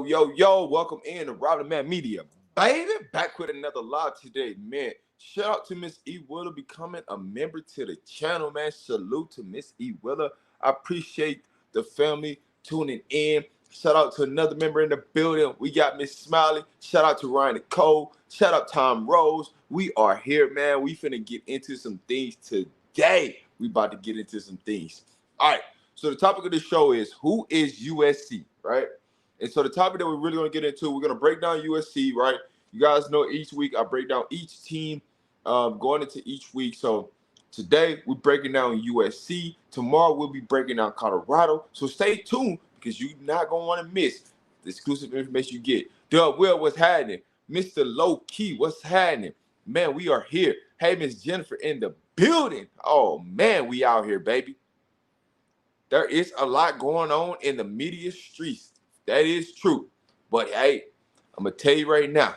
Yo, welcome in to Robin Man Media, baby. Back with another live today, man. Shout out to Miss E. Willer becoming a member to the channel, man. Salute to Miss E. Willer. I appreciate the family tuning in. Shout out to another member in the building. We got Miss Smiley. Shout out to Ryan Cole. Shout out Tom Rose. We are here, man. We finna get into some things today. We about to get into some things. All right. So the topic of the show is who is USC, right? And so the topic that we're really going to get into, we're going to break down USC, right? You guys know each week I break down each team going into each week. So today we're breaking down USC. Tomorrow we'll be breaking down Colorado. So stay tuned because you're not going to want to miss the exclusive information you get. Doug Will, what's happening? Mr. Low Key, what's happening? Man, we are here. Hey, Miss Jennifer in the building. Oh, man, we out here, baby. There is a lot going on in the media streets. That is true. But hey, I'm going to tell you right now,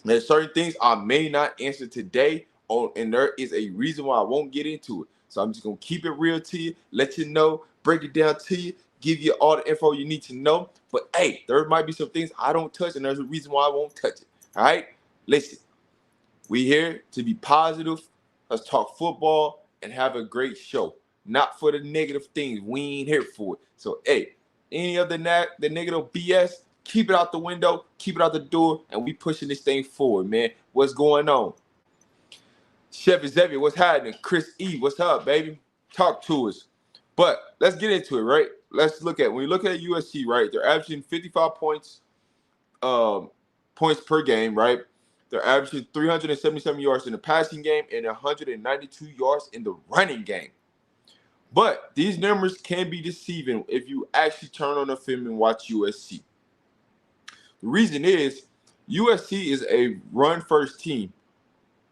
there's certain things I may not answer today, and there is a reason why I won't get into it. So I'm just going to keep it real to you, let you know, break it down to you, give you all the info you need to know. But hey, there might be some things I don't touch, and there's a reason why I won't touch it. All right? Listen, we here to be positive. Let's talk football and have a great show. Not for the negative things. We ain't here for it. So, hey, any of the negative BS, keep it out the window, keep it out the door, and we pushing this thing forward, man. What's going on? Chef Xavier, what's happening? Chris E, what's up, baby? Talk to us. But let's get into it, right? Let's look at, when you look at USC, right, they're averaging 55 points per game, right? They're averaging 377 yards in the passing game and 192 yards in the running game. But these numbers can be deceiving if you actually turn on the film and watch USC. The reason is USC is a run-first team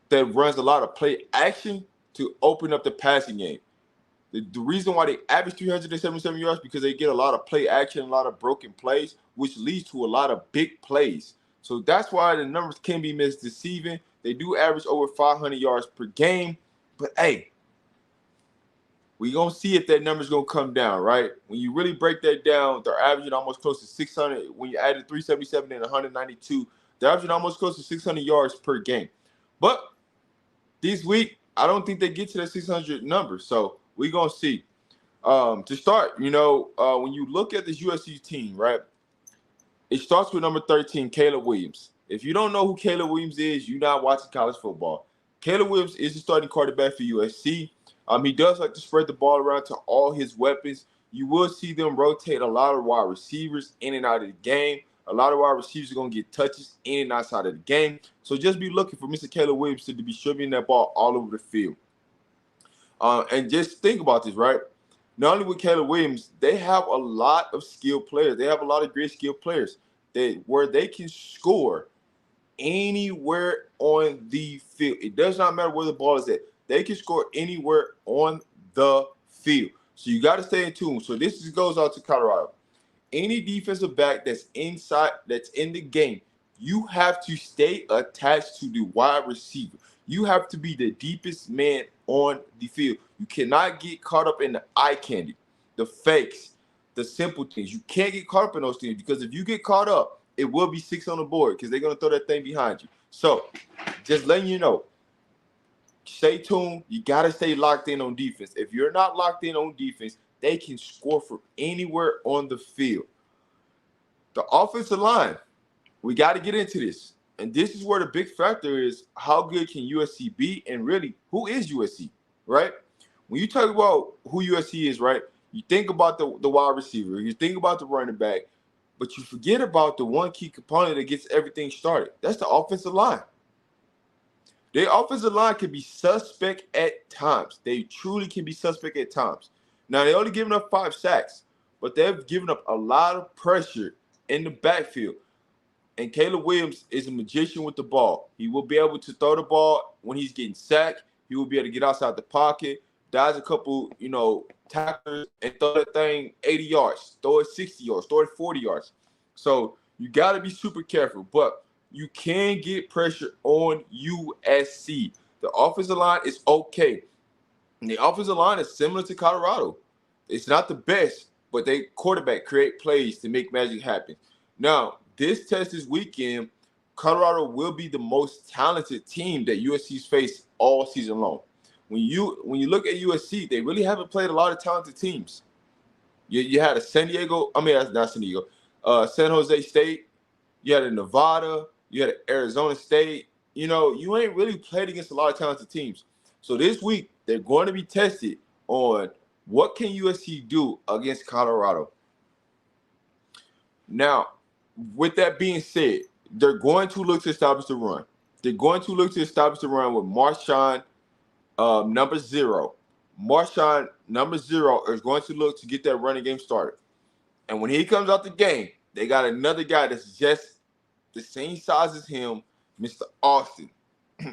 that runs a lot of play action to open up the passing game. The reason why they average 377 yards because they get a lot of play action, a lot of broken plays, which leads to a lot of big plays. So that's why the numbers can be misdeceiving. They do average over 500 yards per game. But, hey, we're going to see if that number's going to come down, right? When you really break that down, they're averaging almost close to 600. When you added 377 and 192, they're averaging almost close to 600 yards per game. But this week, I don't think they get to that 600 number. So we're going to see. To start, when you look at this USC team, right, it starts with number 13, Caleb Williams. If you don't know who Caleb Williams is, you're not watching college football. Caleb Williams is the starting quarterback for USC. He does like to spread the ball around to all his weapons. You will see them rotate a lot of wide receivers in and out of the game. A lot of wide receivers are going to get touches in and outside of the game. So just be looking for Mr. Caleb Williams to be distributing that ball all over the field. And just think about this, right? Not only with Caleb Williams, they have a lot of skilled players. They have a lot of great skilled players where they can score anywhere on the field. It does not matter where the ball is at. They can score anywhere on the field. So you got to stay in tune. So this goes out to Colorado. Any defensive back that's inside, that's in the game, you have to stay attached to the wide receiver. You have to be the deepest man on the field. You cannot get caught up in the eye candy, the fakes, the simple things. You can't get caught up in those things because if you get caught up, it will be 6 on the board because they're going to throw that thing behind you. So just letting you know, stay tuned. You got to stay locked in on defense. If you're not locked in on defense, they can score from anywhere on the field. The offensive line, we got to get into this. And this is where the big factor is, how good can USC be? And really, who is USC, right? When you talk about who USC is, right, you think about the wide receiver. You think about the running back. But you forget about the one key component that gets everything started. That's the offensive line. Their offensive line can be suspect at times. They truly can be suspect at times. Now, they only given up 5 sacks, but they've given up a lot of pressure in the backfield. And Caleb Williams is a magician with the ball. He will be able to throw the ball when he's getting sacked. He will be able to get outside the pocket, dodge a couple, tacklers, and throw that thing 80 yards, throw it 60 yards, throw it 40 yards. So you got to be super careful. But you can get pressure on USC. The offensive line is okay. And the offensive line is similar to Colorado. It's not the best, but they quarterback create plays to make magic happen. Now, this test this weekend, Colorado will be the most talented team that USC's faced all season long. When you look at USC, they really haven't played a lot of talented teams. You had a San Diego, I mean not San Diego, San Jose State. You had a Nevada. You had an Arizona State. You ain't really played against a lot of talented teams. So this week they're going to be tested on what can USC do against Colorado. Now, with that being said, they're going to look to establish the run. They're going to look to establish the run with Marshawn, number 0. Marshawn, number 0, is going to look to get that running game started. And when he comes out the game, they got another guy that's just the same size as him, Mr. Austin.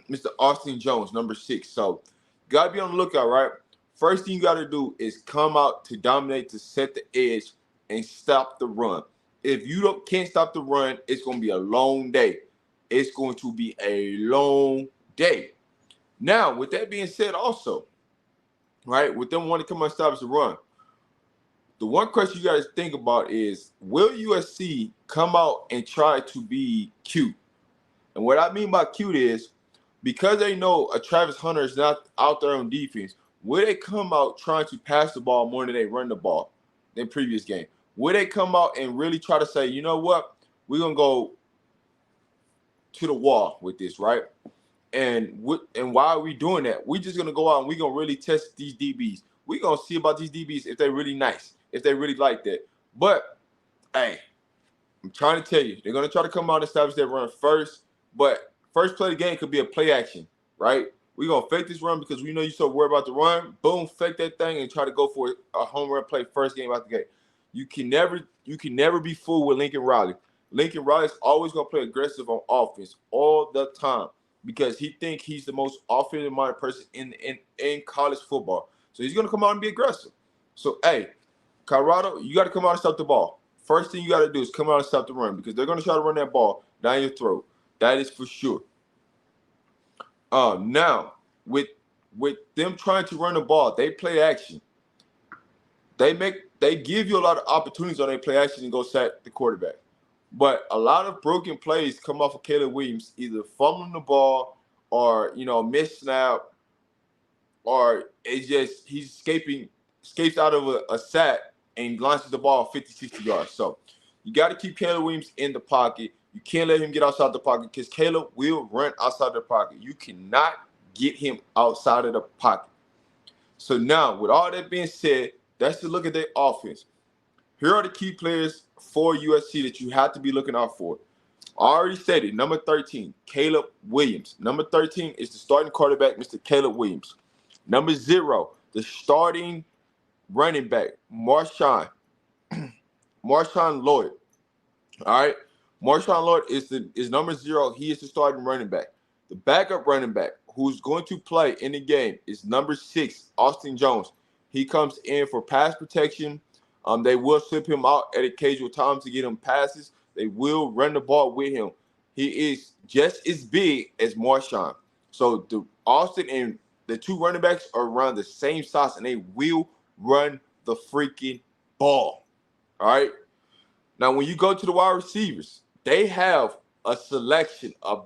Mr. Austin Jones, number 6. So, you got to be on the lookout, right? First thing you got to do is come out to dominate, to set the edge, and stop the run. If you can't stop the run, it's going to be a long day. It's going to be a long day. Now, with that being said also, right, with them wanting to come out and establish the run, the one question you got to think about is, will USC come out and try to be cute? And what I mean by cute is, because they know a Travis Hunter is not out there on defense, will they come out trying to pass the ball more than they run the ball in previous game? Will they come out and really try to say, you know what, we're going to go to the wall with this, right? And why are we doing that? We're just going to go out and we're going to really test these DBs. We're going to see about these DBs if they're really nice, if they really like that. But, hey, I'm trying to tell you, they're going to try to come out and establish that run first. But first play of the game could be a play action, right? We're going to fake this run because we know you're so worried about the run. Boom, fake that thing and try to go for a home run play first game out the gate. You can never be fooled with Lincoln Riley. Lincoln Riley is always going to play aggressive on offense all the time because he thinks he's the most offensive-minded person in college football. So he's going to come out and be aggressive. So, hey, Colorado, you got to come out and stop the ball. First thing you got to do is come out and stop the run because they're going to try to run that ball down your throat. That is for sure. Now, with them trying to run the ball, they play action. They give you a lot of opportunities on their play action and go sack the quarterback. But a lot of broken plays come off of Caleb Williams, either fumbling the ball or, missed snap, or it's just he escapes out of a sack and launches the ball 50, 60 yards. So you got to keep Caleb Williams in the pocket. You can't let him get outside the pocket because Caleb will run outside the pocket. You cannot get him outside of the pocket. So now, with all that being said, that's to look at their offense. Here are the key players for USC that you have to be looking out for. I already stated, number 13, Caleb Williams. Number 13 is the starting quarterback, Mr. Caleb Williams. Number 0, the starting running back, Marshawn Lloyd. All right? Marshawn Lloyd is number 0. He is the starting running back. The backup running back who's going to play in the game is number 6, Austin Jones. He comes in for pass protection. They will slip him out at occasional times to get him passes. They will run the ball with him. He is just as big as Marshawn. So the Austin and the two running backs are around the same size, and they will run the freaking ball. All right? Now, when you go to the wide receivers, they have a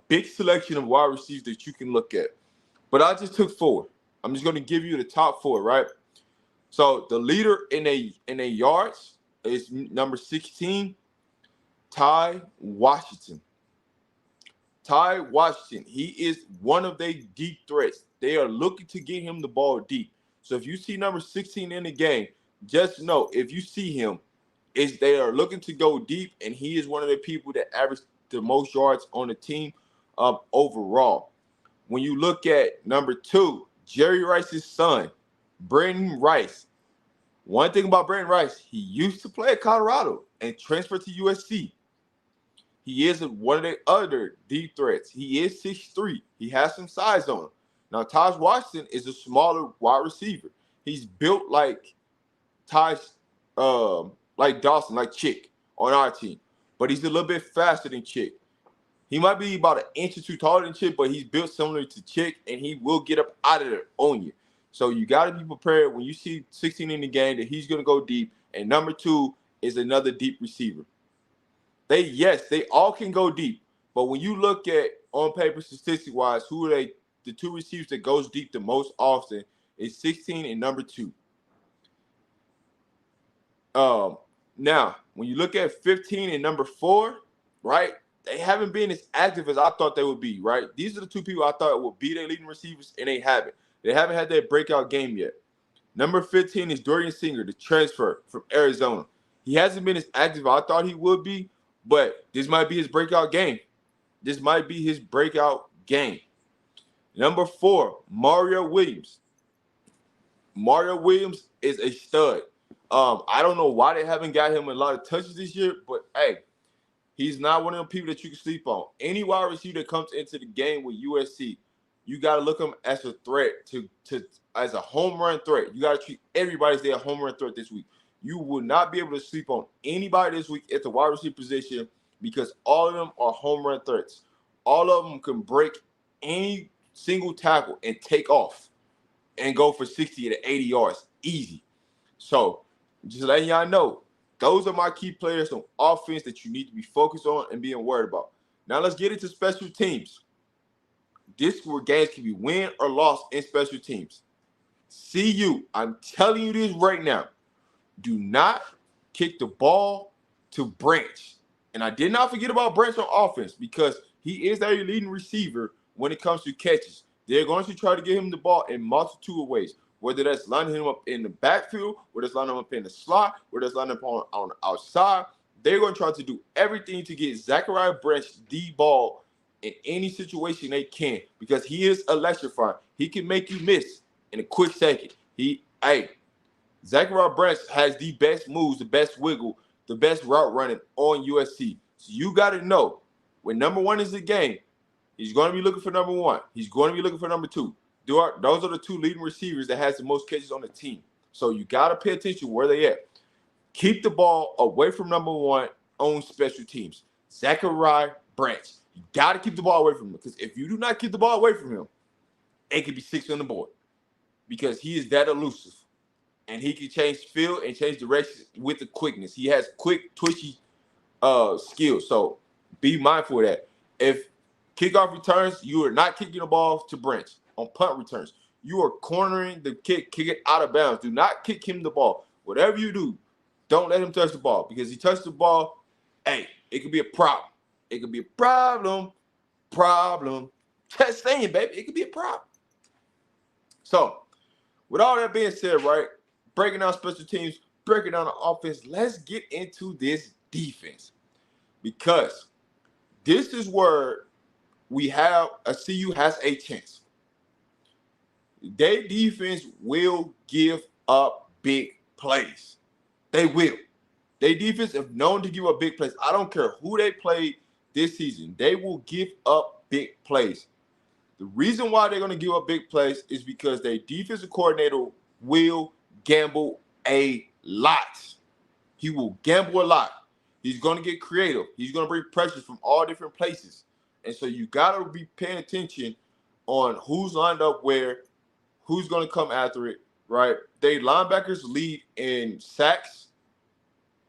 big selection of wide receivers that you can look at. But I just took 4. I'm just going to give you the top 4, right? So the leader in a yards is number 16, Ty Washington. Ty Washington, he is one of their deep threats. They are looking to get him the ball deep. So if you see number 16 in the game, just know if you see him, they are looking to go deep, and he is one of the people that average the most yards on the team overall. When you look at number 2, Jerry Rice's son, Brandon Rice. One thing about Brandon Rice, he used to play at Colorado and transferred to USC. He is one of the other deep threats. He is 6'3". He has some size on him. Now, Taj Washington is a smaller wide receiver. He's built like like Dawson, like Chick on our team. But he's a little bit faster than Chick. He might be about an inch or 2 taller than Chick, but he's built similar to Chick, and he will get up out of there on you. So you got to be prepared when you see 16 in the game that he's going to go deep. And number 2 is another deep receiver. They all can go deep. But when you look at on paper statistic wise, who are they? The two receivers that goes deep the most often is 16 and number 2. Um, Now when you look at 15 and number 4, right? They haven't been as active as I thought they would be, right? These are the two people I thought would be their leading receivers, and they haven't. They haven't had their breakout game yet. Number 15 is Dorian Singer, the transfer from Arizona. He hasn't been as active as I thought he would be, but this might be his breakout game. This might be his breakout game. Number 4, Mario Williams. Mario Williams is a stud. I don't know why they haven't got him a lot of touches this year, but hey, he's not one of them people that you can sleep on. Any wide receiver that comes into the game with USC, you got to look at him as a threat to as a home run threat. You got to treat everybody as their home run threat this week. You will not be able to sleep on anybody this week at the wide receiver position because all of them are home run threats. All of them can break any single tackle and take off and go for 60 to 80 yards easy. So just letting y'all know, those are my key players on offense that you need to be focused on and being worried about. Now let's get into special teams. This is where games can be win or lost in special teams. I'm telling you this right now. Do not kick the ball to Branch. And I did not forget about Branch on offense because he is their leading receiver when it comes to catches. They're going to try to get him the ball in multitude of ways, whether that's lining him up in the backfield, whether that's lining him up in the slot, whether that's lining him up on the outside. They're going to try to do everything to get Zachariah Branch the ball in any situation they can because he is electrifying. He can make you miss in a quick second. Zachariah Branch has the best moves, the best wiggle, the best route running on USC. So you got to know when number 1 is the game, he's going to be looking for number 1. He's going to be looking for number 2. Those are the 2 leading receivers that has the most catches on the team. So you got to pay attention where they at. Keep the ball away from number 1 on special teams. Zachariah Branch. You got to keep the ball away from him because if you do not keep the ball away from him, it could be 6 on the board because he is that elusive. And he can change field and change direction with the quickness. He has quick, twitchy skills. So be mindful of that. If kickoff returns, you are not kicking the ball to Branch. On punt returns, you are cornering the kick it out of bounds. Do not kick him the ball. Whatever you do, don't let him touch the ball because he touched the ball, hey, it could be a problem. It could be a problem. Just saying, baby, it could be a problem. So, with all that being said, right, breaking down special teams, breaking down the offense, let's get into this defense because this is where we have a CU has a chance. Their defense will give up big plays. They will. Their defense is known to give up big plays. I don't care who they play this season. They will give up big plays. The reason why they're going to give up big plays is because their defensive coordinator will gamble a lot. He will gamble a lot. He's going to get creative. He's going to bring pressure from all different places. And so you got to be paying attention on who's lined up where, who's going to come after it, right? They linebackers lead in sacks.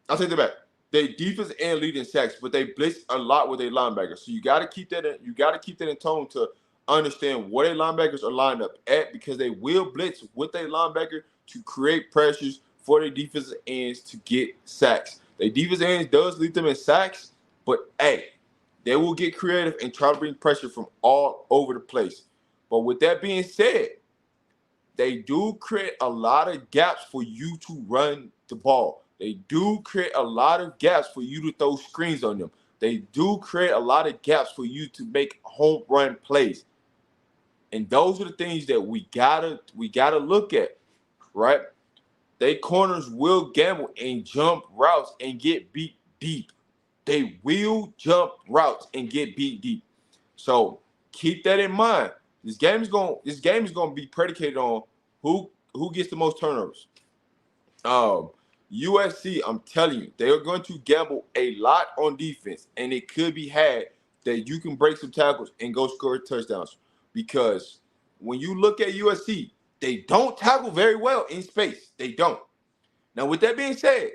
I'll take that back. They defense and lead in sacks, but they blitz a lot with their linebackers. So you got to keep that in tone to understand where their linebackers are lined up at because they will blitz with their linebacker to create pressures for their defensive ends to get sacks. Their defensive ends does lead them in sacks, but hey, they will get creative and try to bring pressure from all over the place. But with that being said, they do create a lot of gaps for you to run the ball. They do create a lot of gaps for you to throw screens on them. They do create a lot of gaps for you to make home run plays. And those are the things that we gotta look at, right? They corners will gamble and jump routes and get beat deep. They will jump routes and get beat deep. So keep that in mind. This game is going to be predicated on who gets the most turnovers. USC, I'm telling you, they are going to gamble a lot on defense, and it could be had that you can break some tackles and go score touchdowns. Because when you look at USC, they don't tackle very well in space. They don't. Now, with that being said,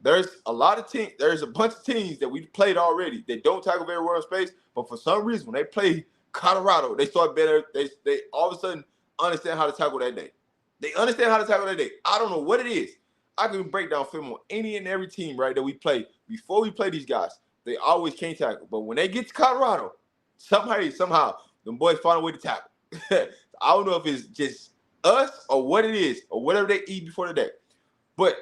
there's a lot of teams. There's a bunch of teams that we played already that don't tackle very well in space, but for some reason when they play Colorado, they start better. They all of a sudden understand how to tackle that day. They understand how to tackle that day. I don't know what it is. I can break down film on any and every team, right, that we play. Before we play these guys, they always can't tackle. But when they get to Colorado, somehow, them boys find a way to tackle. I don't know if it's just us or what it is or whatever they eat before the day. But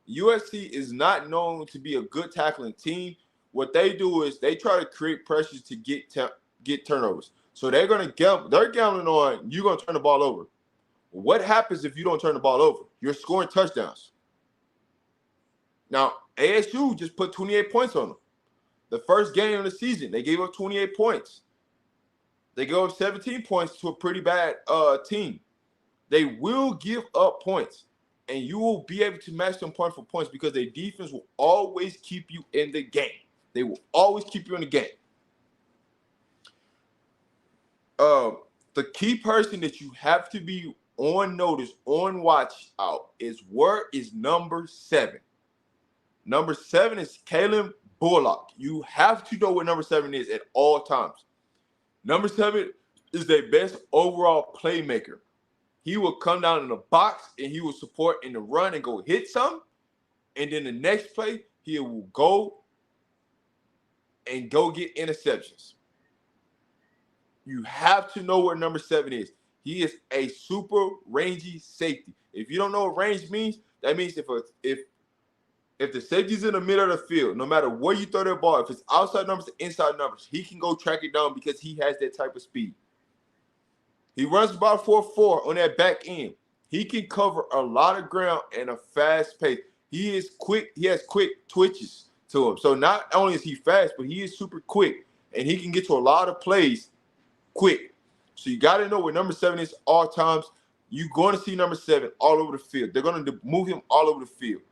USC is not known to be a good tackling team. What they do is they try to create pressure to get turnovers. So they're gambling on you gonna turn the ball over. What happens if you don't turn the ball over? You're scoring touchdowns. Now, ASU just put 28 points on them. The first game of the season, they gave up 28 points. They gave up 17 points to a pretty bad team. They will give up points, and you will be able to match them point for points because their defense will always keep you in the game. They will always keep you in the game. The key person that you have to be on notice, on watch out, is where is number 7. Number 7 is Caleb Bullock. You have to know what number 7 is at all times. Number 7 is their best overall playmaker. He will come down in the box and he will support in the run and go hit some. And then the next play, he will go get interceptions. You have to know where number 7 is. He is a super rangy safety. If you don't know what range means, that means if the safety's in the middle of the field, no matter where you throw that ball, if it's outside numbers or inside numbers, he can go track it down because he has that type of speed. He runs about 4.4 on that back end. He can cover a lot of ground and a fast pace. He is quick. He has quick twitches to him. So not only is he fast, but he is super quick, and he can get to a lot of plays quick. So you got to know where number 7 is all times. You're going to see number 7 all over the field. They're going to move him all over the field.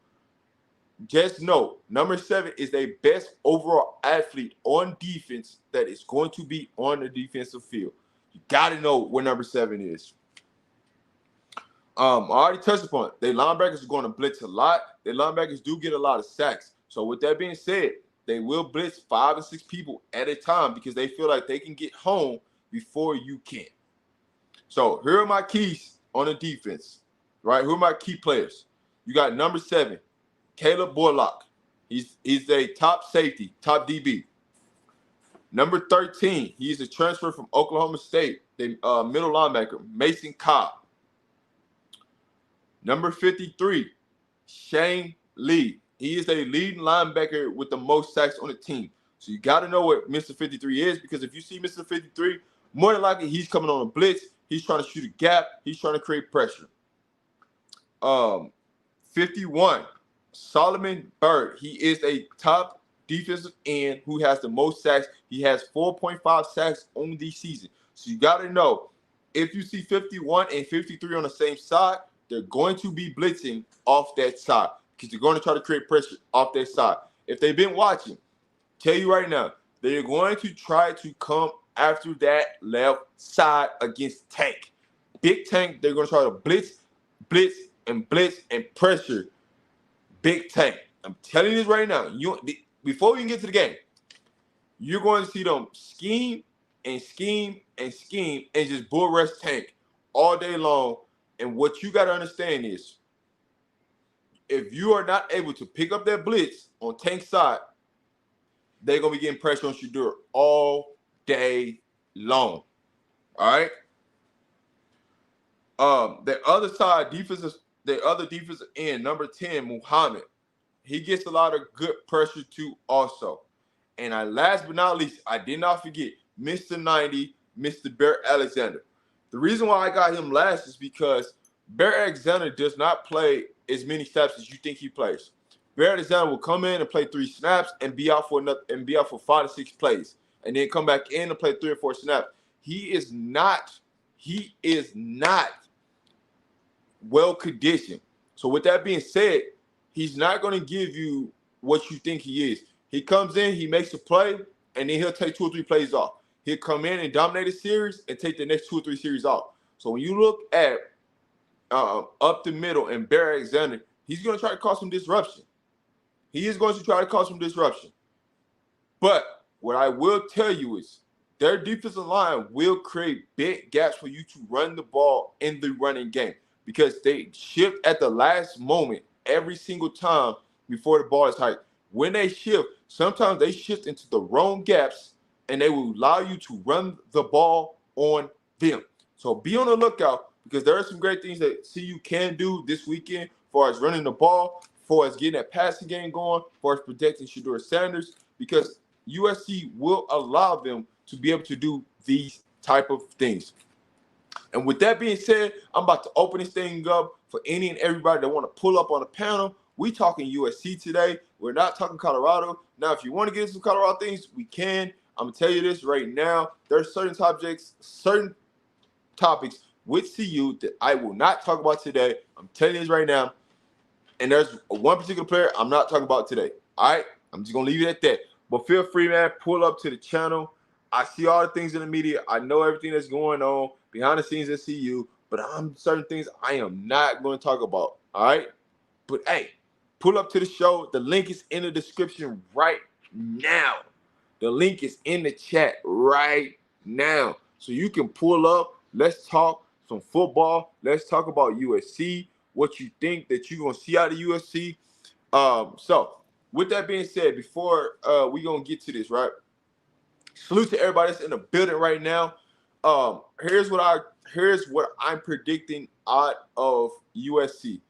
Just know, number 7 is their best overall athlete on defense that is going to be on the defensive field. You got to know where number 7 is. I already touched upon it. Their linebackers are going to blitz a lot. Their linebackers do get a lot of sacks. So with that being said, they will blitz 5 or 6 people at a time because they feel like they can get home before you can. So here are my keys on the defense, right? Who are my key players? You got number 7, Caleb Bullock. He's a top safety, top DB. Number 13, he's a transfer from Oklahoma State, the middle linebacker, Mason Cobb. Number 53, Shane Lee. He is a leading linebacker with the most sacks on the team. So you got to know what Mr. 53 is, because if you see Mr. 53, more than likely he's coming on a blitz. He's trying to shoot a gap. He's trying to create pressure. 51, Solomon Byrd. He is a top defensive end who has the most sacks. He has 4.5 sacks on the season. So you got to know, if you see 51 and 53 on the same side, they're going to be blitzing off that side because they're going to try to create pressure off that side. If they've been watching, tell you right now, they're going to try to come after that left side against Tank. Big Tank, they're going to try to blitz, and pressure Big Tank. I'm telling you this right now. Before we can get to the game, you're going to see them scheme and just bull rush Tank all day long. And what you got to understand is, if you are not able to pick up that blitz on Tank's side, they're going to be getting pressure on Shedeur all day long. All right? The other side, the other defensive end, number 10, Muhammad. He gets a lot of good pressure too also. And last but not least, I did not forget Mr. 90, Mr. Bear Alexander. The reason why I got him last is because Bear Alexander does not play as many snaps as you think he plays. Bear Alexander will come in and play 3 snaps and be out for 5 to 6 plays, and then come back in and play 3 or 4 snaps. He is not well conditioned. So with that being said, he's not going to give you what you think he is. He comes in, he makes a play, and then he'll take 2 or 3 plays off. He'll come in and dominate a series and take the next 2 or 3 series off. So when you look at up the middle and Bear Alexander, he's going to try to cause some disruption. He is going to try to cause some disruption. But what I will tell you is their defensive line will create big gaps for you to run the ball in the running game because they shift at the last moment every single time before the ball is hiked. When they shift, sometimes they shift into the wrong gaps and they will allow you to run the ball on them. So be on the lookout because there are some great things that CU can do this weekend as far as running the ball, as far as getting that passing game going, as far as protecting Shedeur Sanders, because USC will allow them to be able to do these type of things. And with that being said, I'm about to open this thing up for any and everybody that want to pull up on the panel. We talking USC today. We're not talking Colorado. Now, if you want to get into some Colorado things, we can. I'm going to tell you this right now. There are certain topics with CU that I will not talk about today. I'm telling you this right now. And there's one particular player I'm not talking about today. All right? I'm just going to leave it at that. But feel free, man, pull up to the channel. I see all the things in the media. I know everything that's going on behind the scenes at CU, but I'm certain things I am not going to talk about. All right? But, hey, pull up to the show. The link is in the description right now. The link is in the chat right now. So you can pull up. Let's talk some football. Let's talk about USC, what you think that you're going to see out of USC. So, with that being said, before we going to get to this, right? Salute to everybody that's in the building right now. Here's what I'm predicting out of USC.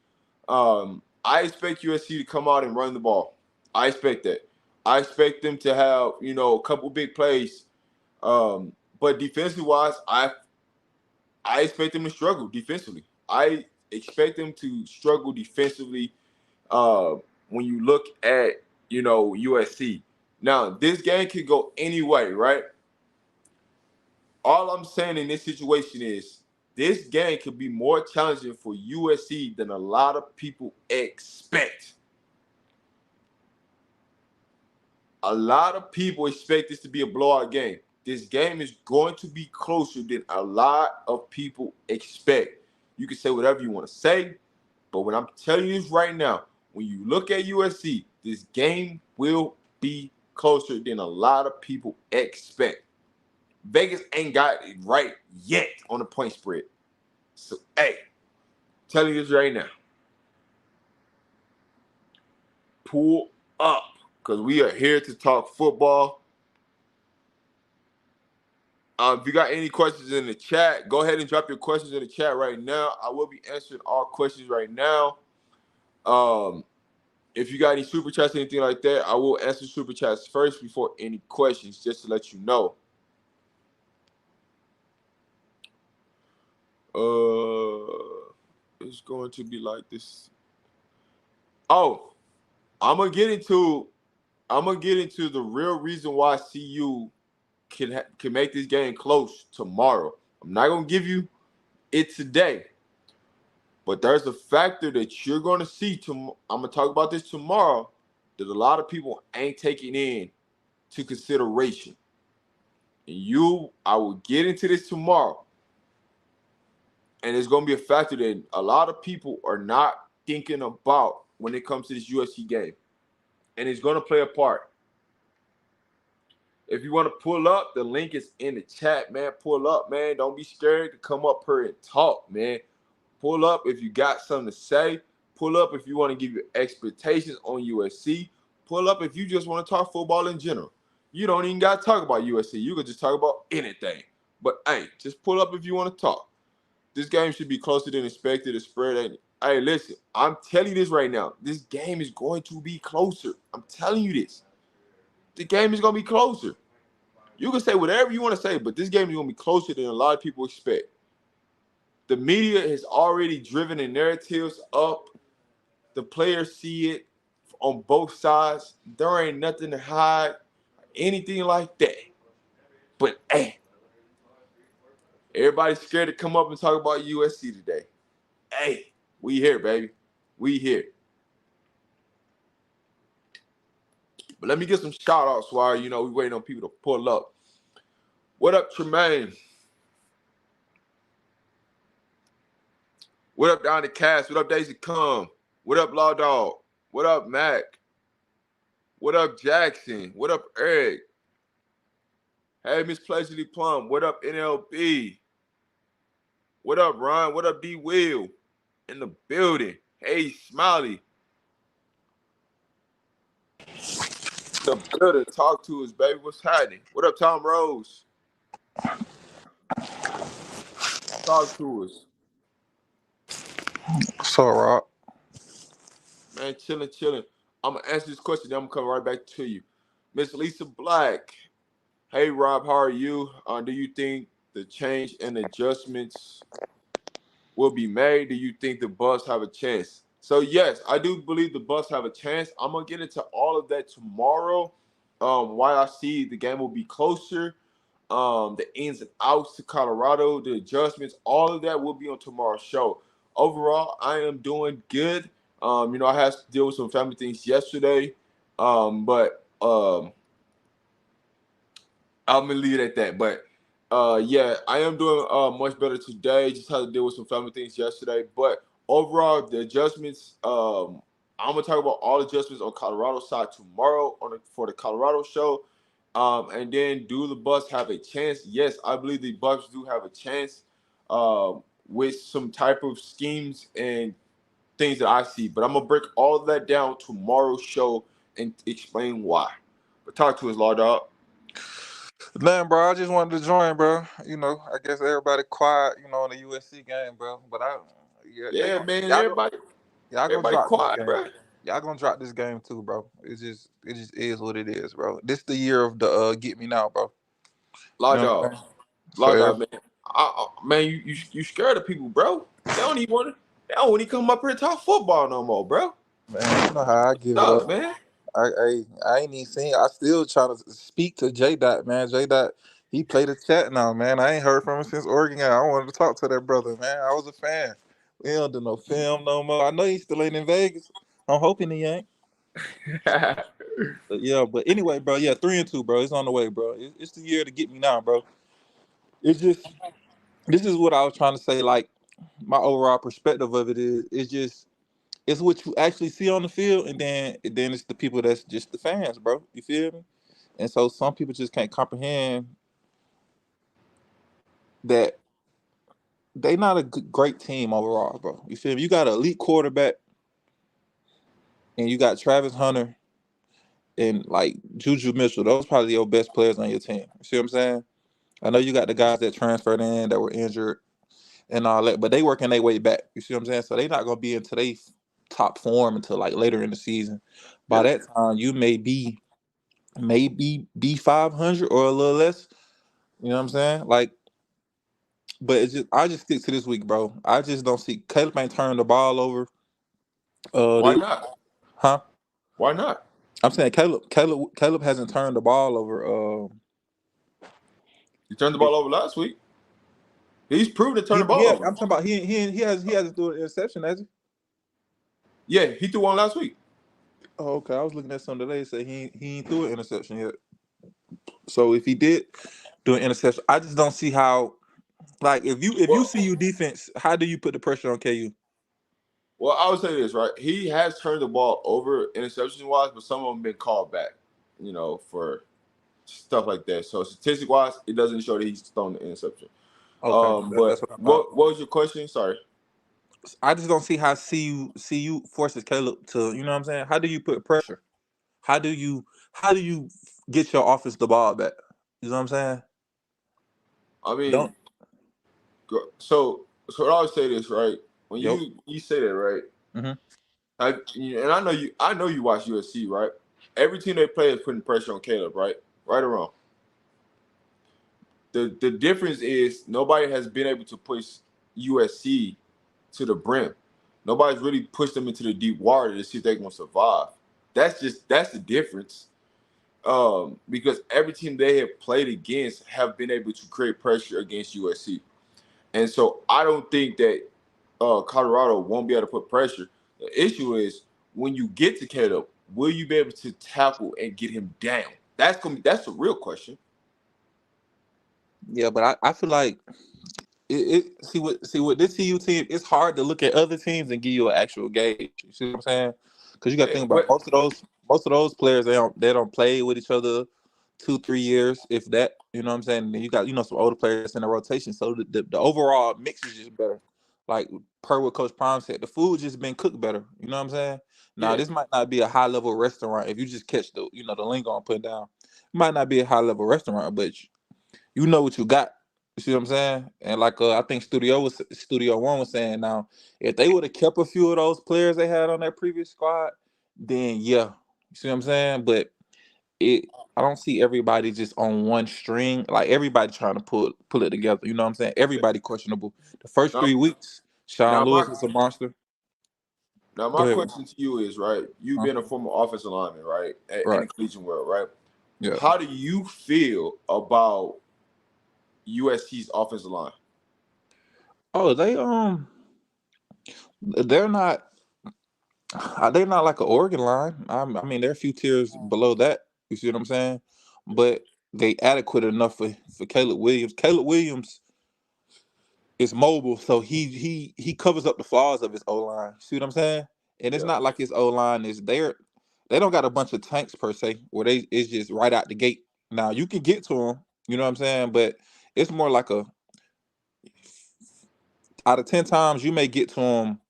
I expect USC to come out and run the ball. I expect that. I expect them to have, a couple big plays. But defensively wise, I expect them to struggle defensively. I expect them to struggle defensively when you look at, USC. Now, this game could go any way, right? All I'm saying in this situation is this game could be more challenging for USC than a lot of people expect. A lot of people expect this to be a blowout game. This game is going to be closer than a lot of people expect. You can say whatever you want to say, but when I'm telling you this right now, when you look at USC, this game will be closer than a lot of people expect. Vegas ain't got it right yet on the point spread. So, hey, telling you this right now. Pull up because we are here to talk football. If you got any questions in the chat, go ahead and drop your questions in the chat right now. I will be answering all questions right now. If you got any super chats, anything like that, I will answer super chats first before any questions, just to let you know. It's going to be like this. Oh, I'm gonna get into the real reason why CU can make this game close tomorrow. I'm not gonna give you it today, but there's a factor that you're gonna see. I'm gonna talk about this tomorrow that a lot of people ain't taking in to consideration. And I will get into this tomorrow. And it's going to be a factor that a lot of people are not thinking about when it comes to this USC game. And it's going to play a part. If you want to pull up, the link is in the chat, man. Pull up, man. Don't be scared to come up here and talk, man. Pull up if you got something to say. Pull up if you want to give your expectations on USC. Pull up if you just want to talk football in general. You don't even got to talk about USC. You can just talk about anything. But, hey, just pull up if you want to talk. This game should be closer than expected. The spread ain't. Hey, listen, I'm telling you this right now. This game is going to be closer. I'm telling you this. The game is going to be closer. You can say whatever you want to say, but this game is going to be closer than a lot of people expect. The media has already driven the narratives up. The players see it on both sides. There ain't nothing to hide, anything like that. But, hey, everybody's scared to come up and talk about USC today. Hey, we here, baby. We here. But let me get some shout-outs while, we waiting on people to pull up. What up, Tremaine? What up, Down the Cast? What up, Daisy Cum? What up, Law Dog? What up, Mac? What up, Jackson? What up, Eric? Hey, Miss Pleasantly Plum. What up, NLB? What up, Ron? What up, D Will? In the building. Hey, Smiley. The building. Talk to us, baby. What's happening? What up, Tom Rose? Talk to us. So, Rob. Man, chilling, chilling. I'm gonna answer this question, then I'm gonna come right back to you. Miss Lisa Black. Hey Rob, how are you? Do you think the change and adjustments will be made? Do you think the Bucks have a chance? So yes, I do believe the Bucks have a chance. I'm gonna get into all of that tomorrow. Why I see the game will be closer. The ins and outs to Colorado, the adjustments, all of that will be on tomorrow's show. Overall, I am doing good. I had to deal with some family things yesterday, but I'm gonna leave it at that. But yeah, I am doing much better today. Just had to deal with some family things yesterday. But overall, the adjustments. I'm gonna talk about all adjustments on Colorado side tomorrow for the Colorado show. And then do the Bucks have a chance? Yes, I believe the Bucks do have a chance with some type of schemes and things that I see. But I'm gonna break all of that down tomorrow's show and explain why. But talk to us, Law Dog. Nothing, bro. I just wanted to join, bro. I guess everybody quiet, in the USC game, bro. But yeah, they Yeah, gonna man. y'all gonna Everybody drop this quiet, game. bro. Y'all gonna drop this game too, bro. It just is what it is, bro. This the year of the get me now, bro. Law You know what dog, I'm saying? law So dog, man. Man, you scared of people, bro. They don't even want to. They don't want to come up here and talk football no more, bro. man, you know how I give it Stuff, up. man. I ain't even seen. I still trying to speak to J Dot, man. J Dot, he played a chat now, man. I ain't heard from him since Oregon game. I wanted to talk to that brother, man. I was a fan. We don't do no film no more. I know he still ain't in Vegas. I'm hoping he ain't. But yeah, but anyway, bro. Yeah, 3-2, bro. It's on the way, bro. It's the year to get me now, bro. It's just this is what I was trying to say. Like my overall perspective of it is, it's what you actually see on the field, and then it's the people that's just the fans, bro. You feel me? And so some people just can't comprehend that they not a great team overall, bro. You feel me? You got an elite quarterback, and you got Travis Hunter and like Juju Mitchell. Those probably your best players on your team. You see what I'm saying? I know you got the guys that transferred in that were injured and all that, but they working their way back. You see what I'm saying? So they not gonna be in today's top form until like later in the season. By Yeah. that time, you may be maybe B 500 or a little less. You know what I'm saying? Like, but it's just I just stick to this week, bro. I just don't see Caleb ain't turning the ball over. Why This, not? huh? Why not? I'm saying Caleb hasn't turned the ball over. You turned the ball over last week. He's proven to turn the ball Yeah, over. I'm talking about he hasn't threw an interception, has he? Yeah, he threw one last week. Oh, okay. I was looking at something today say he ain't threw an interception yet. So if he did do an interception, I just don't see how. Like if you Well, see you defense, how do you put the pressure on KU? well, I would say this right. He has turned the ball over interception wise, but some of them been called back. For stuff like that. So statistic wise, it doesn't show that he's thrown the interception. Okay, that's But what I thought. what was your question? Sorry. I just don't see how CU forces Caleb to, you know what I'm saying? How do you put pressure? How do you get your offense the ball back? You know what I'm saying? I mean, Don't so I always say this, right? When Yo. you say that, right? Hmm. And I know you watch USC, right? Every team they play is putting pressure on Caleb, right? Right or wrong. The difference is nobody has been able to push USC to the brim. Nobody's really pushed them into the deep water to see if they're gonna survive. That's the difference. Because every team they have played against have been able to create pressure against USC. And so I don't think that Colorado won't be able to put pressure. The issue is when you get to Caleb, will you be able to tackle and get him down? That's the real question. Yeah, but I feel like see what this CU team, it's hard to look at other teams and give you an actual gauge. You see what I'm saying? Because you got to Yeah, think about but most of those players they don't play with each other 2-3 years if that. You know what I'm saying? And then you got some older players that's in the rotation, so the overall mix is just better. Like per what Coach Prime said, the food just been cooked better. You know what I'm saying? Now yeah, this might not be a high level restaurant if you just catch the lingo I'm putting down. It might not be a high level restaurant, but you know what you got. You see what I'm saying? And like I think Studio One was saying now, if they would have kept a few of those players they had on that previous squad, then yeah. You see what I'm saying? But it I don't see everybody just on one string. Like everybody trying to pull it together. You know what I'm saying? yeah. Everybody questionable. The first Now, 3 weeks, Sean now my Lewis was a monster. now Go my ahead, bro. question to you is right. You've been a Uh-huh. former offensive lineman, right, in the Right. collegiate world, right? Yeah. How do you feel about USC's offensive line? Oh, they're not they're not like an Oregon line. I mean, they're a few tiers below that. You see what I'm saying? But they adequate enough for Caleb Williams. Caleb Williams is mobile, so he covers up the flaws of his O line. See what I'm saying? And it's Yeah, not like his O line is there. They don't got a bunch of tanks per se, where it's just right out the gate. Now you can get to them. You know what I'm saying? But it's more like a out of 10 times you may get to him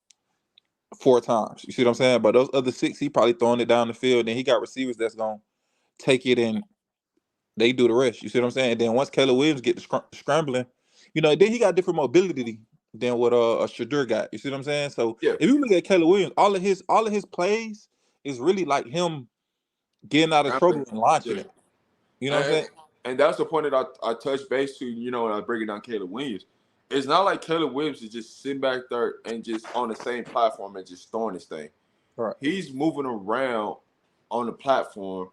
4 times. You see what I'm saying? But those other six, he probably throwing it down the field. Then he got receivers that's gonna take it and they do the rest. You see what I'm saying? And then once Caleb Williams get to scrambling, then he got different mobility than what a Shadur got. You see what I'm saying? So yeah, if you look at Caleb Williams, all of his plays is really like him getting out of scrambling. trouble and launching Yeah, it. You know what I'm and saying? and that's the point that I touched base to. When I was breaking down Caleb Williams, it's not like Caleb Williams is just sitting back there and just on the same platform and just throwing this thing. Right. He's moving around on the platform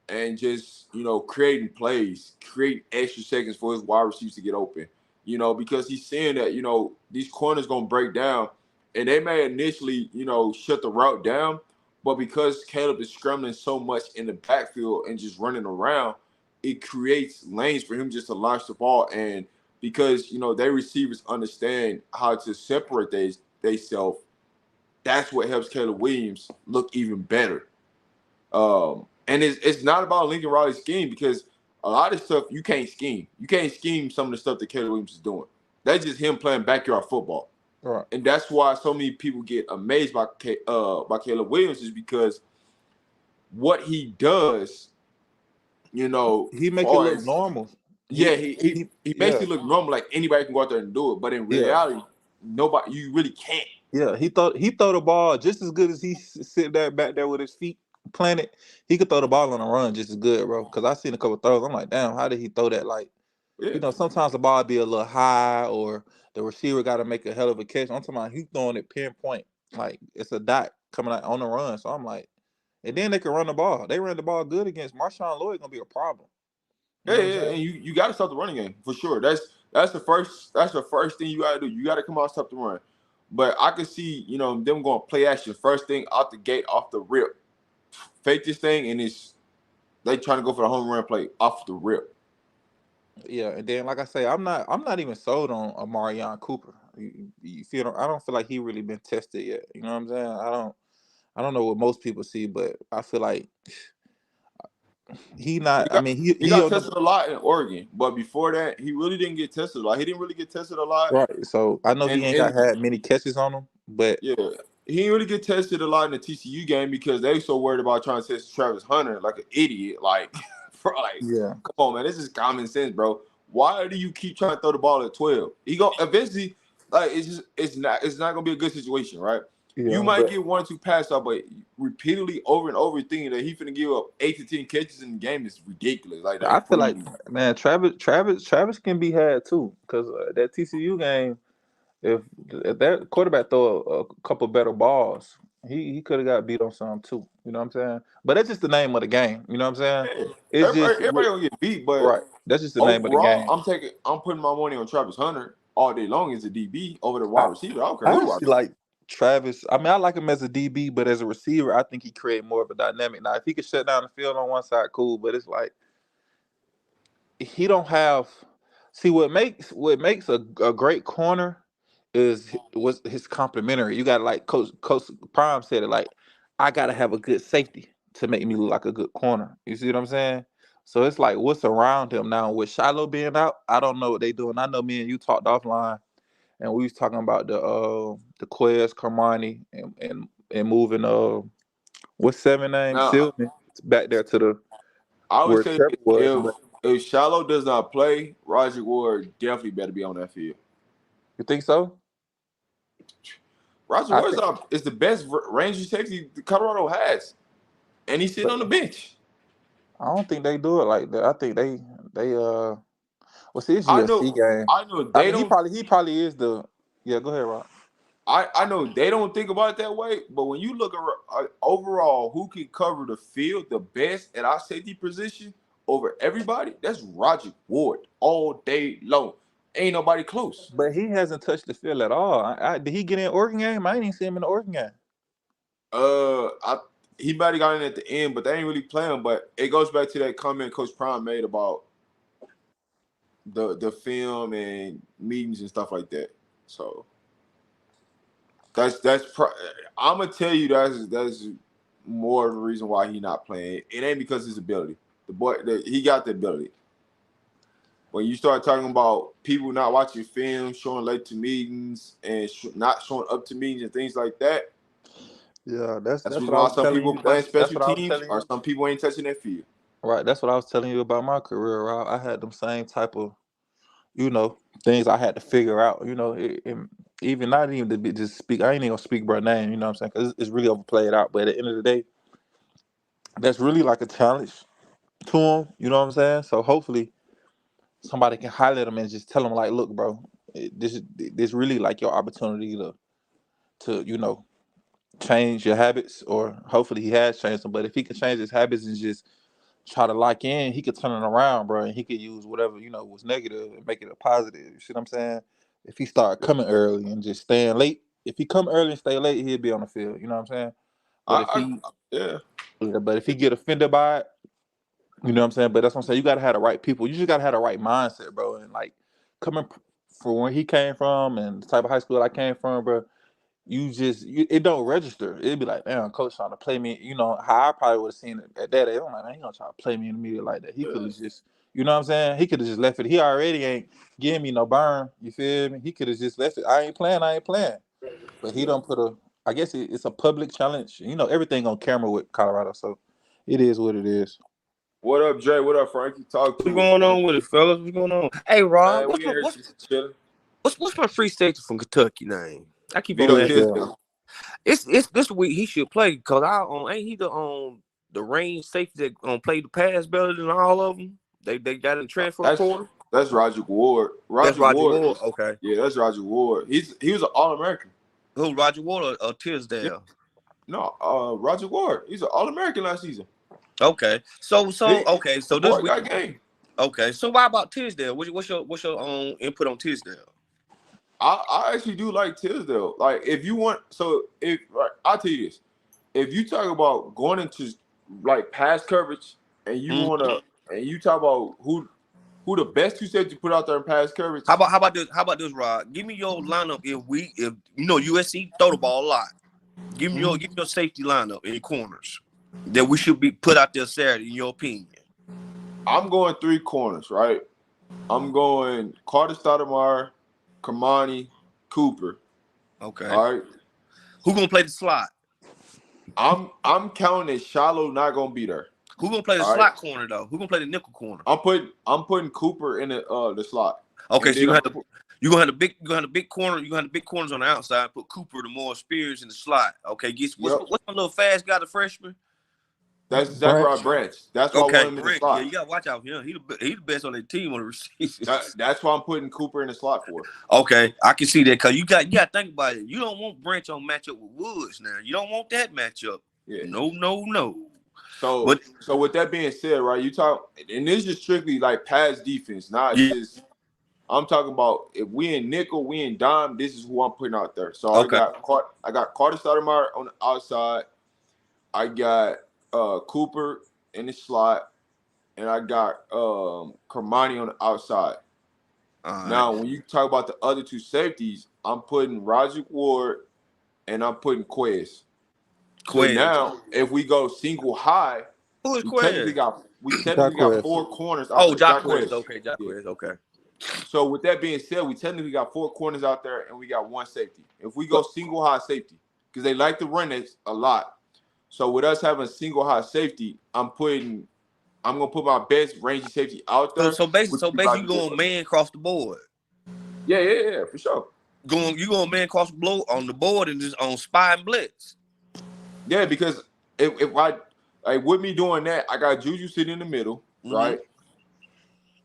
and just creating plays, creating extra seconds for his wide receivers to get open. Because he's seeing that these corners gonna break down, and they may initially shut the route down, but because Caleb is scrambling so much in the backfield and just running around, it creates lanes for him just to launch the ball. And because their receivers understand how to separate they self, that's what helps Caleb Williams look even better. And it's not about Lincoln Riley's scheme because a lot of stuff you can't scheme. You can't scheme some of the stuff that Caleb Williams is doing. That's just him playing backyard football, Right. and that's why so many people get amazed by Caleb Williams is because what he does. He make it Far look as normal. yeah, He he yeah. basically look normal like anybody can go out there and do it, but in Yeah. reality, nobody you really can't. Yeah, he throw the ball just as good as he sit there back there with his feet planted. He could throw the ball on a run just as good, bro. Because I seen a couple throws. I'm like, damn, how did he throw that? Like, Yeah, sometimes the ball be a little high or the receiver got to make a hell of a catch. I'm talking about he throwing it pinpoint, like it's a dot coming out on the run. So I'm like, and then they can run the ball. They ran the ball good against Marshawn Lloyd. Gonna be a problem. You yeah, know what I'm yeah, saying? and you got to stop the running game for sure. That's the first thing you got to do. You got to come out and stop the run. But I can see them going play action first thing out the gate off the rip, fake this thing, and they trying to go for the home run play off the rip. Yeah, and then like I say, I'm not even sold on Amarion Cooper. You feel? I don't feel like he really been tested yet. You know what I'm saying? I don't know what most people see, but I feel like he He not. I got mean, he he he got on the tested a lot in Oregon, but before that, he really didn't get tested a lot. He didn't really get tested a lot, right. So I know he and ain't got and had many catches on him, but yeah, he didn't really get tested a lot in the TCU game because they were so worried about trying to test Travis Hunter like an idiot. Like, bro, like, yeah, come on, man, this is common sense, bro. Why do you keep trying to throw the ball at 12? He go eventually, like, it's not gonna be a good situation, right? You yeah, might but get one or two passes out, but repeatedly over and over thinking that he finna give up 8 to 10 catches in the game is ridiculous. Like, that's I feel like crazy. man, Travis can be had too because that TCU game. If that quarterback throw a couple better balls, he could have got beat on some too. You know what I'm saying? But that's just the name of the game. You know what I'm saying? Yeah. It's Everybody, just everybody gonna get beat, but right. That's just the name of the overall, game. I'm putting my money on Travis Hunter all day long as a DB over the I wide receiver. I don't care I who the wide actually receiver. like Travis. I mean, I like him as a DB, but as a receiver, I think he create more of a dynamic. Now, if he could shut down the field on one side, cool. But it's like he don't have. See what makes a great corner is was his complimentary. You got like Coach Prime said it like I gotta have a good safety to make me look like a good corner. You see what I'm saying? So it's like what's around him now. With Shiloh being out, I don't know what they doing. I know me and you talked offline, and we was talking about the Quez, Carmani, and moving what's seven name Now, Silman back there to the I would where say Trevor was. if But if Shallow does not play, Roger Ward definitely better be on that field. you think so? Roger I Ward think, is the best Ranger safety Colorado has, and he's sitting but on the bench. I don't think they do it like that. I think they well see it's I USC know, game. I know I they mean don't. he probably is the yeah. Go ahead, Rob. I know they don't think about it that way, but when you look at overall, who can cover the field the best at our safety position over everybody? That's Roger Ward all day long. Ain't nobody close. But he hasn't touched the field at all. Did he get in Oregon game? I didn't even see him in the Oregon game. I he might have got in at the end, but they ain't really playing. But it goes back to that comment Coach Prime made about the film and meetings and stuff like that. So I'm gonna tell you that's more of the reason why he not playing. It ain't because of his ability. He got the ability. When you start talking about people not watching film, showing late to meetings, and not showing up to meetings and things like that, Yeah, that's that's the that's reason what I why was some telling people you. playing That's special what I was teams telling or you. some people ain't touching that field. Right, that's what I was telling you about my career, Rob. I had them same type of things I had to figure out. Even not even to be just speak. I ain't even gonna speak bro name. You know what I'm saying? Because it's really overplayed out. But at the end of the day, that's really like a challenge to him. You know what I'm saying? So hopefully somebody can highlight him and just tell him like, look, bro, this really like your opportunity to change your habits, or hopefully he has changed them. But if he can change his habits and just try to lock in, he could turn it around, bro, and he could use whatever was negative and make it a positive. You see what I'm saying? If he start coming early and just staying late, if he come early and stay late, he'll be on the field. You know what I'm saying? But if I he, yeah. yeah, but if he get offended by it, you know what I'm saying? But that's what I'm saying. You gotta have the right people. You just gotta have the right mindset, bro. And like coming from where he came from and the type of high school I came from, bro, it don't register. It'd be like, damn, coach trying to play me. You know how I probably would have seen it at that age. I'm like, man, he gonna try to play me in the media like that. He could have just, you know what I'm saying? He could have just left it. He already ain't giving me no burn. You feel me? He could have just left it. I ain't playing. I ain't playing. But he don't put a. I guess it's a public challenge. Everything on camera with Colorado, so it is what it is. What up, Jay? What up, Frankie? Talk What's to us, going man. on with it, fellas? What's going on? Hey, Rob, Man, we in here just chilling. what's my free safety from Kentucky name? I keep on Vito asking. Tisdale. Tisdale. It's this week he should play because I ain't he the range safety that play the pass better than all of them. They got in transfer That's portal. that's Roger Ward. That's Roger Roger Ward Ward. is Okay, yeah, that's Roger Ward. He was an All American. who Roger Ward or Yeah, Tisdale? no, Roger Ward. He's an All American last season. Okay, so He, okay, the so this boy week. got game. Okay, so why about Tisdale? What's your input on Tisdale? I actually do like Tisdale. Like if you want, so if like, I'll tell you this, if you talk about going into like pass coverage and you Mhm. wanna and you talk about who the best two safety put out there in pass coverage, How about this, Rod? Give me your lineup if USC throw the ball a lot. Give me your safety lineup in your corners that we should be put out there Saturday, in your opinion. I'm going three corners, right? I'm going Carter Stoudemire, Kamani, Cooper. Okay. All right. Who gonna play the slot? I'm counting that Shallow not gonna be there. Who gonna play the All right. slot corner though? Who gonna play the nickel corner? I'm putting Cooper in the slot. Okay, And so then I'm you gonna have the big corner. You gonna have the big corners on the outside. Put Cooper, the more experience in the slot. Okay, what's yep. what's my little fast guy, the freshman? That's Zachariah Branch. Branch. That's why I Okay, want him in the Brent. Yeah, slot. you gotta watch out for him. He the best on the team on the receivers. That's why I'm putting Cooper in the slot for. Okay, I can see that because you got to think about it. You don't want Branch on matchup with Woods now. You don't want that matchup. Yeah. No. So But so with that being said, right, you talk and this is strictly like pass defense, not yeah, just I'm talking about if we in nickel, we in dime, this is who I'm putting out there. So okay. I got Carter Stoudemire on the outside. I got Cooper in the slot, and I got Kermani on the outside. All right. Now, when you talk about the other two safeties, I'm putting Roger Ward and I'm putting Quez. So Quez. now, if we go single high, Who is we technically Quez? got we technically got Jaquez. 4 corners out Oh, there. Jaquez. Jacquez. Okay, Yeah. Jaquez. Okay. So with that being said, we technically got 4 corners out there, and we got 1 safety. If we go So, single high safety, because they like to run it a lot. So with us having single high safety, I'm gonna put my best rangy safety out So there. so basically, Which so is basically, you about going man across the board. yeah, for sure. You going man across the board on the board and just on spy and blitz. Yeah, because if I like with me doing that, I got Juju sitting in the middle, Mm-hmm. right?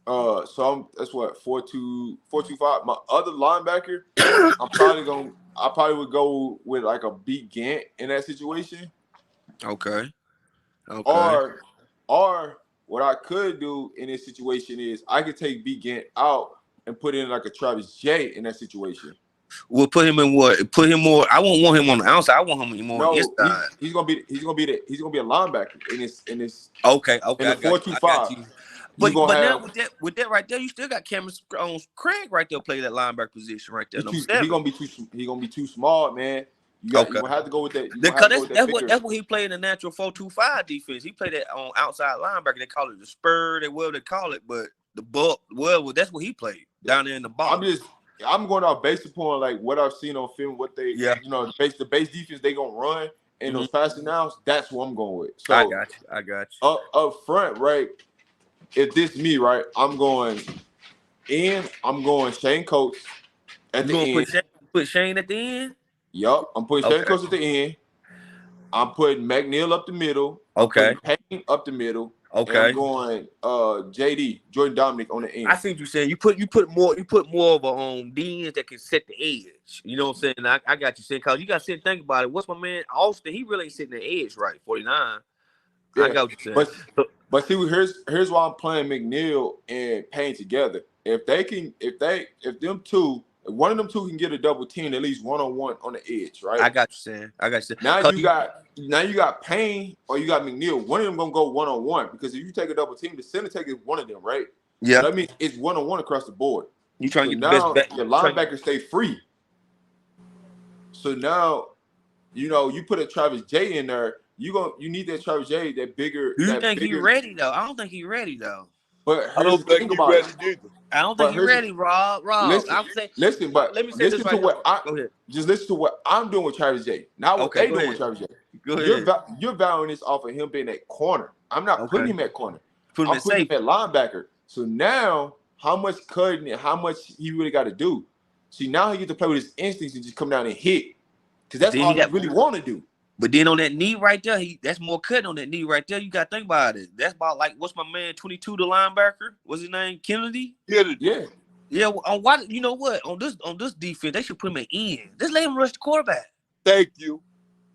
So that's what 4-2, 4-2-5. My other linebacker, I probably would go with like a beat Gant in that situation, Okay. Okay. or what I could do in this situation is I could take beat Gant out and put in like a Travis J in that situation. We'll put him in what? Put him more. I won't want him on the outside. I want him more on the No, inside. he's gonna be a linebacker Okay. in Okay. the I got you. I got 4-2-5. you. You gonna But now have with that right there, you still got Cameron Craig right there play that linebacker position right there, number 7. he gonna be too small, man. You Okay. gonna have to go with that. You gonna have Because to go with that bigger. that's what he played in the natural 4-2-5 defense. He played that on outside linebacker. They call it the spur, whatever they call it, but the buck, well, that's what he played down there in the box. I'm going off based upon like what I've seen on film, what they Yeah. the base defense they gonna run and those passing downs. That's what I'm going with. I So got you. I got you. up front, right? If this me, right, I'm going Shane Coates at You the gonna end. put Shane at the end? Yup, I'm putting Shane Okay. Coates at the end. I'm putting McNeil up the middle. Okay. I'm putting Payne up the middle. And Okay. I'm going JD, Jordan Dominic on the end. I see what you're saying. You put more of a DNs that can set the edge. You know what I'm saying? I got you saying, cause you got to sit and think about it. What's my man Austin? He really ain't sitting the edge right. 49. Yeah. I got what you're saying. But see, here's why I'm playing McNeil and Payne together. If one of them two can get a double team, at least 1-on-1 on the edge, right? I got you saying. Now you got Payne or you got McNeil. One of them gonna go 1-on-1 because if you take a double team, the center takes one of them, right? Yeah. So that means it's 1-on-1 across the board. You trying to get now the best your linebackers stay free. So now, you put a Travis J in there. You need that Travis J, that bigger. Do you think he's ready though? I don't think he's ready though. But I don't think he's ready either. I don't think he's ready, Rob. Listen, but let me say listen this to right what Go ahead. Just listen to what I'm doing with Travis J. Not what they doing with TravisJ. Go ahead. You're valuing this off of him being at corner. I'm not putting him at corner. I'm putting him at linebacker. So now, how much cutting and how much he really got to do? See, now he get to play with his instincts and just come down and hit, because that's all he really want to do. But then on that knee right there, that's more cutting on that knee right there. You got to think about it. That's about like, what's my man 22, the linebacker? What's his name? Kennedy? Yeah. Yeah. On why? You know what? On this defense, they should put him in. Just let him rush the quarterback. Thank you.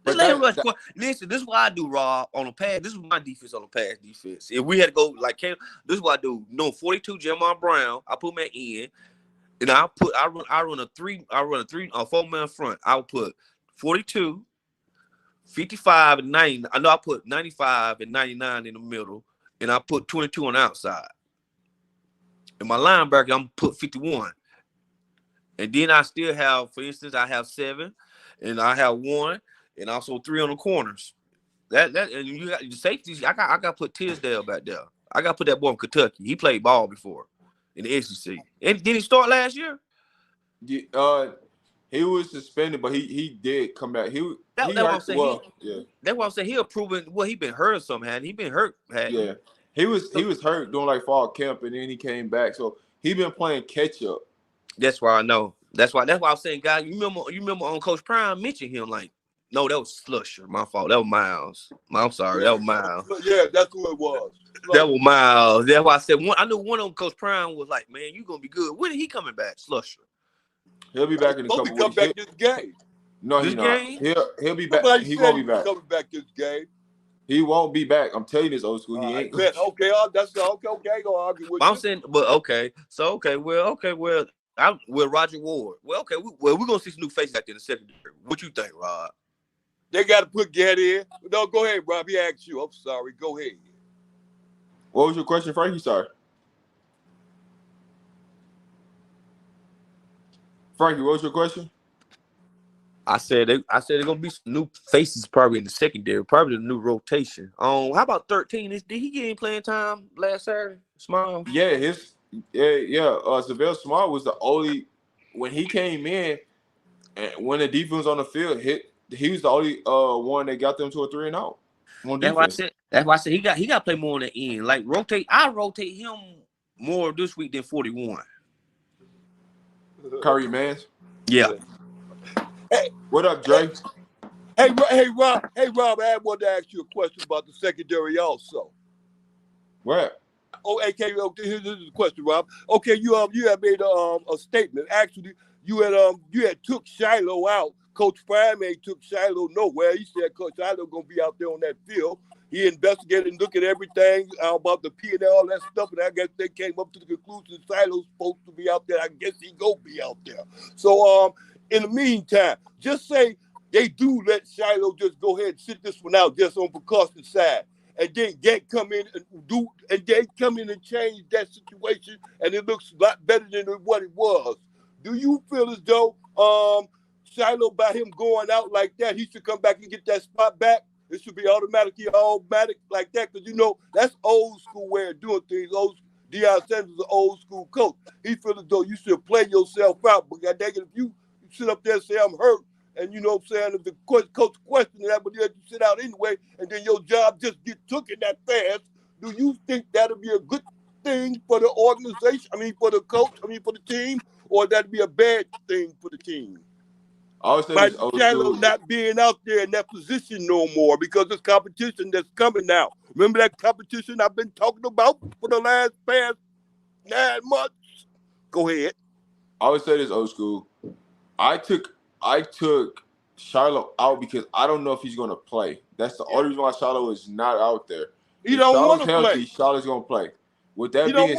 Just let him rush the quarterback. Listen, this is what I do, Rob, on the pass. This is my defense on the pass defense. If we had to go like Caleb, this is what I do. 42, Jamal Brown. I put him at in, and I run a 4-man front. I'll put 42. 55 and 90. I know I put 95 and 99 in the middle, and I put 22 on the outside. And my linebacker, I'm put 51. And then I still have, for instance, I have 7, and I have 1, and also 3 on the corners. And you got the safeties. I got to put Tisdale back there. I got to put that boy in Kentucky. He played ball before in the SEC. And did he start last year? He was suspended, but he did come back. That's what I'm saying. Yeah. That's what I'm saying. He proven he been hurt or something. Hadn't he been hurt? Yeah. He was hurt during like fall camp, and then he came back. So he been playing catch up. That's why I know. That's why I'm saying, guys. You remember on Coach Prime mentioned him like, no, that was Slusher. My fault. That was Miles. I'm sorry. That was Miles. Yeah, that's who it was. That was Miles. That's why I said one. I knew one of them. Coach Prime was like, man, you gonna be good. When is he coming back? Slusher. He'll be back in a couple weeks. Come back this game. No, he's not. He'll be back. He won't be back. Coming back this game. He won't be back. I'm telling you this, old school. He ain't. Okay, that's okay. Okay, go argue with I'm saying, but okay. So well. I'm with Roger Ward. Well, okay. We're gonna see some new faces out there in the secondary. What you think, Rob? They got to put Gad in. No, go ahead, Rob. He asked you. I'm sorry. Go ahead. What was your question, Frankie? Sorry. Frankie, what was your question? I said they're gonna be some new faces probably in the secondary, probably the new rotation. How about 13? Did he get any playing time last Saturday? Small. Yeah, Zavale Smart was the only when he came in and when the defense was on the field, he was the only one that got them to a 3-0 on That's why I defense. said. That's why I said he got to play more on the end. Like rotate. I rotate him more this week than 41. Curry Mans. Yeah. Hey, What up, Dre? hey, Rob. Hey, Rob. I wanted to ask you a question about the secondary also. What? Oh, okay. Here's the question, Rob. Okay, you have made a statement. Actually, you had took Shiloh out. Coach Prime took Shiloh nowhere. He said Coach Shiloh gonna be out there on that field. He investigated and looked at everything about the P and all that stuff, and I guess they came up to the conclusion Shiloh's supposed to be out there. I guess he gonna be out there. So in the meantime, just say they do let Shiloh just go ahead and sit this one out just on precaution side. And then come in and change that situation, and it looks a lot better than what it was. Do you feel as though Shiloh, by him going out like that, he should come back and get that spot back? It should be automatic like that, because that's old school way of doing things. Deion Sanders is an old school coach. He feels as though you should play yourself out. But if you sit up there and say I'm hurt, and you know what I'm saying, if the coach questioning that, but you have to sit out anyway, and then your job just get taken that fast, do you think that'll be a good thing for the organization? For the coach, for the team, or that'd be a bad thing for the team? I would say By this old Shiloh school. not being out there in that position no more because there's competition that's coming now. Remember that competition I've been talking about for the past 9 months? Go ahead. I would say this old school. I took Charlotte out because I don't know if he's going to play. That's the only reason why Charlotte is not out there. He If don't want Charlotte's to healthy, play. Charlotte's going to play. With He that don't being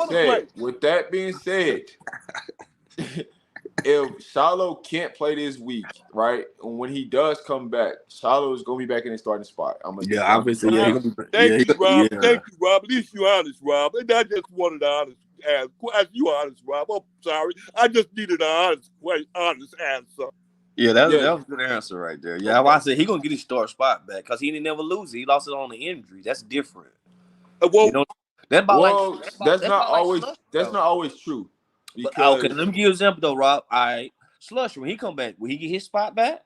wanna said, play. if Charlotte can't play this week, right, and when he does come back, Charlotte is going to be back in his starting spot. Obviously, yeah. Thank you, Rob. Thank you, Rob. At least you're honest, Rob. And I just wanted to ask you honest, Rob. I'm sorry. I just needed an honest answer. Yeah, that was a good answer right there. Yeah, okay. I said he gonna get his start spot back because he didn't never lose it. He lost it on the injury. That's different. That's not always true. Because, okay, let me give you an example though, Rob. All right, Slush, when he come back, will he get his spot back?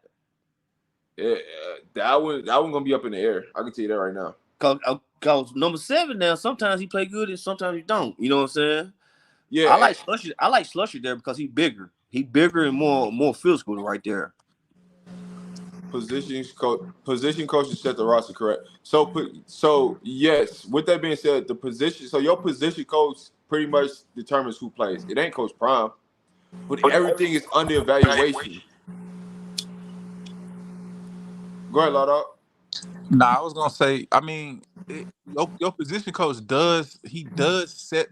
That one gonna be up in the air. I can tell you that right now. Cause number 7 now, sometimes he play good and sometimes he don't. You know what I'm saying? Yeah, I like Slushy there because he's bigger. He bigger and more physical right there. Position coaches set the roster correct. So yes. With that being said, your position coach pretty much determines who plays. It ain't Coach Prime, but everything is under evaluation. Go ahead, Lotto. Nah, I was gonna say. Your position coach does set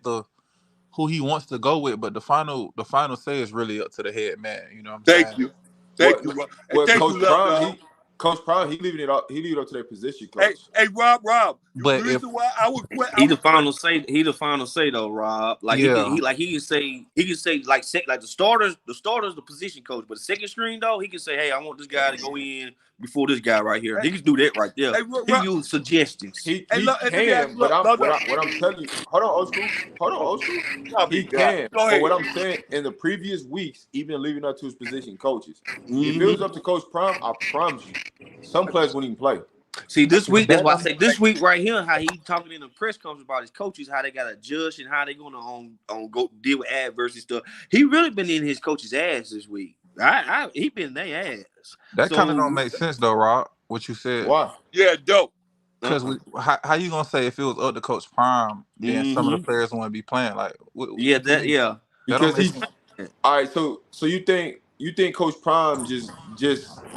who he wants to go with, but the final say is really up to the head man. You know what I'm saying? Thank you. Thank you. Coach Prime, he leaving it up to their position coach. Hey, Rob. But he the final say though, Rob. Like he can say like the starters, the position coach, but the second string though, he can say, hey, I want this guy to go in before this guy right here. He can do that right there. Hey, he can use suggestions. He can, but what I'm telling you, hold on, old school. He can. But what I'm saying, in the previous weeks, even leaving up to his position coaches, if it was up to Coach Prime, I promise you, some players wouldn't even play. See, this week, that's why I say this week right here, how he talking in the press conference about his coaches, how they got to judge and how they going to go deal with adversity stuff. He really been in his coach's ass this week. He been in their ass. That kind of don't make sense though, Rob. What you said? Why? Yeah, dope. Because how you gonna say if it was up to Coach Prime, then some of the players wouldn't be playing? Like, because he's all right. So you think Coach Prime just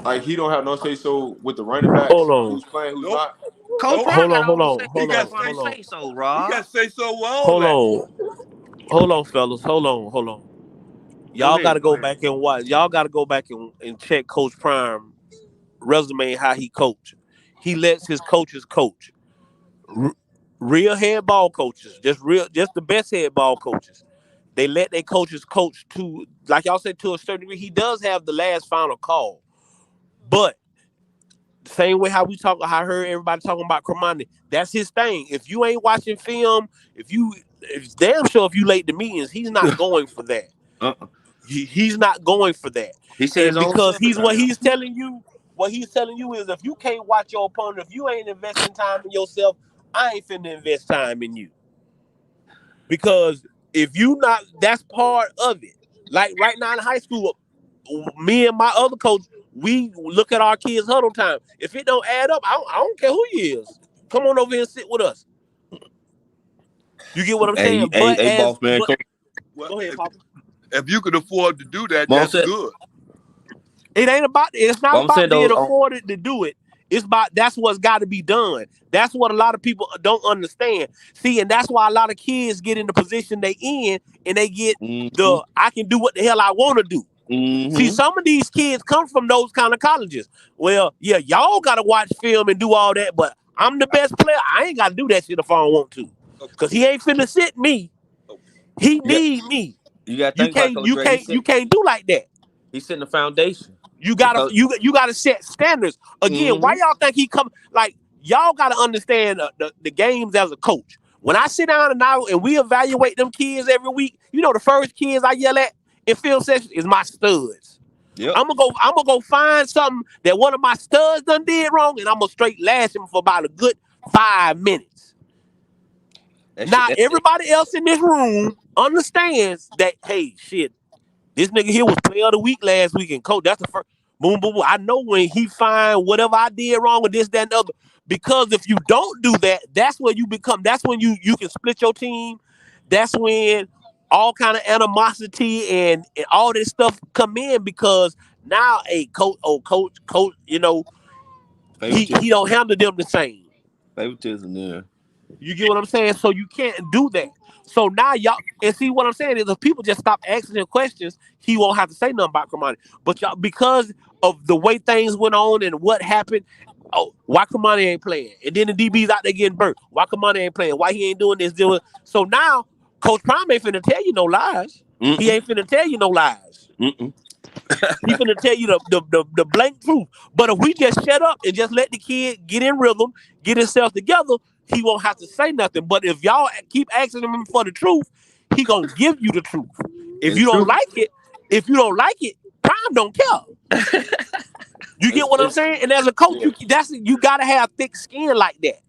like he don't have no say so with the running backs? Who's playing? Who's not? Coach Prime hold on. He got say so, Rob. You got to say so. Hold on, fellas. Hold on. Y'all got to go back and watch. Y'all got to go back and check Coach Prime resume, how he coach. He lets his coaches coach. Real head ball coaches, just the best head ball coaches. They let their coaches coach to, like y'all said, to a certain degree. He does have the last final call. But the same way how I heard everybody talking about Cremani, that's his thing. If you ain't watching film, it's damn sure if you late to meetings, he's not going for that. Uh-uh. He's not going for that. He said his And own because self. what he's telling you is if you can't watch your opponent, if you ain't investing time in yourself, I ain't finna invest time in you. Because if you not, that's part of it. Like right now in high school, me and my other coach, we look at our kids' huddle time. If it don't add up, I don't care who he is. Come on over here and sit with us. You get what I'm saying? Hey, boss man. Well, Go ahead, Papa. if you can afford to do that, Mom that's said, good. It's not I'm saying about being those. afforded to do it. It's about that's what's got to be done. That's what a lot of people don't understand. See, and that's why a lot of kids get in the position they in, and they get Mm-hmm. I can do what the hell I want to do. See, Mm-hmm. some of these kids come from those kind of colleges. Well, yeah, y'all got to watch film and do all that, but I'm the best player. I ain't got to do that shit if I don't want to, because he ain't finna sit me. He You got, need me. you got to You think about it, can't, Coach you Dre. can't, you can't do like that. He's setting the foundation. You gotta Because, you gotta set standards. Again, why y'all think he come like y'all gotta understand the games as a coach. When I sit down and we evaluate them kids every week, you know the first kids I yell at in film sessions is my studs. yep. I'm gonna go find something that one of my studs done did wrong, and I'm gonna straight lash him for about a good 5 minutes. Now everybody else in this room understands that, hey, shit, this nigga here was player of the week last week, and coach, that's the first. Boom, boom, boom. I know when he find whatever I did wrong with this, that, and the other. Because if you don't do that, that's where you become. That's when you can split your team. That's when all kind of animosity and all this stuff come in because now a coach, you know, he don't handle them the same. Favoritism there. You get what I'm saying? So you can't do that. So now y'all and see what I'm saying is if people just stop asking him questions, he won't have to say nothing about Kamani. But y'all, because of the way things went on and what happened, oh, why Kamani ain't playing? And then the DB's out there getting burnt. Why Kamani ain't playing? Why he ain't doing this? Doing so now? Coach Prime ain't finna tell you no lies. Mm-mm. He ain't finna tell you no lies. Mm-mm. He finna tell you the blank truth. But if we just shut up and just let the kid get in rhythm, get himself together, he won't have to say nothing. But if y'all keep asking him for the truth, he gonna give you the truth. If It's you don't true. like it, Prime don't care. You get what I'm saying? And as a coach, Yeah. you gotta have thick skin like that.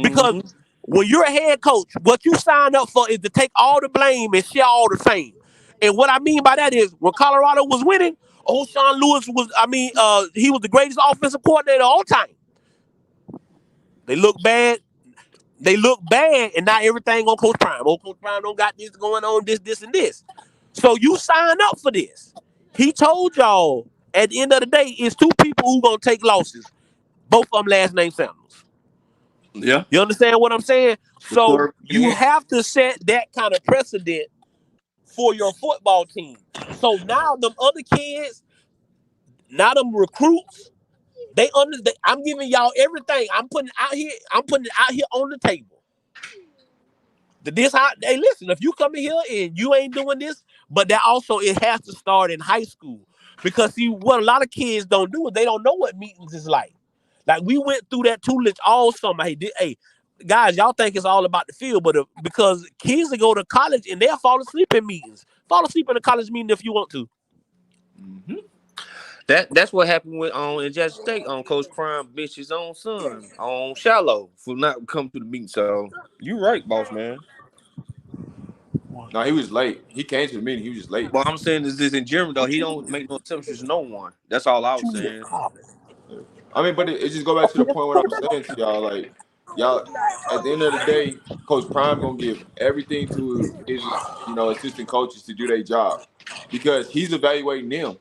Because Mm-hmm. when you're a head coach, what you signed up for is to take all the blame and share all the fame. And what I mean by that is when Colorado was winning, Sean Lewis he was the greatest offensive coordinator of all time. They look bad. They look bad, and not everything on Coach Prime. Oh, Coach Prime don't got this going on, this, and this. So you sign up for this. He told y'all at the end of the day, it's two people who gonna take losses. Both of them last name Samuels. Yeah. You understand what I'm saying? The So quarterback in the you game. have to set that kind of precedent for your football team. So now them other kids, now them recruits, I'm giving y'all everything. I'm putting it out here. I'm putting it out here on the table. Hey, listen, if you come in here and you ain't doing this, but that also it has to start in high school. Because see, what a lot of kids don't do is they don't know what meetings is like. Like we went through that tutelage all summer. Hey, guys, y'all think it's all about the field, but because kids that go to college and they'll fall asleep in meetings. Fall asleep in a college meeting if you want to. Mm-hmm. That's what happened with in Jackson State on Coach Prime bitch his own son on Shallow for not come to the meeting. So you right, boss man. No, he was late. He came to the meeting. He was just late. What I'm saying is this in general though, he don't make no assumptions to no one. That's all I was saying. I mean, but it just go back to the point what I'm saying to y'all. Like, y'all, at the end of the day, Coach Prime gonna give everything to his, assistant coaches to do their job because he's evaluating them.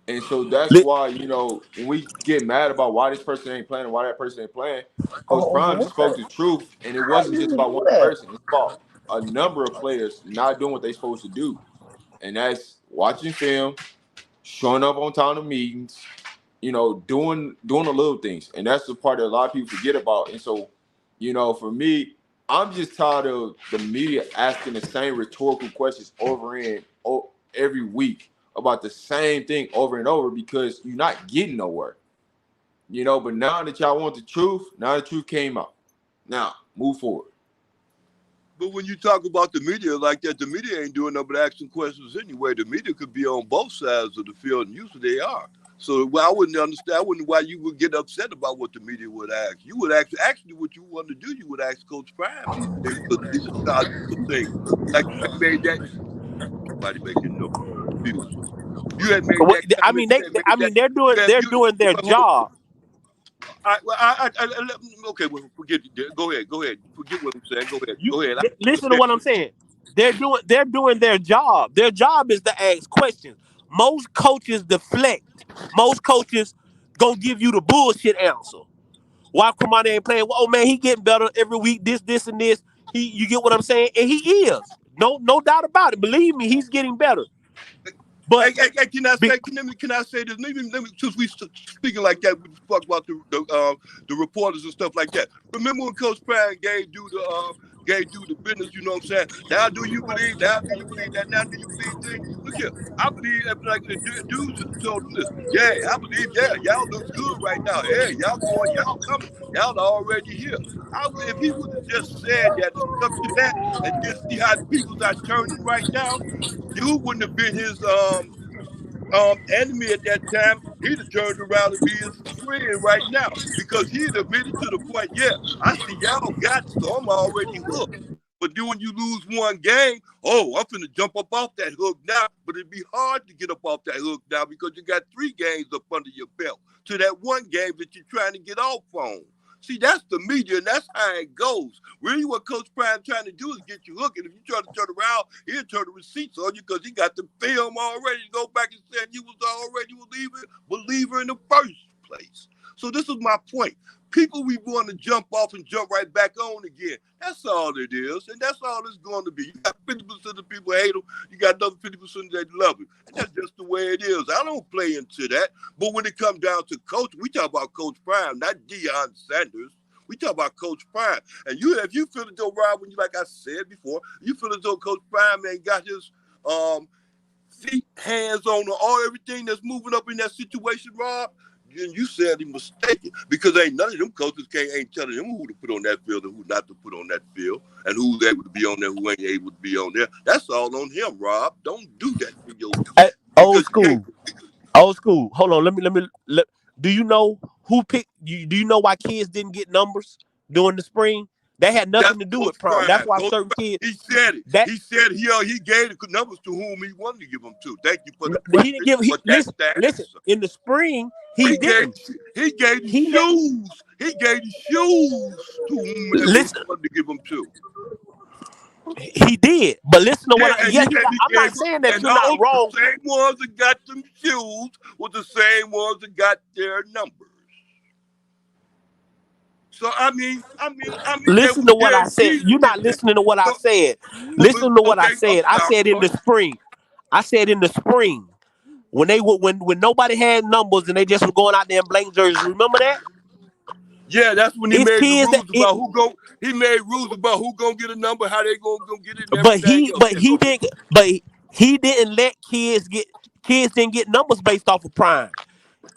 And so that's why, when we get mad about why this person ain't playing and why that person ain't playing, Coach Prime just spoke the truth. And it wasn't just about one person. It's about a number of players not doing what they're supposed to do. And that's watching film, showing up on time to meetings, doing the little things. And that's the part that a lot of people forget about. And so, for me, I'm just tired of the media asking the same rhetorical questions every week about the same thing over and over because you're not getting nowhere. You know, but now that y'all want the truth, now the truth came out. Now, move forward. But when you talk about the media like that, the media ain't doing nothing but asking questions anyway. The media could be on both sides of the field, and usually they are. So I wouldn't understand. I wouldn't why you would get upset about what the media would ask. You would actually what you want to do. You would ask Coach Prime these things. Like you had made that. Somebody making no music. You had made that I comment. mean, You had made that. they're doing their job. Okay, well, forget it. Go ahead. Go ahead. Forget what I'm saying. Go ahead. You Go ahead. I listen to understand. what I'm saying. They're doing their job. Their job is to ask questions. Most coaches deflect. Most coaches gonna give you the bullshit answer. Why Kamani ain't playing? Well, oh man, he getting better every week. This, and this. You get what I'm saying? And he is. No doubt about it. Believe me, he's getting better. But Hey, can I be, say? Can I say this? Let me since we speaking like that, we talk about the reporters and stuff like that. Remember when Coach Prime gave you the business? You know what I'm saying? Now do you believe? Now do you believe that? Now do you believe things? Look here, I believe like the dudes just told him this. Yeah, I believe. Yeah, y'all look good right now. Yeah, y'all going, y'all coming, y'all are already here. If he would have just said that and stuck to that, and just see how people are turning right now, you wouldn't have been his enemy at that time. He'd have turned around and be his friend right now because he'd admitted to the point, yeah, I see y'all got it, so I'm already hooked. But then when you lose one game, oh, I'm finna jump up off that hook now. But it'd be hard to get up off that hook now because you got 3 games up under your belt to that one game that you're trying to get off on. See, that's the media, and that's how it goes. Really, what Coach Prime trying to do is get you hooked. And if you try to turn around, he'll turn the receipts on you because he got the film already to go back and say you was already a believer in the first place. So this is my point. People we want to jump off and jump right back on again. That's all it is, and that's all it's going to be. You got 50% of people hate him. You got another 50% that love him, and that's just the way it is. I don't play into that. But when it comes down to coach, we talk about Coach Prime, not Deion Sanders. We talk about Coach Prime. And if you feel as though, Rob, when you like I said before, you feel as though Coach Prime ain't got his feet, hands on all everything that's moving up in that situation, Rob, then you said he mistaken because ain't none of them coaches ain't telling him who to put on that field and who not to put on that field and who's able to be on there, who ain't able to be on there. That's all on him, Rob. Don't do that to your hey, old because you can't. school. Old school. Hold on. Do you know who picked you? Do you know why kids didn't get numbers during the spring? That had That's nothing to do with Coach Prime. That's Prime. why certain kids He said it. that He said he gave the numbers to whom he wanted to give them to. Thank you for the he didn't question, give. but that's the Listen. answer. In the spring, he He gave didn't. he gave the He let shoes. He gave the shoes to whomever he listen. wanted to give them to. He did. But listen to Yeah, what. and Yeah, he got. he I'm gave not them, saying that and you're not those the wrong. same ones that got them shoes were the same ones that got their numbers. So they Listen was to what I said. guaranteed to You're get not that. listening to what I So, said. Listen to what I okay, I'm said. I sorry. said in the spring. I said in the spring when they were when nobody had numbers and they just were going out there in blank jerseys. Remember that? Yeah, that's when he It's made the kids that rules it. about who go. He made rules about who gonna get a number, how they gonna get it, and But everything he else. but Yeah, he go ahead. didn't. But he didn't let kids didn't get numbers based off of Prime.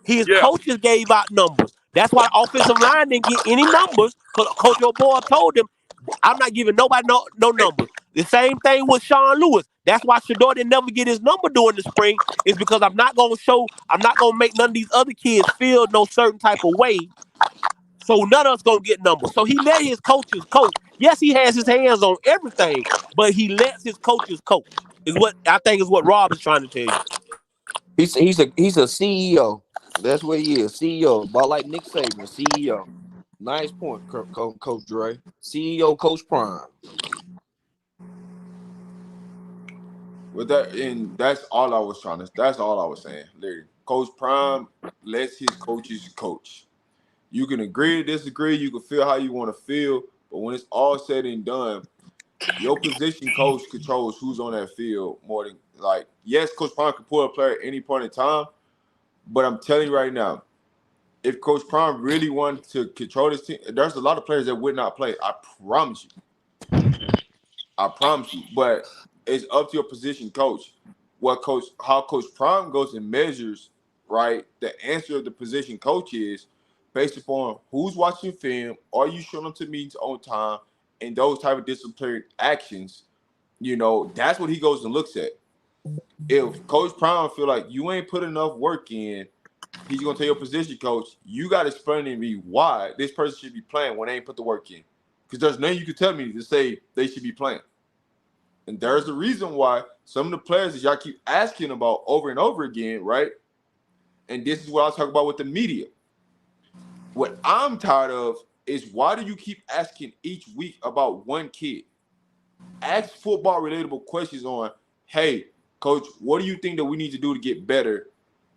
His Yeah, coaches gave out numbers. That's why the offensive line didn't get any numbers because Coach O'Boy told them, I'm not giving nobody no numbers. The same thing with Sean Lewis. That's why Shador didn't never get his number during the spring, is because I'm not gonna make none of these other kids feel no certain type of way. So none of us gonna get numbers. So he let his coaches coach. Yes, he has his hands on everything, but he lets his coaches coach. Is what I think is what Rob is trying to tell you. He's a CEO. That's what he is. CEO. About like Nick Saban, CEO. Nice point, Coach Dre. CEO, Coach Prime. With that, and that's all I was trying to. That's all I was saying. Literally, Coach Prime lets his coaches coach. You can agree to disagree. You can feel how you want to feel, but when it's all said and done, your position coach controls who's on that field more than like. Yes, Coach Prime can pull a player at any point in time, but I'm telling you right now, if Coach Prime really wanted to control this team, there's a lot of players that would not play. I promise you. I promise you. But it's up to your position coach. How Coach Prime goes and measures, right? The answer of the position coach is based upon who's watching film, are you showing up to meetings on time, and those type of disciplinary actions. That's what he goes and looks at. If Coach Prime feel like you ain't put enough work in, he's gonna tell your position coach, you got to explain to me why this person should be playing when they ain't put the work in. Because there's nothing you can tell me to say they should be playing. And there's a reason why some of the players that y'all keep asking about over and over again, right? And this is what I was talking about with the media. What I'm tired of is why do you keep asking each week about one kid? Ask football relatable questions on, hey, coach, what do you think that we need to do to get better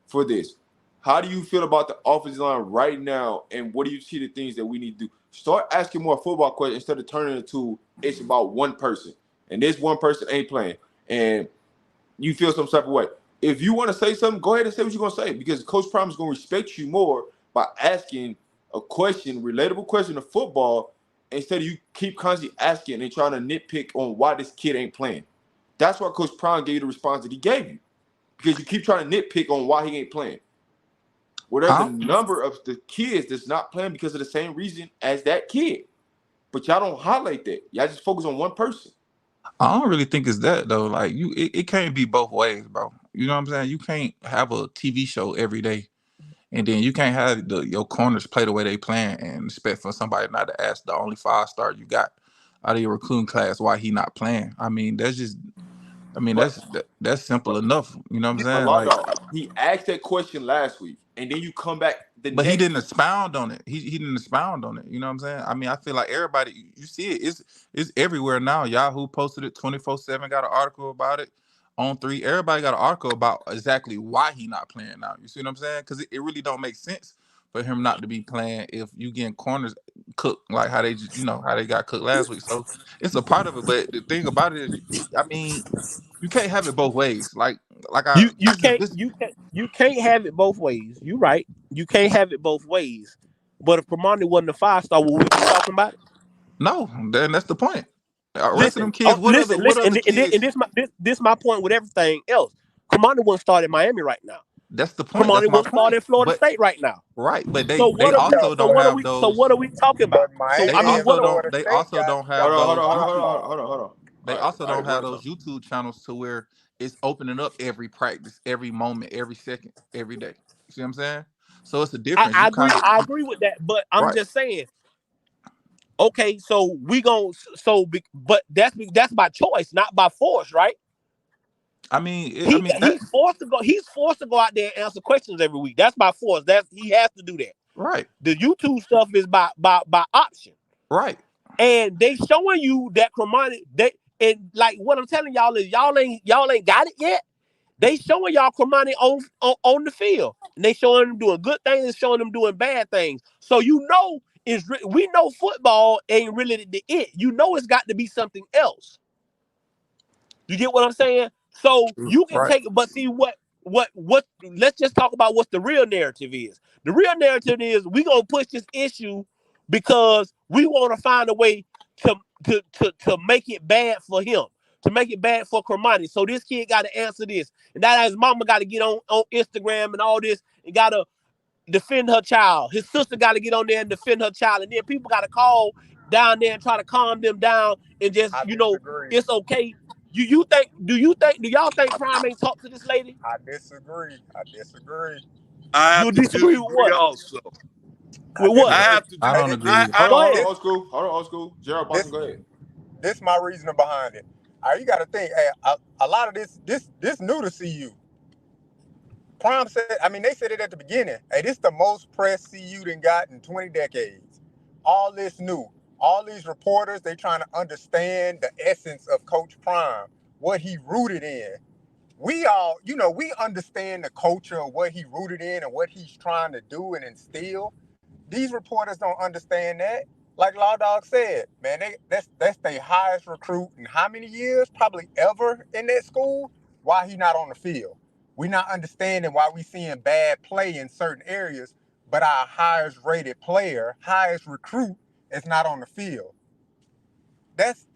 for this? How do you feel about the offensive line right now? And what do you see the things that we need to do? Start asking more football questions instead of turning it into it's about one person. And this one person ain't playing. And you feel some type of way. If you want to say something, go ahead and say what you're going to say because Coach Prime is going to respect you more by asking a question, relatable question of football, instead of you keep constantly asking and trying to nitpick on why this kid ain't playing. That's why Coach Prime gave you the response that he gave you because you keep trying to nitpick on why he ain't playing. Well, there's a number of the kids that's not playing because of the same reason as that kid. But y'all don't highlight that. Y'all just focus on one person. I don't really think it's that though. Like it can't be both ways, bro. You know what I'm saying? You can't have a TV show every day, and then you can't have your corners play the way they playing and expect for somebody not to ask the only 5-star you got out of your recruiting class why he not playing. I mean, that's just. I mean, But that's simple enough. You know what I'm But saying? Law Like, Dog, he asked that question last week, and then you come back the but he next didn't week. expound on it. He didn't expound on it. You know what I'm saying? I mean, I feel like everybody, you see it. It's everywhere now. Yahoo posted it 24/7. Got an article about it. On 3, everybody got an article about exactly why he not playing now. You see what I'm saying? Because it really don't make sense for him not to be playing if you getting corners cooked like how they just, how they got cooked last week. So it's a part of it. But the thing about it is, I mean, you can't have it both ways. Like I You this is can't this. you can't have it both ways. You right. You can't have it both ways. But if Pramani wasn't a 5-star, would we be talking about it? No, then that's the point. The rest of them Listen, kids, what listen, other and kids? this my point with everything else. Pramani wouldn't start in Miami right now. That's the point. That's Pramani my wouldn't start point. in Florida But State right now. right, but So they what are we? also So don't what are have we? So those. what are we talking about? But So Miami I mean, and what? Florida They State also got don't Hold have on, hold those on, hold on, YouTube. hold on, hold on. They All right, also all don't right, have one those time. YouTube channels to where it's opening up every practice, every moment, every second, every day. See what I'm saying? So it's a difference. I You agree. kind of I agree with that. But I'm right. just saying. Okay, so we gon' but that's by choice, not by force, right? I mean, that He's forced to go. He's forced to go out there and answer questions every week. That's by force. That's he has to do that. right, The YouTube stuff is by option, right, and they showing you that Cremani. They and like what I'm telling y'all is y'all ain't got it yet. They showing y'all Cremani on the field, and they showing them doing good things and showing them doing bad things. So we know football ain't really the it. You know it's got to be something else. You get what I'm saying? So you can right. take, but see what? Let's just talk about what the real narrative is. The real narrative is we gonna push this issue because we want to find a way to to make it bad for him, to make it bad for Cremani. So this kid got to answer this, and that his mama got to get on Instagram and all this, and got to defend her child. His sister got to get on there and defend her child, and then people got to call down there and try to calm them down and just I disagree. it's okay. Do y'all think Prime ain't talked to this lady? I disagree. I disagree. I You have to disagree with disagree what? also. I With what? I disagree. have to I do. Hey, don't this, agree with it. Go Hold on, ahead. old school. Hold on, old school. Gerald Boston, this go ahead. this my reasoning behind it. You got to think. Hey, a lot of this new to CU. Prime said. I mean, they said it at the beginning. Hey, this the most press CU done got in 20 decades. All this new. All these reporters, they trying to understand the essence of Coach Prime, what he rooted in. We all, we understand the culture of what he rooted in and what he's trying to do and instill. These reporters don't understand that. Like Law Dog said, man, that's their highest recruit in how many years? Probably ever in that school. Why he not on the field? We not understanding why we seeing bad play in certain areas, but our highest rated player, highest recruit, is not on the field. That's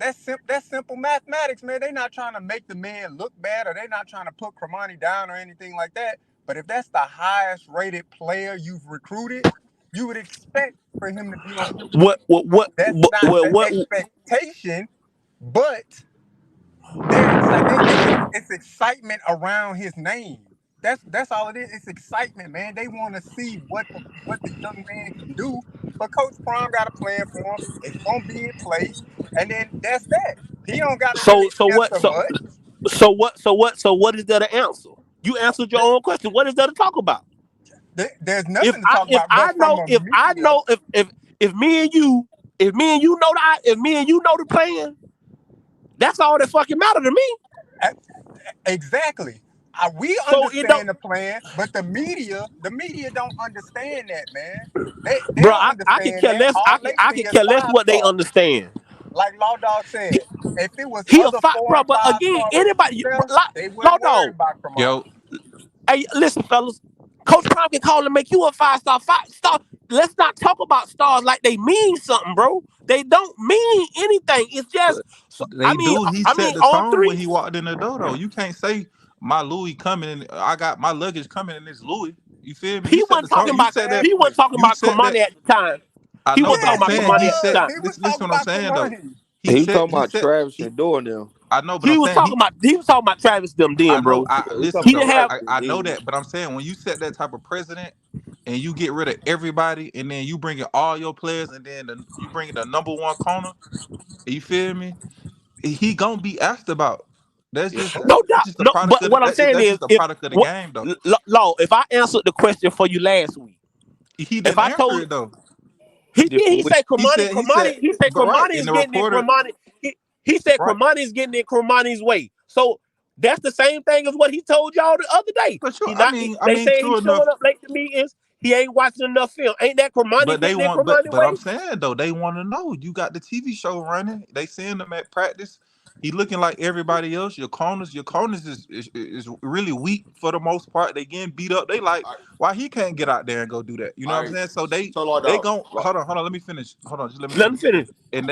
simple mathematics, man. They not trying to make the man look bad, or they not trying to put Cremani down or anything like that. But if that's the highest rated player you've recruited, you would expect for him to be on your What? team. What? What? That's What? not What? the what expectation, but it's excitement around his name. That's all it is. It's excitement, man. They want to see what the young man can do. But Coach Prime got a plan for him. It's gonna be in place, and then that's that. He don't got to so really so what? answer much. So what is there to answer? You answered your own question. What is there to talk about? There's If nothing to I talk if about. I But from know a if I media, know if me and you know if me and you know the plan, that's all that fucking matter to me. exactly. We So it don't, understand the plan, but the media don't understand that, man. They bro. don't I can understand care that. less. All they I see can is care less five what they stars. understand. Like Law Dog He, said, if it was he a other fight, 4 bro. and But 5 again, star recruits anybody, bro, there, they Law wouldn't worry Dog. about Kamani. Yo, Hey, listen, fellas. Coach Prime can call and make you a 5-star. 5-star. Let's not talk about stars like they mean something, bro. They don't mean anything. It's just, but so, they do. He I set mean, the on tone when three. he walked in the door, though. You can't say my Louis coming in. I got my luggage coming in this Louis. You feel me? You He set the wasn't tone. talking You about. said that. He wasn't Exactly. talking You about said that. Kamani at the time. I He know, wasn't but I'm talking Yes, about he saying Kamani he at the said was. time. He was this. Listen, talking what I'm about saying though. Kamani. He was talking He about said Travis he. and doing them. I know, but I'm He was saying talking about. He was talking about Travis them I then, know. bro. Yeah, he was Listen talking He about didn't though. have. Travis and I know then. that, but I'm saying when you set that type of precedent and you get rid of everybody, and then you bring in all your players, and then you bring in the number one corner. You feel me? He gonna be asked about. That's Yeah. just No that's doubt. just a No, product but of what I'm saying that's is, just a if product of the what game though. Law, if I answered the question for you last week, He if didn't I answer told it though. he Did did, he which said He said, He said but right, Cromani and is the getting in reporter, Cromani. He said right. Cromani is getting in Cromani's way. So that's the same thing as what he told y'all the other day. But sure, He not. I They mean, say he's true showing enough. up late to meetings. He ain't watching enough film. Ain't that Cromani But they getting in want, Cromani but I'm way? saying though, they want to know. You got the TV show running. They seeing them at practice. He looking like everybody else. Your corners is really weak for the most part. They getting beat up. They like All right, why he can't get out there and go do that. You know all what I'm right. saying? So So Law they Dog, gon' hold on. Let me finish. Hold on, just let me Let him finish. finish. And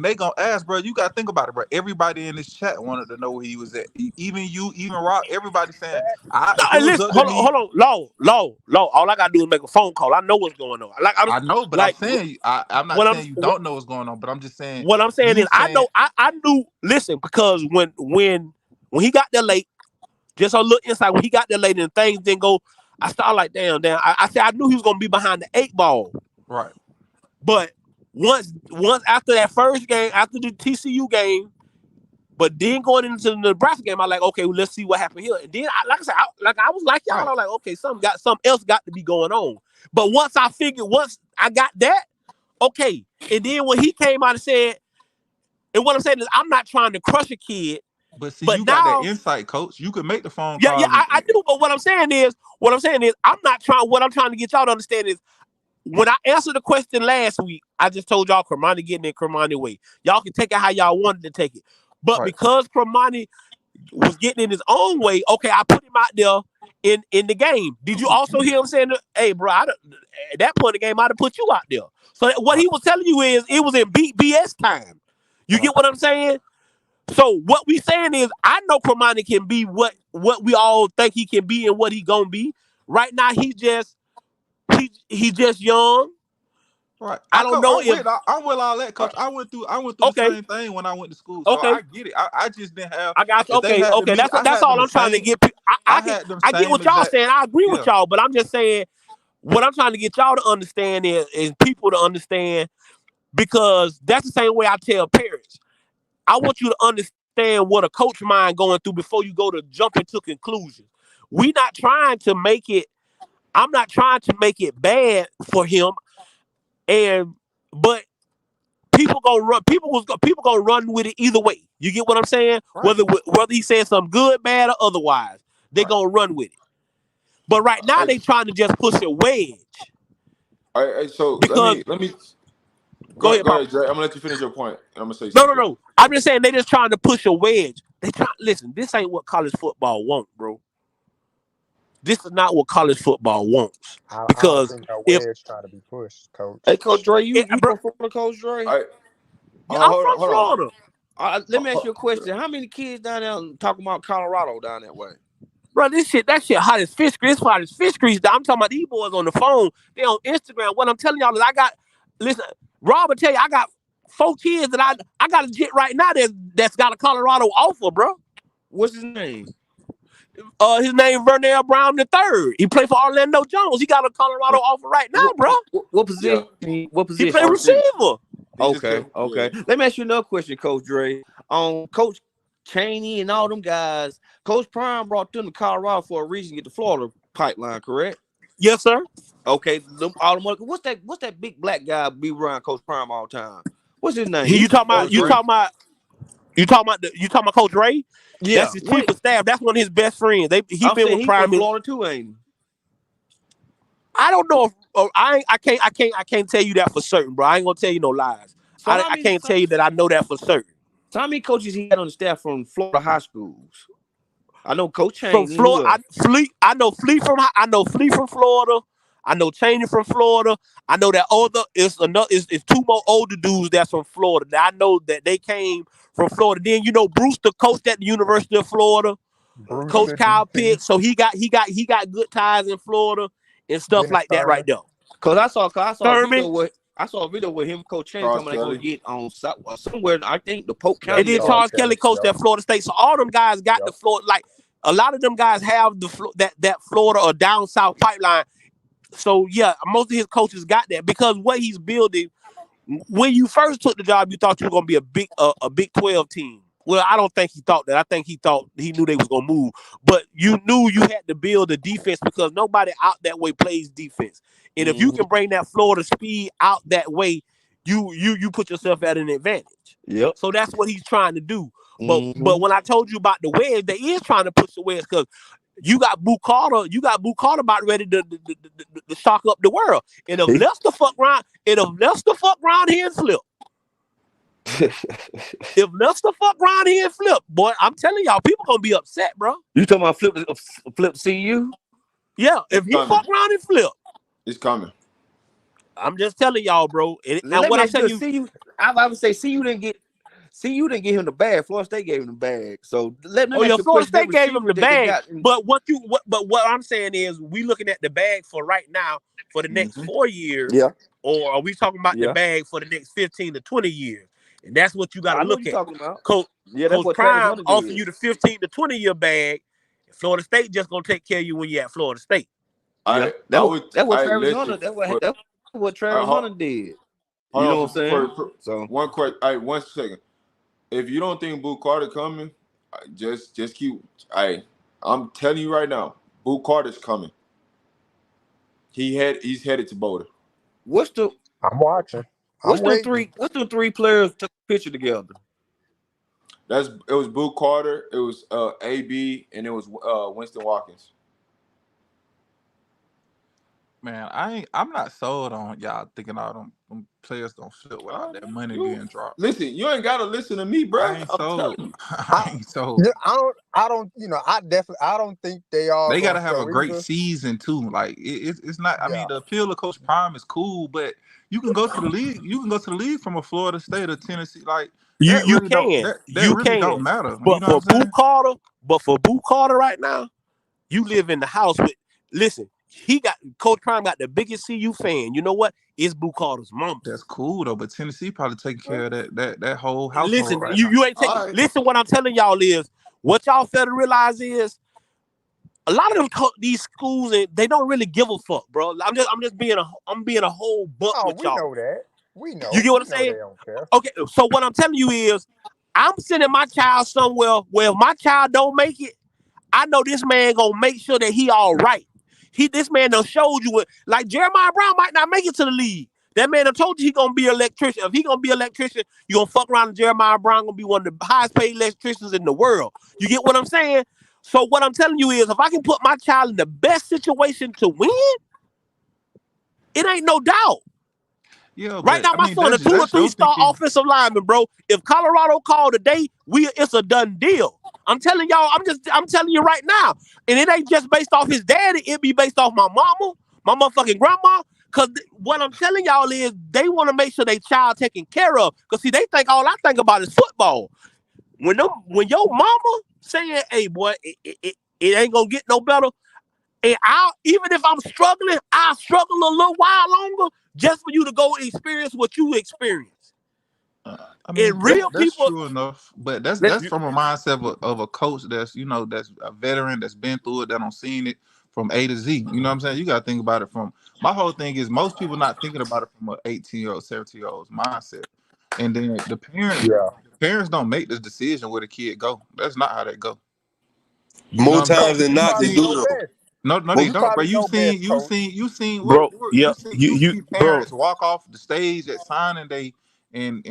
they gonna ask, bro. You gotta think about it, bro. Everybody in this chat wanted to know where he was at. Even you, even Rob. Everybody saying, Exactly. if it Hey, was listen, up to me, hold on, Law. All I gotta do is make a phone call. I know what's going on. I know, but I'm Like saying I'm not what I'm saying you don't know what's going on, but I'm just saying what I'm saying you is I saying know I knew. Listen, because when he got there late, just a little insight. When he got there late and things didn't go, I started like damn. I said I knew he was gonna be behind the 8 ball, right. but once after that first game, after the TCU game. But then going into the Nebraska game, I like, okay, well, let's see what happened here. And then, like I said, I was like y'all, I Right. was like, okay, something else got to be going on. But once I got that, okay. And then when he came out and said, and what I'm saying is, I'm not trying to crush a kid, But see, but you got that now, insight, coach. You could make the phone yeah, calls I do. But what I'm saying is, I'm not trying. What I'm trying to get y'all to understand is, when I answered the question last week, I just told y'all Cromani getting in Cromani way. Y'all can take it how y'all wanted to take it. But right. because Cromani was getting in his own way, okay, I put him out there in the game. Did you also hear him saying, hey, bro, at that point in the game, I'd have put you out there. So what Right. he was telling you is it was in BS time. You Right. get what I'm saying? So what we saying is I know Cromani can be what we all think he can be and what he gonna be. Right now, he just young. Right. I don't know if I'm with all that, uh, coach. I went through the okay, same thing when I went to school. So okay. I get it. I just didn't have I got you. if they Okay, had the okay. media, I That's had all them the I'm trying to same get. I had them I get same what y'all exact saying. I agree with yeah. y'all, but I'm just saying what I'm trying to get y'all to understand is people to understand because that's the same way I tell parents. I want you to understand what a coach mind going through before you go to jump into conclusions. We not trying to make it. I'm not trying to make it bad for him, and but people gonna run with it either way. You get what I'm saying? Right. Whether he says something good, bad, or otherwise, they Right. gonna run with it. But right now I, they trying to just push a wedge so because let me go ahead, go Papa. ahead, Jay. I'm gonna let you finish your point, and I'm gonna say No, no, something. no. I'm just saying they just trying to push a wedge. Listen. This ain't what college football wants, bro. This is not what college football wants I don't because think no if wedge trying to be pushed, Hey, coach. Coach Dre, you bro, from Florida, Coach Dre? All right, yeah, I'm hold on, from hold on. Florida, Let me ask you a Hold- question. How many kids down there talking about Colorado down that way? Bro, that shit hot as fish grease. It's hot as fish grease. I'm talking about these boys on the phone. They on Instagram. What I'm telling y'all is listen, Rob will tell you, I got 4 kids that I got a jet right now that's got a Colorado offer, bro. What's his name? His name Vernell Brown III. He played for Orlando Jones. He got a Colorado offer right now, bro. What position? Yeah. What position? He played receiver. Okay. Let me ask you another question, Coach Dre. Coach Chaney and all them guys, Coach Prime brought them to Colorado for a reason to get the Florida pipeline, correct? Yes, sir. Okay, what's that big black guy be around Coach Prime all the time? What's his name? You talking about Coach Ray? Yeah. That's his chief of staff. That's one of his best friends. He been with Prime. From Florida too, ain't he? I don't know if I can't tell you that for certain, bro. I ain't gonna tell you no lies. So I can't tell you that I know that for certain. So how many coaches he had on the staff from Florida high schools? I know Coach Chaney. From Florida, I know Flea from Florida. I know Chaney from Florida. I know that it's 2 more older dudes that's from Florida. I know that they came from Florida. Then Brewster coached at the University of Florida. Coach Kyle Pitts, so he got good ties in Florida and stuff like that right there. Cause I saw a video with him, Coach Chaney, coming to get on somewhere. I think the Polk County. And then Charles Kelly coached at Florida State. So all them guys got the Florida. Like a lot of them guys have that Florida or down south pipeline. So yeah, most of his coaches got that because what he's building. When you first took the job, you thought you were gonna be a Big 12 team. Well, I don't think he thought that. I think he knew they was gonna move. But you knew you had to build a defense because nobody out that way plays defense. And if you can bring that Florida speed out that way, you put yourself at an advantage. Yep. So that's what he's trying to do. But when I told you about the wedge, they is trying to push the wedge because you got Boo Carter about ready to shock up the world. And if Lester fuck around here and flip. If Lester fuck around here and flip, boy, I'm telling y'all, people gonna be upset, bro. You talking about flip CU? Yeah, if he fuck around and flip, it's coming. I'm just telling y'all, bro. And what I'm telling you, I would say CU didn't get him the bag. Florida State gave him the bag. So Florida State gave him the bag. But what I'm saying is, we looking at the bag for right now for the next 4 years. Yeah. Or are we talking about the bag for the next 15 to 20 years? And that's what you got to look at. Coach Prime offering you the 15 to 20 year bag. Florida State just gonna take care of you when you're at Florida State. That's what Travis Hunter did. You know what I'm saying? So 1 second. If you don't think Boo Carter coming, just keep. I'm telling you right now, Boo Carter's coming. He's headed to Boulder. I'm watching. What's the 3 players took a picture together? It was Boo Carter, it was AB, and it was Winston Watkins. Man, I'm not sold on y'all thinking all them players gonna flip without that money being dropped. Listen, you ain't gotta listen to me, bro. I ain't sold. I ain't sold. I don't think they are. They gotta have a great season too. Like it's not. I mean, the appeal of Coach Prime is cool, but you can go to the league. You can go to the league from a Florida State or Tennessee. Like you don't matter. But for Boo Carter right now, you live in the house with. Listen. Coach Prime got the biggest CU fan. You know what? It's Boo Carter's mom. That's cool though, but Tennessee probably taking care of that whole household. Listen, right you ain't taking. Right. Listen, what I'm telling y'all is what y'all fail to realize is a lot of these schools and they don't really give a fuck, bro. I'm just being a whole buck with y'all. We know that. We know. You get what I'm saying? Okay, so what I'm telling you is I'm sending my child somewhere where if my child don't make it, I know this man gonna make sure that he all right. This man done showed you like Jeremiah Brown might not make it to the league. That man done told you he gonna be an electrician. If he gonna be an electrician, you gonna fuck around and Jeremiah Brown gonna be one of the highest paid electricians in the world. You get what I'm saying? So what I'm telling you is if I can put my child in the best situation to win, it ain't no doubt. Yeah, right now, my son, a 2 or 3 star offensive lineman, bro. If Colorado called today, it's a done deal. I'm telling y'all, I'm telling you right now. And it ain't just based off his daddy, it be based off my mama, my motherfucking grandma. Cause what I'm telling y'all is they want to make sure their child taken care of. Cause see, they think all I think about is football. When your mama saying, hey boy, It ain't gonna get no better. And even if I'm struggling, I'll struggle a little while longer just for you to go experience what you experience. I mean, And real that's people, true enough, but that's from a mindset of a coach that's that's a veteran that's been through it, that don't seen it from A to Z. You know what I'm saying? You got to think about it from. My whole thing is most people not thinking about it from an 18-year-old, 17-year-old's mindset, and then the parents don't make the decision where the kid go. That's not how that go. You know More what I'm saying? times than You not, they seen do though. no, they You don't. probably But know best, coach. bro. Yeah, you see bro. parents walk off the stage at signing day, and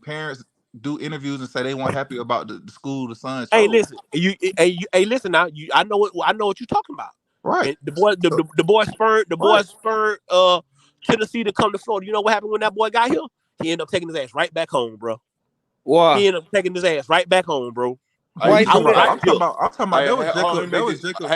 parents do interviews and say they weren't happy about the school the son Hey, chose. listen, hey, listen now. I know what you're talking about. Right. And the boy Right. spurred Tennessee to come to Florida. You know what happened when that boy got here? He ended up taking his ass right back home, bro. Why? He ended up taking his ass right back home, bro. Hey, Why You he I do talking was about? that? right I'm talking here. about. I'm talking about. hey, That was hold on, let Jacob. me That make was this. Jacob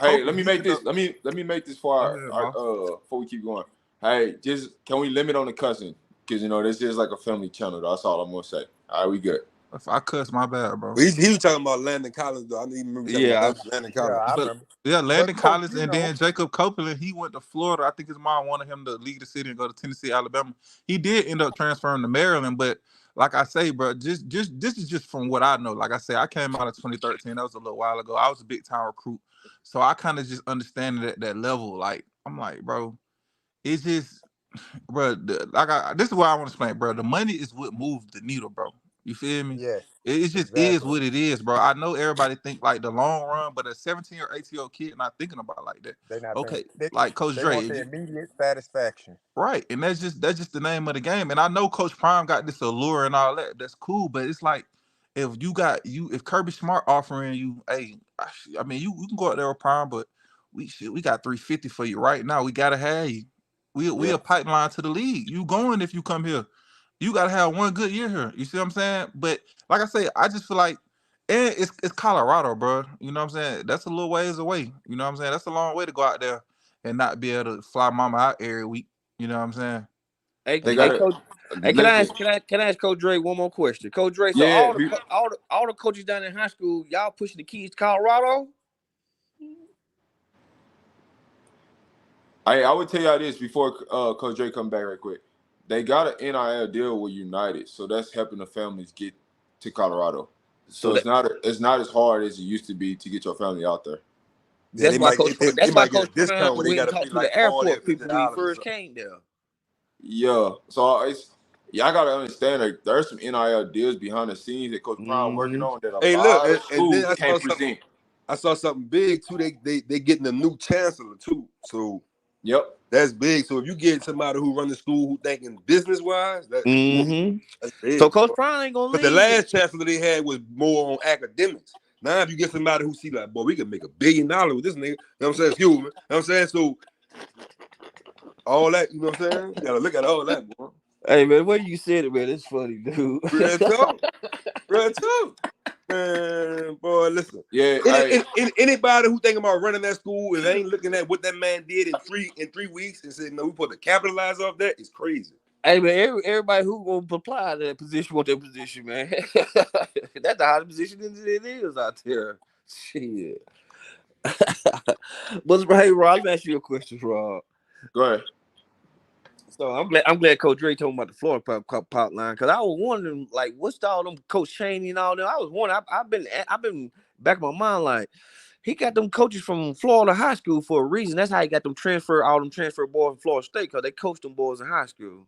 Hey, let Copeland. me He make ended this. up. Let me make this Go far. ahead, boss. Before we keep going. Hey, just can we limit on the cussing? Because this is like a family channel. That's all I'm gonna say. All right, we good. If I cuss, my bad, bro. He was talking about Landon Collins though. I didn't even remember talking Yeah, about Landon Yeah, Collins. I But remember. yeah, But Landon coach, Collins and then Jacob Copeland, he went to Florida. I think his mom wanted him to leave the city and go to Tennessee, Alabama. He did end up transferring to Maryland, but like I say, bro, just this is just from what I know. Like I say, I came out of 2013. That was a little while ago. I was a big time recruit, so I kind of just understand it at that level. Like I'm like, bro, it's just bro. This is what I want to explain, bro. The money is what moves the needle, bro. You feel me? yes, It just is exactly. what it is, bro. I know everybody think like the long run, but a 17 or 18-year-old kid not thinking about like that. They not think Okay, like Coach they Dre, want if the you immediate satisfaction. right, and that's just the name of the game. And I know Coach Prime got this allure and all that. That's cool, but it's like if Kirby Smart offering you, hey, I mean you can go out there with Prime, but we got 350 for you right now. We gotta have you. We Yeah, a pipeline to the league. You going if you come here. You gotta have one good year here. You see what I'm saying? But like I say, I just feel like, and it's Colorado, bro. You know what I'm saying? That's a little ways away. You know what I'm saying? That's a long way to go out there and not be able to fly mama out every week. You know what I'm saying? Hey, they And got hey, it. coach. Hey, Listen, can I ask Coach Dre one more question? Coach Dre, so yeah. all the coaches down in high school, y'all pushing the kids to Colorado? I would tell y'all this before Coach Dre come back right quick. They got an NIL deal with United, so that's helping the families get to Colorado. So So it's not as hard as it used to be to get your family out there. Yeah, they might they That's why might get a Coach Prime discount when they went and got to pay talked to like the 40 or airport 50 people when he dollars or first something. came there. Yeah, so y'all gotta understand that there's some NIL deals behind the scenes that Coach Prime working Mm-hmm. on that a Hey, look, lot of and then schools can't present. I saw something big too. They getting a new chancellor too. So Yep. that's big. So if you get somebody who run the school who thinking business wise, Mm-hmm. that's big. So Coach Prime ain't gonna But the leave. last chancellor they had was more on academics. Now if you get somebody who see like, boy, we can make $1 billion with this nigga. You know what I'm saying? Excuse me. You know what I'm saying? So all that, you know what I'm saying? You gotta look at all that, boy. Hey man, where you said it, man? It's funny, dude. Real talk. Real talk. Man, boy, listen. Yeah. Hey, Anybody who think about running that school and ain't looking at what that man did in 3 weeks and said, no, we supposed to capitalize off that is crazy. Hey man, everybody who gonna apply to that position want that position, man. That's the hottest position it is out there. Shit. But hey, Rob, let me ask you a question, Rob. go ahead. So I'm glad Coach Dre told me about the Florida pop line because I was wondering like what's all them Coach Chaney and all them. I was wondering. I've been back in my mind like he got them coaches from Florida high school for a reason. That's how he got them all them transfer boys from Florida State because they coached them boys in high school.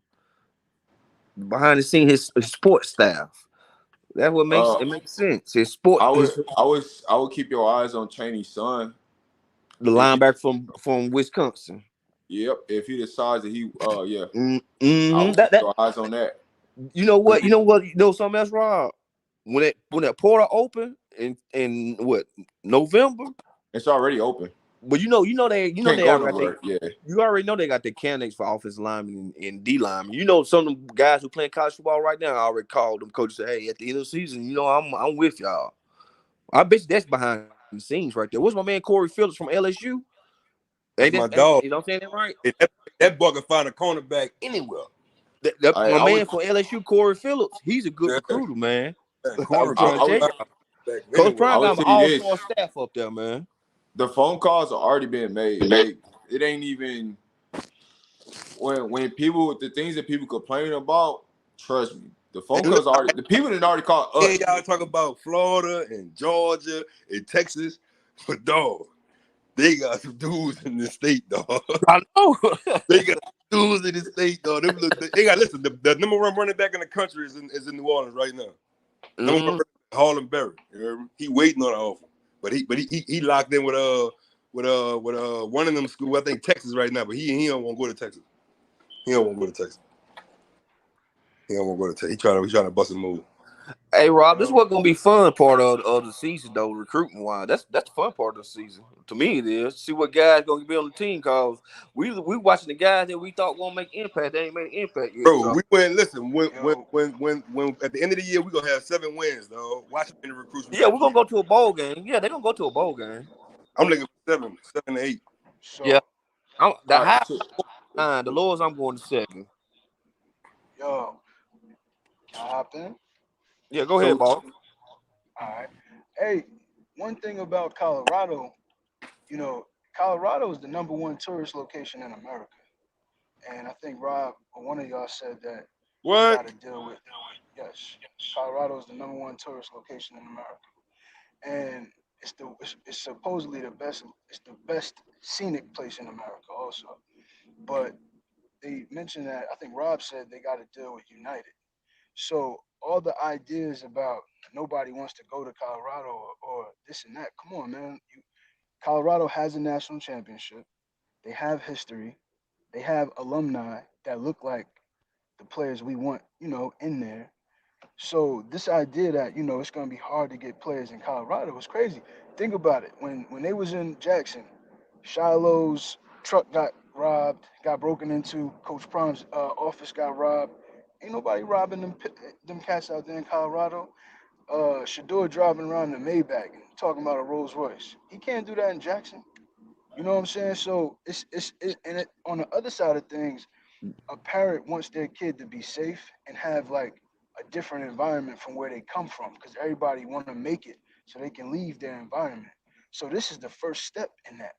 Behind the scene, his sports staff. That's what makes Uh, it makes sense. His sport, I would keep your eyes on Chaney's son. the If he, linebacker from Wisconsin. yep, if he decides that yeah, I Mm-hmm. would keep your eyes on that. You know what? You know something else, Rob? When that portal opened in what November? It's already open. But Can't they go already got nowhere. Yeah. you already know they got their candidates for offensive linemen and D linemen. You know some of them guys who playing college football right now already called them coaches say, hey, at the end of the season, I'm with y'all. I bet you that's behind the scenes right there. What's my man Corey Phillips from LSU? That's my dog. You know what I'm saying that right? That boy can find a cornerback anywhere. My I would. man from LSU, Corey Phillips, he's a good Yeah, recruiter, man. I'm Corey trying I to would. tell you. back Coach anyway. I Prime would got tell an you all-star this: staff up there, man. the phone calls are already being made. It ain't even when people the things that people complain about. Trust me, the phone And calls already. The people that already called yeah, us. y'all talk about Florida and Georgia and Texas, but dog, they got some dudes in the state, dog. I know. They got dudes in the state, dog. They got listen. The number one running back in the country is in New Orleans right now. Number one, Harlan Berry. You heard me? He waiting on an offer, but he locked in with one of them school. I think Texas right now, but he don't want to go to Texas. He don't want to go to Texas. He don't want to go to Texas. He trying to bust a move. Hey Rob, this is what's gonna be fun part of the season though, recruiting wise. That's the fun part of the season. To me, it is. See what guys gonna be on the team, cause we watching the guys that we thought won't make impact. They ain't made an impact yet. Bro, So. we went. Listen, when at the end of the year we gonna have 7 wins, dog. Watch the recruits. Yeah, we're gonna go to a bowl game. Yeah, they're gonna go to a bowl game. I'm looking for 7 to 8. Yeah, So, the All right, high so 9, the lowest I'm going to 7. yo, can I hop in? Yeah, go ahead, so boss. All right. Hey, one thing about Colorado, Colorado is the #1 tourist location in America. And I think Rob or one of y'all said that they What? got to deal with, yes, Colorado is the #1 tourist location in America. And it's supposedly the best scenic place in America also. But they mentioned that, I think Rob said they got to deal with United. So all the ideas about nobody wants to go to Colorado or this and that, come on, man. Colorado has a national championship. They have history. They have alumni that look like the players we want, in there. So this idea that it's going to be hard to get players in Colorado is crazy. Think about it. When they was in Jackson, Shiloh's truck got robbed, got broken into. Coach Prom's office got robbed. Ain't nobody robbing them cats out there in Colorado. Shador driving around in a Maybach talking about a Rolls Royce. He can't do that in Jackson. You know what I'm saying? So on the other side of things, a parent wants their kid to be safe and have like a different environment from where they come from because everybody want to make it so they can leave their environment. So this is the first step in that.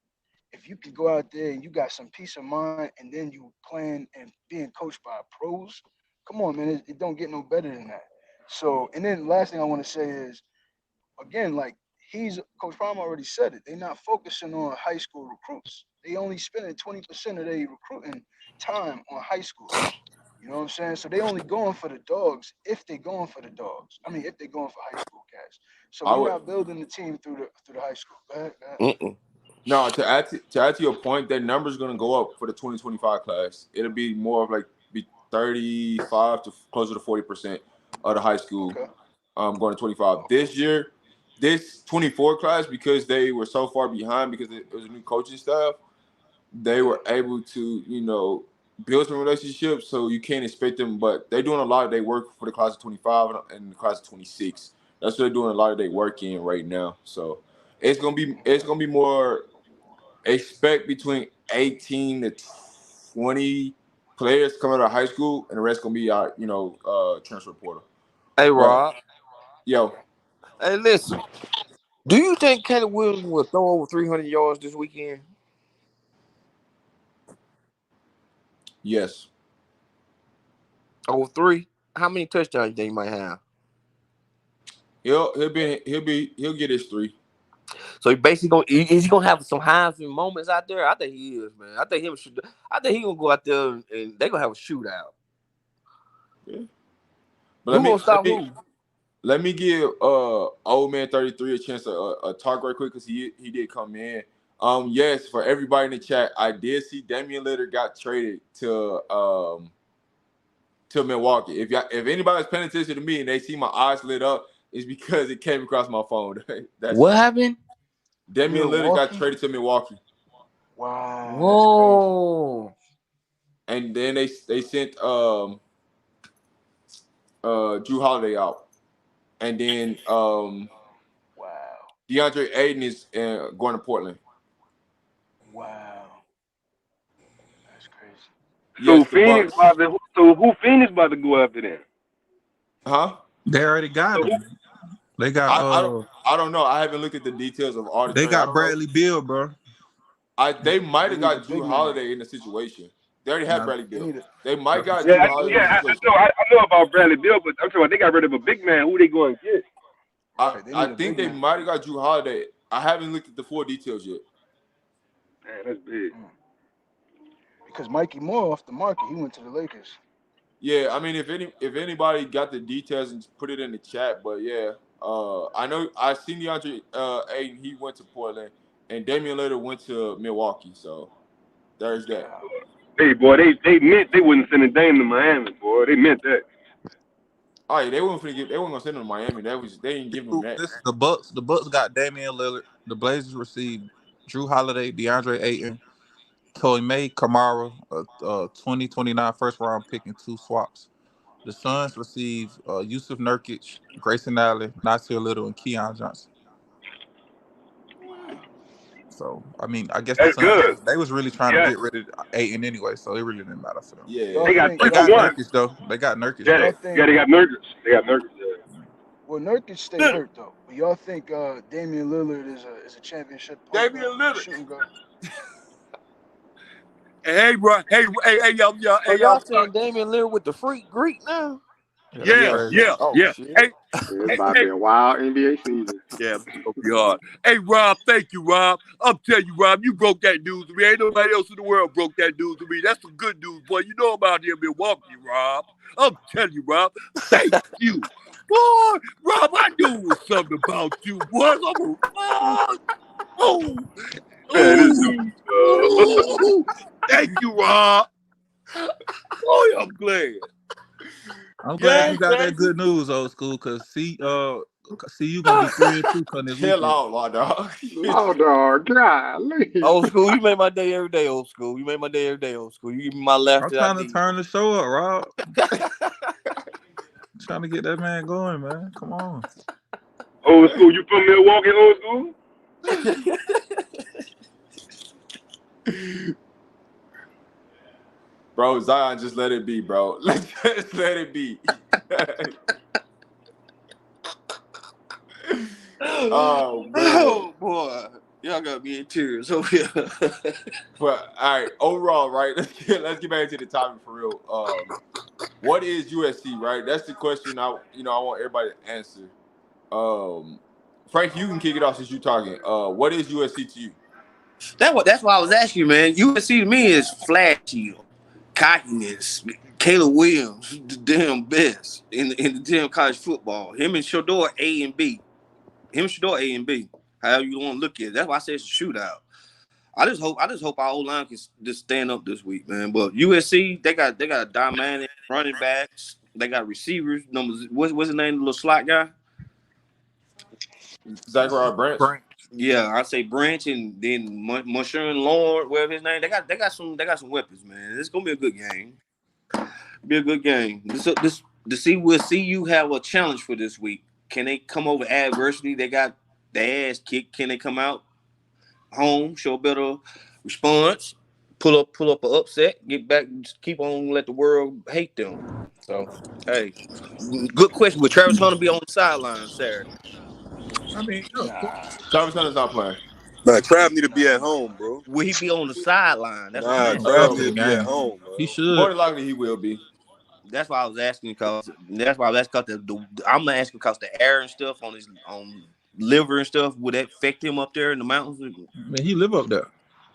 If you can go out there and you got some peace of mind and then you playing and being coached by pros, come on, man, it don't get no better than that. So, and then last thing I want to say is, again, like Coach Prime already said it. They're not focusing on high school recruits. They only spending 20% of their recruiting time on high school. You know what I'm saying? So they only going for the dogs if they going for the dogs. I mean, if they going for high school cats. So I we're would not building the team through the high school. Go ahead, go ahead. no to add to your point. That number is going to go up for the 2025 class. It'll be more of like be 35 to closer to 40% of the high school. Okay. Going to 25 Okay. this year. This 24 class, because they were so far behind because it was a new coaching staff, they Yeah. were able to, build some relationships. So you can't expect them, but they're doing a lot of their work for the class of 25 and the class of 26. That's what they're doing a lot of their work in right now. So it's Okay. gonna be more expect between 18 to 20 players coming out of high school, and the rest gonna be our, transfer portal. Hey But Rob. yo, Hey, listen. Do you think Caleb Williams will throw over 300 yards this weekend? yes. Over 3? How many touchdowns you think he might have? He'll get his 3. So he basically is he gonna have some highs and moments out there? I think he is, man. I think he gonna go out there and they gonna have a shootout. Yeah. But Who gonna stop who? let me give old man 33 a chance to talk right quick because he did come in. Yes, for everybody in the chat, I did see Damian Lillard got traded to Milwaukee. If anybody's paying attention to me and they see my eyes lit up, it's because it came across my phone. What That's happened? Damian Lillard got Milwaukee. traded to Milwaukee, Wow, that's crazy. Whoa. and then they sent Drew Holiday out, and then Wow. DeAndre Ayton is going to Portland. Wow. That's crazy. Yes, the Bucks. So who Phoenix about to go after them? Huh? They already got So him. They got I don't know. I haven't looked at the details of all the they trade. I got don't know. Bradley Beal, bro. They might They have need a got Drew big man. Holiday in the situation. They already have Now, Bradley They Beal. need a They might that's what got you Drew Yeah, said. Holiday in the yeah, situation. I know about Bradley Bill, but I'm talking about they got rid of a big man. Who they going to get? right. They I need a think big they man. might have got Drew Holiday. I haven't looked at the full details yet. Man, that's big. Because Mikey Moore off the market, he went to the Lakers. Yeah, I mean, if anybody got the details and put it in the chat, but yeah, I know I seen DeAndre Ayton, he went to Portland, and Damian Lillard went to Milwaukee. So there's that. Hey, boy, they meant they wouldn't send a Dame to Miami, boy. They meant that. Oh yeah, they weren't gonna send him to Miami. They didn't give him that. This is the Bucks. The Bucks got Damian Lillard. The Blazers received Drew Holiday, DeAndre Ayton, Toy May, Kamara, a 2029 first round pick and 2 swaps. The Suns received Yusuf Nurkic, Grayson Allen, Nasir Little, and Keon Johnson. So I mean, I guess the That's Suns good. they was really trying to Yeah, get rid of Ayton anyway, so it really didn't matter for them. Yeah, Y'all they got think They 3 got for 1. Nurkic though. They got Nurkic Yeah, though. y'all yeah, think they got Nurkic. They got Nurkic. Yeah. well Nurkic stay hurt though. But y'all think Damian Lillard is a championship point guard, Damian Lillard. shooting guard? Hey, bro. Hey, y'all. So Hey, y'all. y'all saying Damian Lillard with the freak Greek now? Yeah, that's Yeah, Yeah. crazy. yeah, Oh yeah. shit. Hey, Yeah, it's hey, about to hey. be a wild NBA season. Yeah, it's gonna be hard. Hey, Rob, thank you, Rob. I'm telling you, Rob, you broke that news to me. Ain't nobody else in the world broke that news to me. That's some good news, boy. You know I'm out here in Milwaukee, Rob. I'm telling you, Rob. Thank you. Boy, Rob, I knew it was something about you, boy. Oh, Man, this oh, dude. oh. Thank you, Rob. Boy, I'm glad. I'm glad Yeah, you got that Jason. good news, old school, cause see you gonna be 3-2 coming this Hell weekend. out, my dog. Oh, dog. Golly. Old school, you make my day every day, old school. You make my day every day, old school. You give me my left I'm that I trying to need. turn the show up, Rob. Trying to get that man going, man. Come on. Old school. You from Milwaukee, old school? Bro, Zion, just let it be, bro. Just let it be. Oh man. Oh boy, y'all got me in tears over here. But all right, overall, right? Let's get back to the topic for real. What is USC, right? That's the question I want everybody to answer. Frank, you can kick it off since you're talking. What is USC to you? That's why I was asking you, man. USC to me is flashy, cockiness. Caleb Williams, the damn best in the damn college football. Him and Shador A and B. However you want to look at it. That's why I say it's a shootout. I just hope our O-line can just stand up this week, man. But USC, they got a dynamic running backs. They got receivers. Numbers. What's his name? The little slot guy. Zachariah Branch. Yeah, I say Branch and then Monsieur and Lord, whatever his name. They got some weapons, man. It's gonna be a good game. Be a good game. We'll see you have a challenge for this week. Can they come over adversity? They got their ass kicked. Can they come out home, show a better response, pull up an upset, get back, just keep on, let the world hate them. So, hey, good question. Will Travis Hunter be on the sideline Saturday? I mean, Nah, Travis Hunter's not playing. Man, Trav need to be at home, bro. Will he be on the sideline? That's what I'm Nah, saying. Trav the need to be at game. home, He man. should. More than likely, he will be. That's why I was asking because I'm not asking because the air and stuff on his liver and stuff, would that affect him up there in the mountains? Man, he live up there.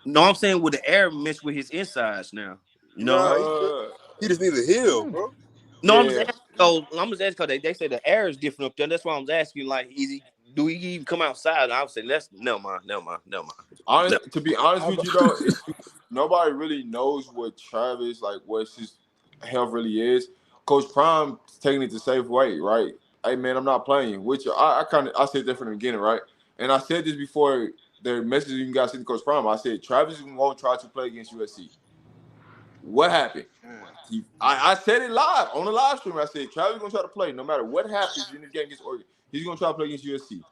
No, I'm saying would the air mess with his insides now? You know? Nah, Uh, he just needs to heal, bro. No, yeah. I'm just asking because they say the air is different up there. That's why I'm asking, like, do he even come outside? And I was saying, never mind. To be honest with you though, nobody really knows what Travis, like what his health really is. Coach Prime taking it the safe way, right? Hey man, I'm not playing. Which I said that from the beginning, right? And I said this before the message you guys sent to Coach Prime. I said Travis is going to try to play against USC. What happened? I said it live on the live stream. I said Travis is going to try to play no matter what happens in this game against Oregon. He's going to try to play against USC.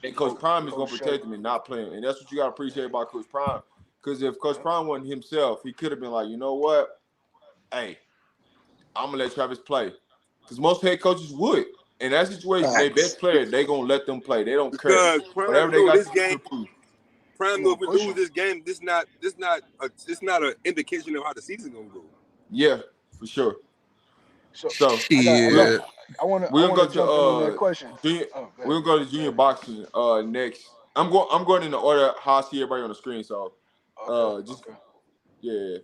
And Coach Prime is going to protect him and not play him. And that's what you got to appreciate about Coach Prime. Because if Coach Prime wasn't himself, he could have been like, you know what? Hey, I'm going to let Travis play. Because most head coaches would. in that situation, their Facts. best player, they gonna let them play. They don't care. Because Whatever Prime they know got this to game. prove. Prime know if we lose this game, it's not an indication of how the season gonna go. Yeah, for sure. So Shit. I want we're gonna to go jump in on that to question. junior. Oh, We're gonna go to junior boxing next. I'm going in the order how I see everybody on the screen. So just yeah.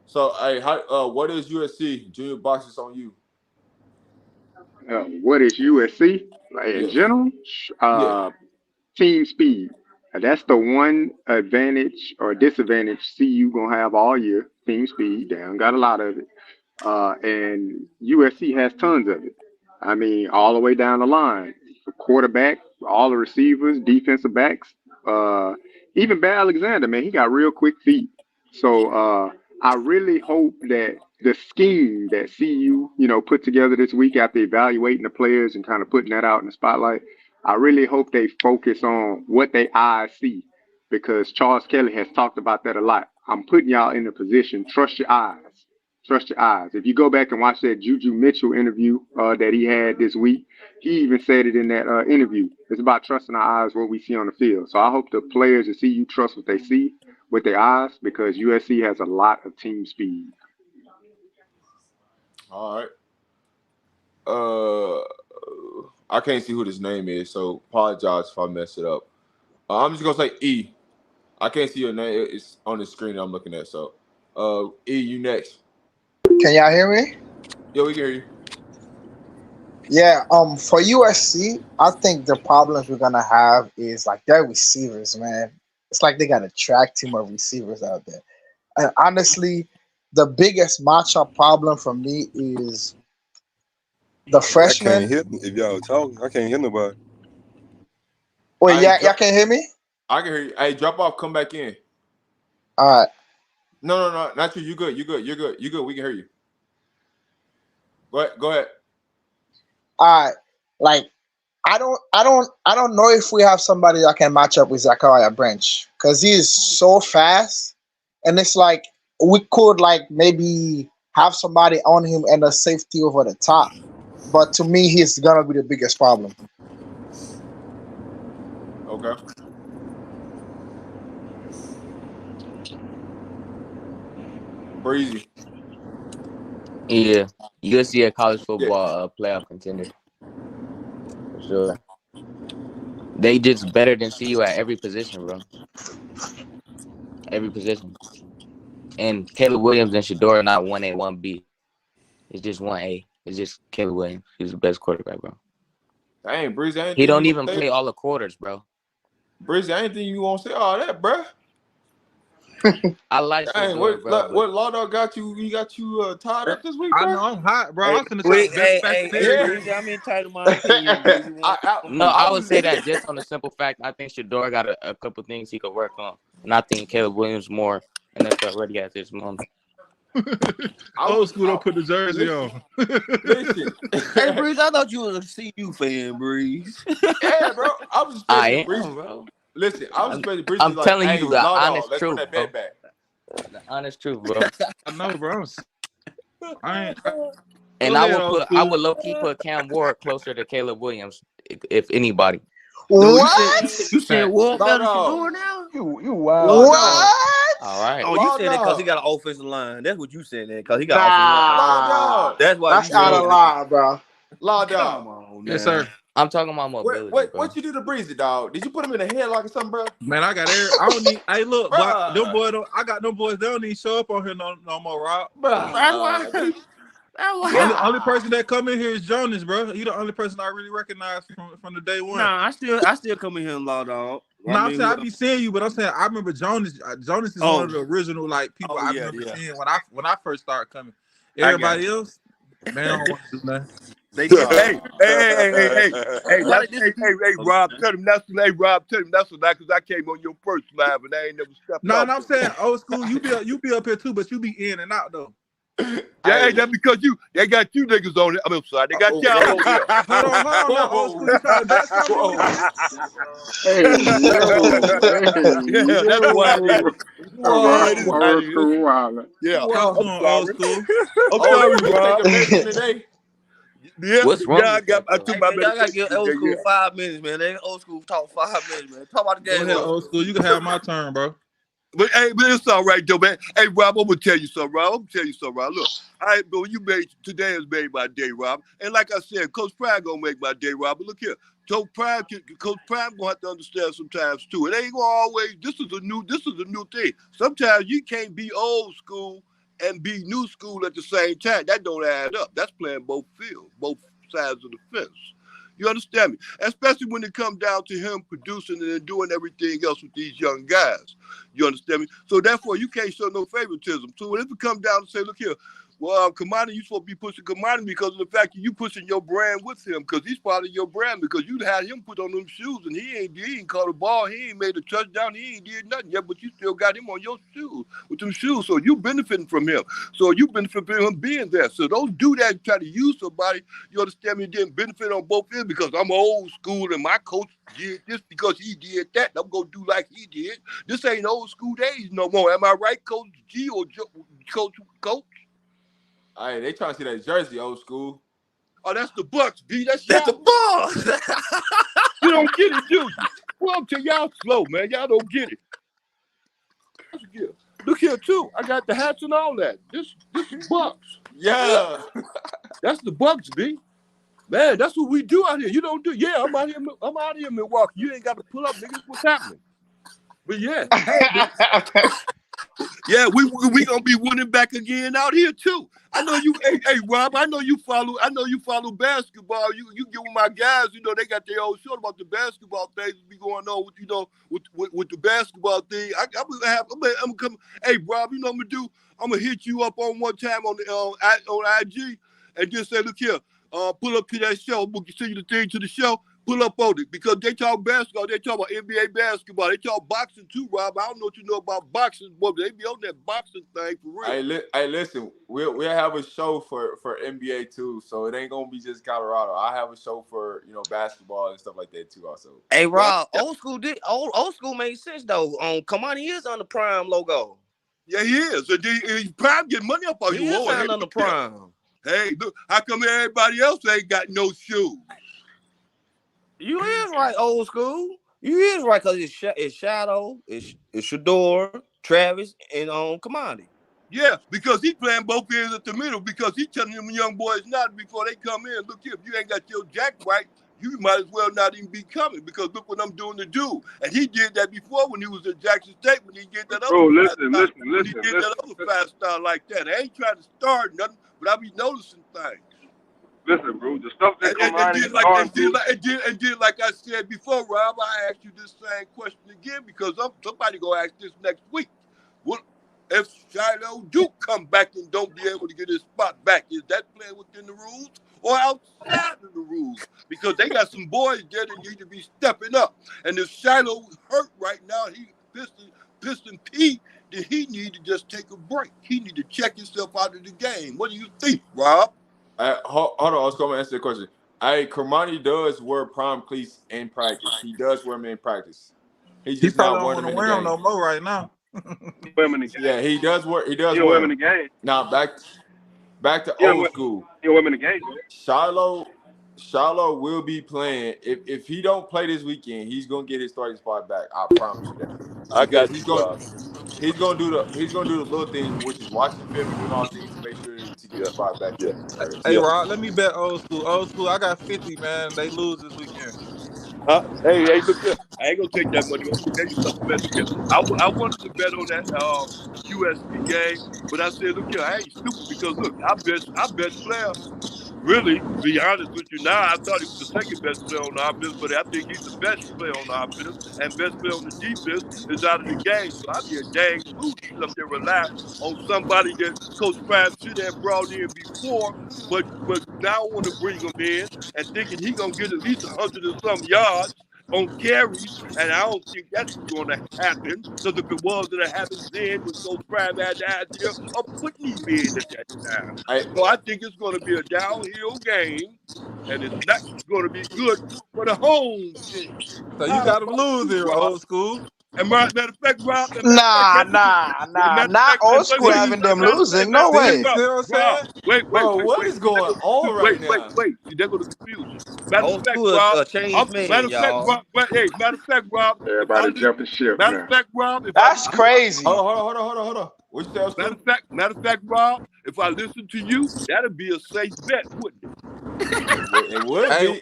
So hey, what is USC junior boxing on you? What is USC? Like in Yeah, general, yeah. team speed. That's the one advantage or disadvantage CU gonna have all year. Team speed. They don't got a lot of it. And USC has tons of it. I mean, all the way down the line. The quarterback, all the receivers, defensive backs, even Bear Alexander, man, he got real quick feet. So I really hope that the scheme that CU, put together this week after evaluating the players and kind of putting that out in the spotlight, I really hope they focus on what they eyes see because Charles Kelly has talked about that a lot. I'm putting y'all in a position, trust your eyes. Trust your eyes. If you go back and watch that Juju Mitchell interview that he had this week, he even said it in that interview. It's about trusting our eyes, what we see on the field. So I hope the players that see you trust what they see with their eyes because USC has a lot of team speed. All right. I can't see who this name is, so apologize if I mess it up. I'm just gonna say E. I can't see your name. It's on the screen that I'm looking at. So, E, you next. Can y'all hear me? Yeah, we can hear you. Yeah. For USC, I think the problems we're gonna have is like their receivers, man. It's like they got a track team of receivers out there. And honestly, the biggest matchup problem for me is the I freshman. can't hear if y'all talking. I can't hear nobody. Wait, I y'all can hear me? I can hear you. Hey, drop off. Come back in. All right. No, not you. You good. You good. You're good. You good. We can hear you. Go ahead. All right. Like I don't know if we have somebody that can match up with Zachariah Branch because he is so fast, and it's like we could like maybe have somebody on him and a safety over the top. But to me, he's gonna be the biggest problem. Okay. Breezy. Yeah, USC a college Yeah. football playoff contender for sure. They just better than CU at every position, bro. Every position. And Caleb Williams and Shador are not 1A, 1B. It's just 1A. It's just Caleb Williams. He's the best quarterback, bro. Dang, Breezy. He Anything don't you even gonna say? play all the quarters, bro. Breezy, anything you won't say all that, bro? I like Dang, Shador, bro, but what Law Dog got you? He got you tied up this week, I bro? know I'm hot, bro. Hey, I'm finna say the best fact in hey, Yeah. Breezy, I'm entitled to my opinion, Breezy. no, I I would was say that just on the simple fact I think Shador got a couple things he could work on. And I think Caleb Williams more NFL ready at this moment. old school. Don't put the jersey listen, on. listen. Hey, Breeze, I thought you was a CU fan, Breeze. Yeah, bro. I was I expecting Breezy. am, bro. Listen, I was expecting Breezy I'm like, telling hey, you the Law Dog, honest let's run truth, that bro. bet back. The honest truth, bro. I know, bro. I ain't. And Go I ahead, will old I school. would low key put Cam Ward closer to Caleb Williams, if anybody. No, What? you said Walt Law better Dog. Shador now? You wild. Law Dog. What? All right. Oh, you Law saying that because he Dog. got an offensive line. That's what you saying that because he got an offensive Law line. Nah. Dog. That's why That's you out saying of that. line, bro. Law Come Dog. on, Yes, now. sir. I'm talking about mobility, bro. What you do to Breezy, dog? Did you put him in a headlock or something, bro? Man, I got every. I don't need. Hey, look, boy, them Bruh. boys. I got them boys. They don't even show up on here no more, Rob. That's why. Bruh. That's why. Only person that come in here is Jonas, bro. He the only person I really recognize from the day one. Nah, I still come in here and law dog. No, I'm saying I be seeing you, but I'm saying I remember Jonas. Jonas is one of the original like people I remember seeing when I first started coming. Everybody else, man, I don't want to do nothing. They get Hey, Why did this- Rob, tell him that's what because I came on your first live and I ain't never stepped No, out. I'm saying old school. You be up here too, but you be in and out though. Yeah, that's because they got you niggas on it. I'm sorry, they got y'all on there. Hold on, now, old school. You trying to bet something? Hey, That's why it is. That's why it is. Old school. Yeah, Talk to I'm him, sorry. old school. I'm sorry, We Rob. taking bets today. Yeah, What's wrong with that, I though? took Hey my man, y'all gotta medication give old today. school Yeah. 5 minutes, man. They old school talk 5 minutes, man. Talk about the Go game, ahead, old old school. school. You can have my turn, bro. But hey, but it's all right though, man. Hey, Rob, I'm gonna tell you something, Rob. I'm gonna tell you something, Rob. Look, I bro, you made today is made my day, Rob. And like I said, Coach Prime gonna make my day, Rob. But look here, Coach Prime gonna have to understand sometimes too. It ain't gonna always. This is a new thing. Sometimes you can't be old school and be new school at the same time. That don't add up. That's playing both fields, both sides of the fence. You understand me? Especially when it comes down to him producing and doing everything else with these young guys. You understand me? So therefore, you can't show no favoritism. So if it comes down to say, look here, well, Kamani, you supposed to be pushing Kamani because of the fact that you pushing your brand with him, because he's part of your brand, because you had him put on them shoes and he ain't caught a ball, he ain't made a touchdown, he ain't did nothing yet, but you still got him on your shoes with them shoes. So you benefiting from him. So you benefit from him being there. So don't do that and try to use somebody, you understand me, didn't benefit on both ends because I'm old school and my coach did this because he did that. I'm going to do like he did. This ain't old school days no more. Am I right, Coach G or Coach? All right, they trying to see that jersey, old school. Oh, that's the Bucks, B. That's That's the y'all. ball. You don't get it, do you? Well, I'm telling y'all slow, man. Y'all don't get it. Look here, too. I got the hats and all that. This is Bucks. Yeah. That's the Bucks, B. Man, that's what we do out here. You don't do. Yeah, I'm out here, Milwaukee. You ain't got to pull up, niggas. What's happening? But yeah, yeah, we gonna be winning back again out here too. I know you. Hey, Rob. I know you follow basketball. You get with my guys. You know they got their own show about the basketball things be going on with the basketball thing. I'm coming. Hey, Rob. You know what I'm gonna do? I'm gonna hit you up on one time on IG and just say, look here. Pull up to that show. We'll send you the thing to the show. Pull up on it because they talk basketball. They talk about NBA basketball. They talk boxing too, Rob. I don't know what you know about boxing, but they be on that boxing thing for real. Hey, listen, we'll have a show for NBA too, so it ain't gonna be just Colorado. I have a show for basketball and stuff like that too, also. Hey Well, Rob, old school made sense though. Kamani is on the Prime logo. yeah, he is. So he Prime get money up on He you. is Oh, hey, signed on the Prime. hey, look, how come everybody else ain't got no shoes? You is right, old school. You is right because it's Shadow, it's Shador, Travis, and Kamani. Yeah, because he playing both ends at the middle because he telling them young boys not before they come in. Look here, if you ain't got your jack right, you might as well not even be coming because look what I'm doing to do. And he did that before when he was at Jackson State when he did that Bro, other listen. fast style like that. I ain't trying to start nothing, but I be noticing things. Listen, bro, the stuff that And Kamani then, started to like I said before, Rob, I asked you this same question again because somebody gonna ask this next week. What if Shiloh do come back and don't be able to get his spot back? Is that playing within the rules or outside of the rules? Because they got some boys there that need to be stepping up. And if Shiloh hurt right now, he piston P, then he need to just take a break. He need to check himself out of the game. What do you think, Rob? Hold on, I was going to answer the question. Kamani does wear Prime cleats in practice. He does wear them in practice. He's He just probably not don't wearing want them to in the wear them game. no more right now. women in the game. Yeah, he does wear. He does You know wear women in them. the game. Now back to You know old school. women in the game, bro. Shiloh will be playing. If he don't play this weekend, he's gonna get his starting spot back. I promise you that. I Because got you, Rob. he's gonna do the little things, which is watching film and doing all things to make sure to get Yeah, the spot back yeah, to Harris. Hey, yeah. Rod, let me bet old school. Old school, I got 50, man. They lose this weekend. Hey, look here. I ain't gonna take that money. I'm gonna tell you something, man. Look here. I wanted to bet on that USC game, but I said, look here, I ain't stupid because look, our best player. Really, to be honest with you, now I thought he was the second best player on the offense, but I think he's the best player on the offense and best player on the defense is out of the game. So I'd be a dang fool to sit up there and rely on somebody that Coach Prime should have brought in before, but now want to bring him in and thinking he gonna get at least 100 and some yards on carries, and I don't think that's going to happen. Because if it was, it happened then when Coach Prime had the idea of putting him in at that time. I So I think it's going to be a downhill game, and it's not going to be good for the home team. So you How got them about you, losing, Rob? old school. And matter of fact, Rob, Not old school having them losing. No See, way. see what I'm saying? Rob, wait. Bro, what is going on right now? Wait. See, there go the confusion. Matter of Old fact, school Rob, a changed matter man, of fact, y'all. Rob, matter of fact, Rob, if I Everybody listen, jumping ship matter of now. fact, Rob, if I That's listen, crazy. Hold on. What you say, old school? matter of fact, Rob, if I listen to you, that'd be a safe bet, wouldn't it? It would Hey, be.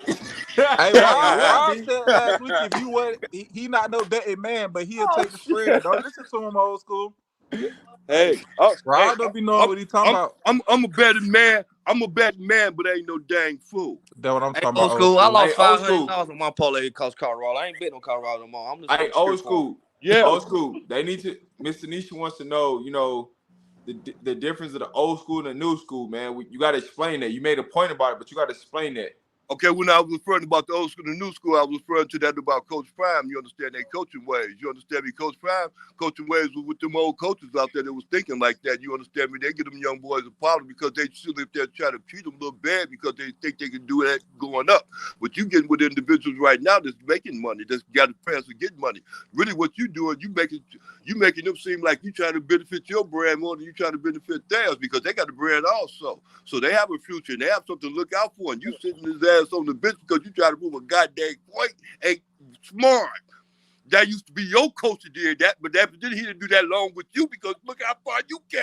hey, It Rob, would Rob be. said last week if you would, he not no betting man, but he'll take the spread. Don't listen to him, old school. Hey, Rob don't be knowing what he talking about. I'm a betting man. I'm a betting man, but ain't no dang fool. That's what I'm Hey, talking old about, old school, I school. lost Hey, old $500 school. on my parlay cost Colorado. I ain't betting on Colorado no more. I'm just Hey, on the old strip farm. school. Yeah. Old school. They need to. Mr. Nisha wants to know. The difference of the old school and the new school, man. You got to explain that. You made a point about it, but you got to explain that. Okay, when I was referring about the old school and the new school, I was referring to that about Coach Prime. You understand their coaching ways. You understand me? Coach Prime coaching ways was with them old coaches out there that was thinking like that. You understand me? They give them young boys a problem because they still if they're trying to treat them a little bad because they think they can do that going up. But you getting with individuals right now that's making money, that's got a chance to get money. Really what you doing, you making them seem like you trying to benefit your brand more than you trying to benefit theirs because they got a brand also. So they have a future and they have something to look out for. And you sitting his ass on the bench because you try to prove a goddamn point ain't smart. That used to be your coach that did that, but he didn't do that long with you because look how far you came.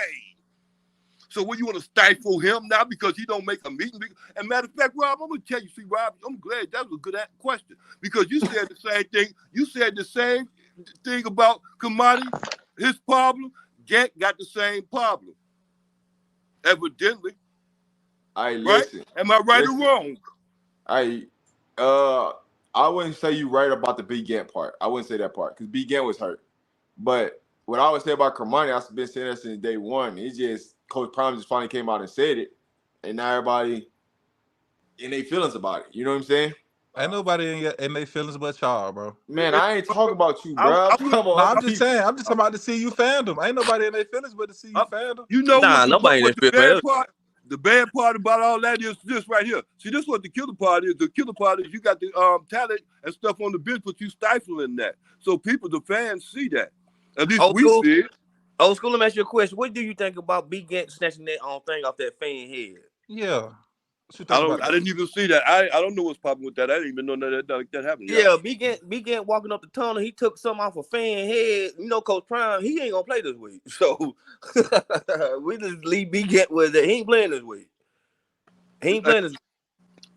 So when you want to stifle him now because he don't make a meeting? And matter of fact, Rob, I'm going to tell you, see, Rob, I'm glad that was a good question because you said the same thing. You said the same thing about Kamani, his problem. Jack got the same problem. Evidently. Listen. Right? Am I right or wrong? I wouldn't say you right about the B Gant part. I wouldn't say that part because B Gant was hurt. But what I would say about Kermani, I've been saying that since day one. It's just Coach Prime just finally came out and said it, and now everybody in their feelings about it. You know what I'm saying? Ain't nobody in their feelings but y'all, bro. Man, I ain't talking about you, bro. I'm talking about I'm other just people. saying. I'm just talking about the CU fandom. Ain't nobody in their feelings but the CU fandom. You know Nah, what nobody what in the that feel, bad part? The bad part about all that is this right here. See, this is what the killer part is. The killer part is you got the talent and stuff on the bench, but you stifling that. So people, the fans, see that. At least Old we school, see it. old school, let me ask you a question. What do you think about B Gant snatching that thing off that fan head? Yeah. What you think about I that? didn't even see that. I don't know what's popping with that. I didn't even know that happened. Yeah, B Gant walking up the tunnel. He took something off a fan head. You know, Coach Prime, he ain't gonna play this week. So we just leave B Gant with it. He ain't playing this week. He ain't playing this week.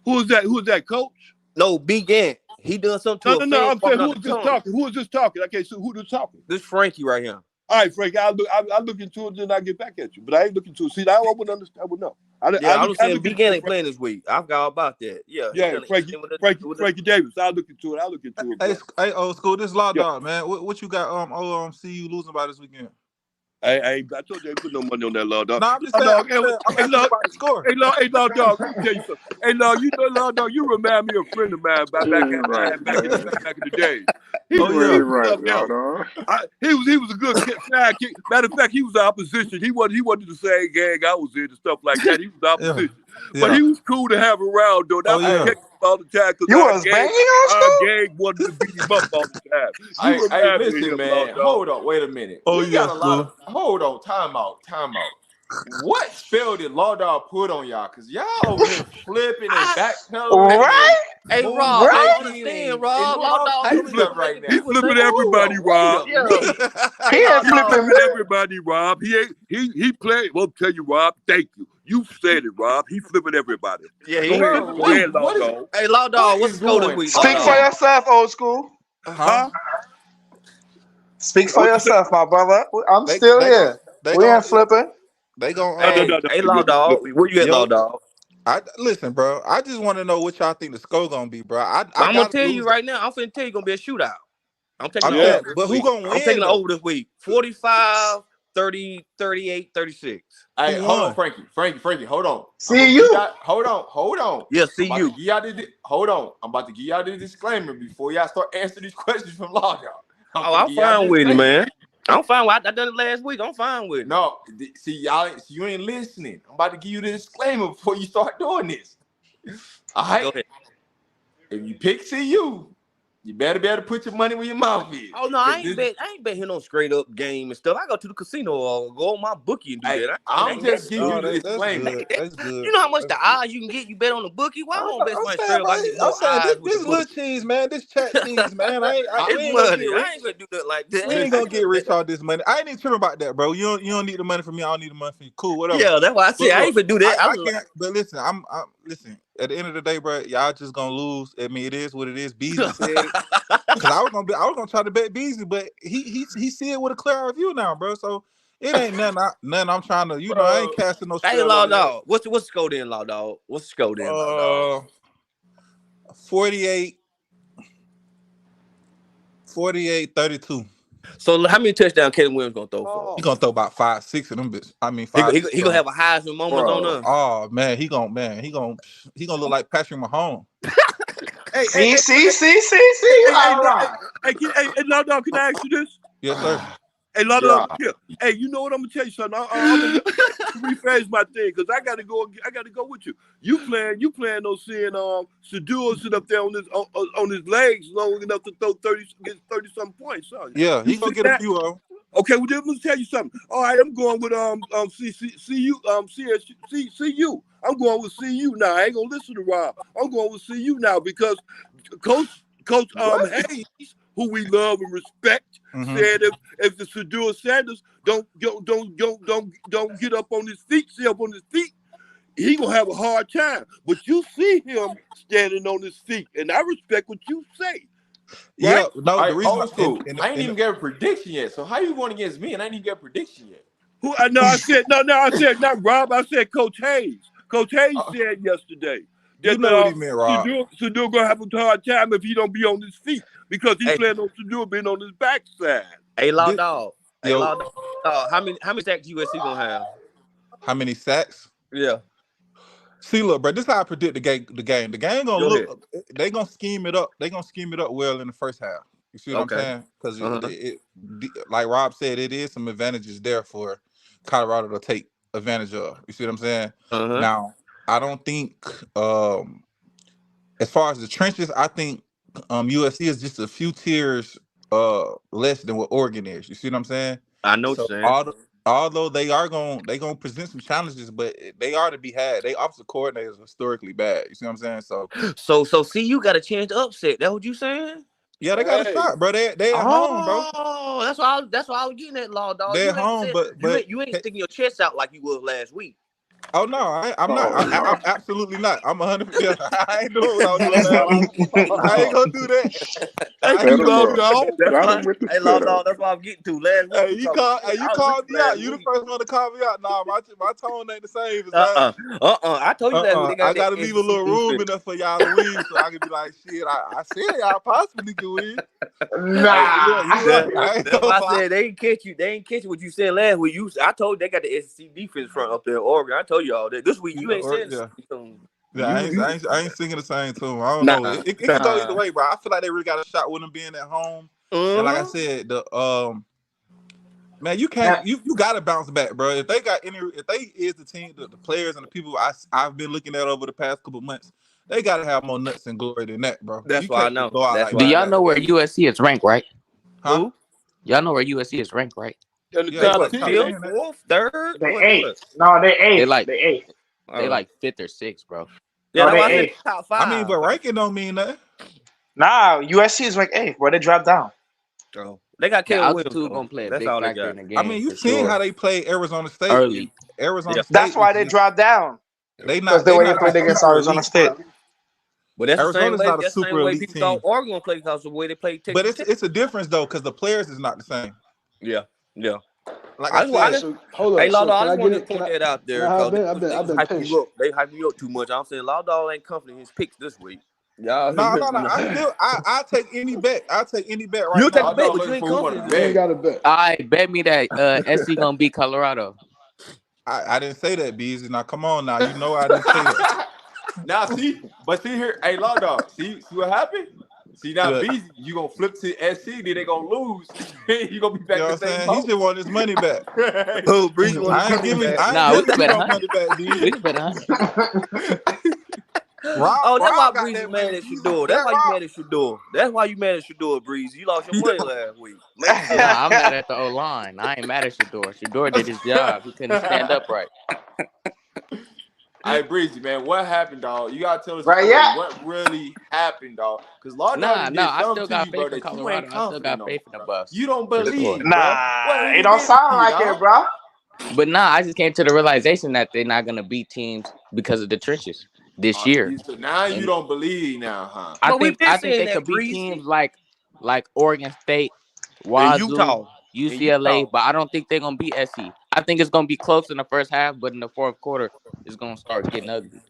Who is that? Who is that, Coach? No, B Gant. He done something to a fan I'm saying walking who up is the this tunnel. talking? Who is this talking? I can't see who this talking. This Frankie right here. All right, Frank, I'll look into it, then I'll get back at you. But I ain't looking to it. See, I wouldn't understand. I would know. I was saying B Gant ain't playing this week. I forgot all about that. Yeah, Frankie Davis. I'll look into it. Hey, old school. This Law Dog, man. What you got? CU losing by this weekend? I told you I ain't put no money on that Law Dog. No, I'm just saying. I'm asking about the score. Hey, Law Dog, let me tell you something. Hey, Law, you know Law Dog, you remind me of a friend of mine back in the day. He Right, Law. he was a good sidekick. Matter of fact, he was the opposition. He wasn't the same gang I was in and stuff like that. He was the opposition. Yeah. But he was cool to have around, though. That was catch all the time because You was banging on our gang wanted to beat him up all the time. Hey, listen, man. Hold on. Wait a minute. We got a lot of. Hold on. Time out. What spell did Law Dog put on y'all? Because y'all over here flipping and backpedaling. Right? Hey, Rob, Right? I understand, Rob. Law Dog He's flipping everybody, Wait Rob. a minute. He ain't flipping. Everybody, Rob. He played. Well, tell you, Rob. Thank you. You said it, Rob. He flipping everybody. Yeah, he Go ahead, Law Dog. Hey, Law Dog, what's the score this week? Speak for yourself, old school. Huh? Speak for yourself, my brother. I'm still here. We ain't flipping. They gon' Hey, Law Dog, where you at, Law Dog? Listen, bro. I just want to know what y'all think the score gonna be, bro. I'm gonna tell you right now. I'm finna tell you gonna be a shootout. I'm taking the over. But who gonna win? I'm taking the over this week. 45, 30, 38, 36. Hey, hold on, Frankie, hold on. See you. Hold on. Yeah, see you. Hold on. I'm about to give y'all the disclaimer before y'all start answering these questions from Law Dog. I'm fine with it, man. I'm fine with it. I done it last week. I'm fine with it. No, see, you ain't listening. I'm about to give you the disclaimer before you start doing this. All right? Go ahead. If you pick CU, You better be able to put your money where your mouth is. Oh no, I ain't bet him on straight up game and stuff. I go to the casino or go on my bookie and do that. I'm just giving you the that's disclaimer. good. That's good. You know how much That's the odds you can get? You bet on the bookie. Why don't bet I'm somebody saying, straight up? bro, I get I'm more saying odds with this the little bookie. cheese, man. This chat cheese, man. We It's ain't gonna money. get I rich. ain't gonna do nothing like that. We ain't gonna get rich off this money. I ain't even tripping about that, bro. You don't need the money from me. I don't need the money from you. Cool, whatever. Yeah, that's why I said I ain't gonna do that. I can't. But listen, I'm listen. At the end of the day, bro, y'all just gonna lose. I mean, it is what it is. Beasley said it. Because I was gonna try to bet Beasley, but he see it with a clear view now, bro. So it ain't nothing. I'm trying to, I ain't casting no Hey, spell Law over there. Dog. What's the score then, Law Dog? What's the score then, Law Dog? 48-32. So how many touchdowns Caleb Williams gonna throw for? He gonna throw about 5-6 of them bitch. I mean, He gonna have a Heisman moment on us. Oh man, he gonna look like Patrick Mahomes. See. All right. Hey, Law Dog, can I ask you this? Yes, sir. Hey, Law Dog, here. Hey, you know what? I'm gonna tell you something. I'm gonna rephrase my thing because I gotta go with you. You plan on seeing Shadul sit up there on his legs long enough to throw 30-something points, son. Yeah, he gonna get a few of them. Okay, well, then let me tell you something. All right, I'm going with CU. I'm going with CU now. I ain't gonna listen to Rob. I'm going with CU now because Coach Hayes, who we love and respect, said if the Shadul Sanders don't get up on his feet, he gonna have a hard time. But you see him standing on his feet, and I respect what you say. Yeah, Right? no, the reason I ain't even get a prediction yet. So how you going against me and I ain't even get a prediction yet? I said not Rob. I said Coach Hayes. Coach Hayes said yesterday that you know what he meant, Rob. Shadul gonna have a hard time if he don't be on his feet because he planned on Shadul being on his backside. Hey, Law Dog. Hey, Law Dog. How many sacks USC gonna have? How many sacks? Yeah. See, look, bro, this is how I predict the game. The game gonna look. They gonna scheme it up. They gonna scheme it up well in the first half. You see what I'm saying? Because like Rob said, it is some advantages there for Colorado to take advantage of. You see what I'm saying? Now, I don't think, as far as the trenches, I think USC is just a few tiers less than what Oregon is. You see what I'm saying? I know what you're saying. Although they gonna present some challenges, but they are to be had. They offensive coordinators historically bad. You see what I'm saying? So see, you got a chance to upset. That what you saying? Yeah, they got a shot, bro. They at home, bro. Oh, that's why I was getting that, Law Dog. They at home, but you ain't sticking your chest out like you was last week. Oh no, I'm not. I'm absolutely not. I'm 100%. I ain't doing what I was doing last week. I ain't gonna do that. Hey, Law Dog. That's what I'm getting to. Last week, you called me out. You the first one to call me out. Nah, my tone ain't the same as last week. I told you that. I gotta leave a little room in there for y'all to win, so I can be like, shit. I said y'all possibly could win. Nah, that's why I said they ain't catch you. They ain't catch what you said last week. I told you they got the SEC defense front up there in Oregon. I told you all that. This week you ain't saying. I ain't singing the same tune. I don't know. It can go either way, bro. I feel like they really got a shot with them being at home. And like I said, man, you can't. You gotta bounce back, bro. If they is the team, the players and the people I've been looking at over the past couple months, they gotta have more nuts and glory than that, bro. That's why I know. Do y'all know where USC is ranked, right? Huh? Who? Y'all know where USC is ranked, right? Fourth, third. they eighth. No, they eighth. They like fifth or sixth, bro. Yeah, no, I they said top 5. I mean, but ranking don't mean nothing. Nah, USC is ranked eighth, where they dropped down. Oh, they got Caleb Williams. Williams gonna play a That's big all they factor got in the game. I mean, you seen how they play Arizona State early. Arizona State. That's why they dropped down. They not. Because they played against Arizona State. But that's Arizona's the same way. not a super elite people team. thought Oregon gonna play because of the way they play. But it's a difference though, because the players is not the same. Yeah. Like I just hold up. Hey, Lawdog, So I just wanted to can point that out there. I've been patient. They hype you up too much. I'm saying Lawdog ain't confident in his picks this week. Y'all. No. I take any bet. I'll take any bet right You'll now. take a bet, but you ain't confident. You ain't got a bet. I bet me that SC gonna beat Colorado. I didn't say that, Beezy. Now come on now. You know I didn't say that. Now see here, hey Law Dog, see what happened? See now, Beezy, you gonna flip to SC, then they gonna lose. You gonna be back the same boat. He just want his money back. Oh, Breeze I ain't giving we can bet money back, Beezy. We can bet 100. Oh, that's why Rob got Breezy that money. mad at Jesus, Shador. That's that why you Rob. mad at Shador. That's why you mad at Shador, Breezy. You lost your money last week. Make No, sense. I'm mad at the O line. I ain't mad at Shador. Shador did his job. He couldn't stand up right. Hey, Breezy, man, what happened, dog? You gotta tell us the Right? story. Yeah. What really happened, dog? Because Law Nah, Downing no, did I something still to got you, bro, faith in that you ain't Colorado. I still confident got on, faith in the bro. Buffs You don't for sure. believe, bro. What Nah, he it don't did to sound you, like it, dog? bro. But nah, I just came to the realization that they're not gonna beat teams because of the trenches this year. So now you And don't believe now, huh? I But we've think been I think saying they that, could beat Breezy. teams like Oregon State, In Wazoo, Utah. In UCLA, Utah. but I don't think they're gonna beat SC. I think it's gonna be close in the first half, but in the fourth quarter, it's gonna start getting ugly.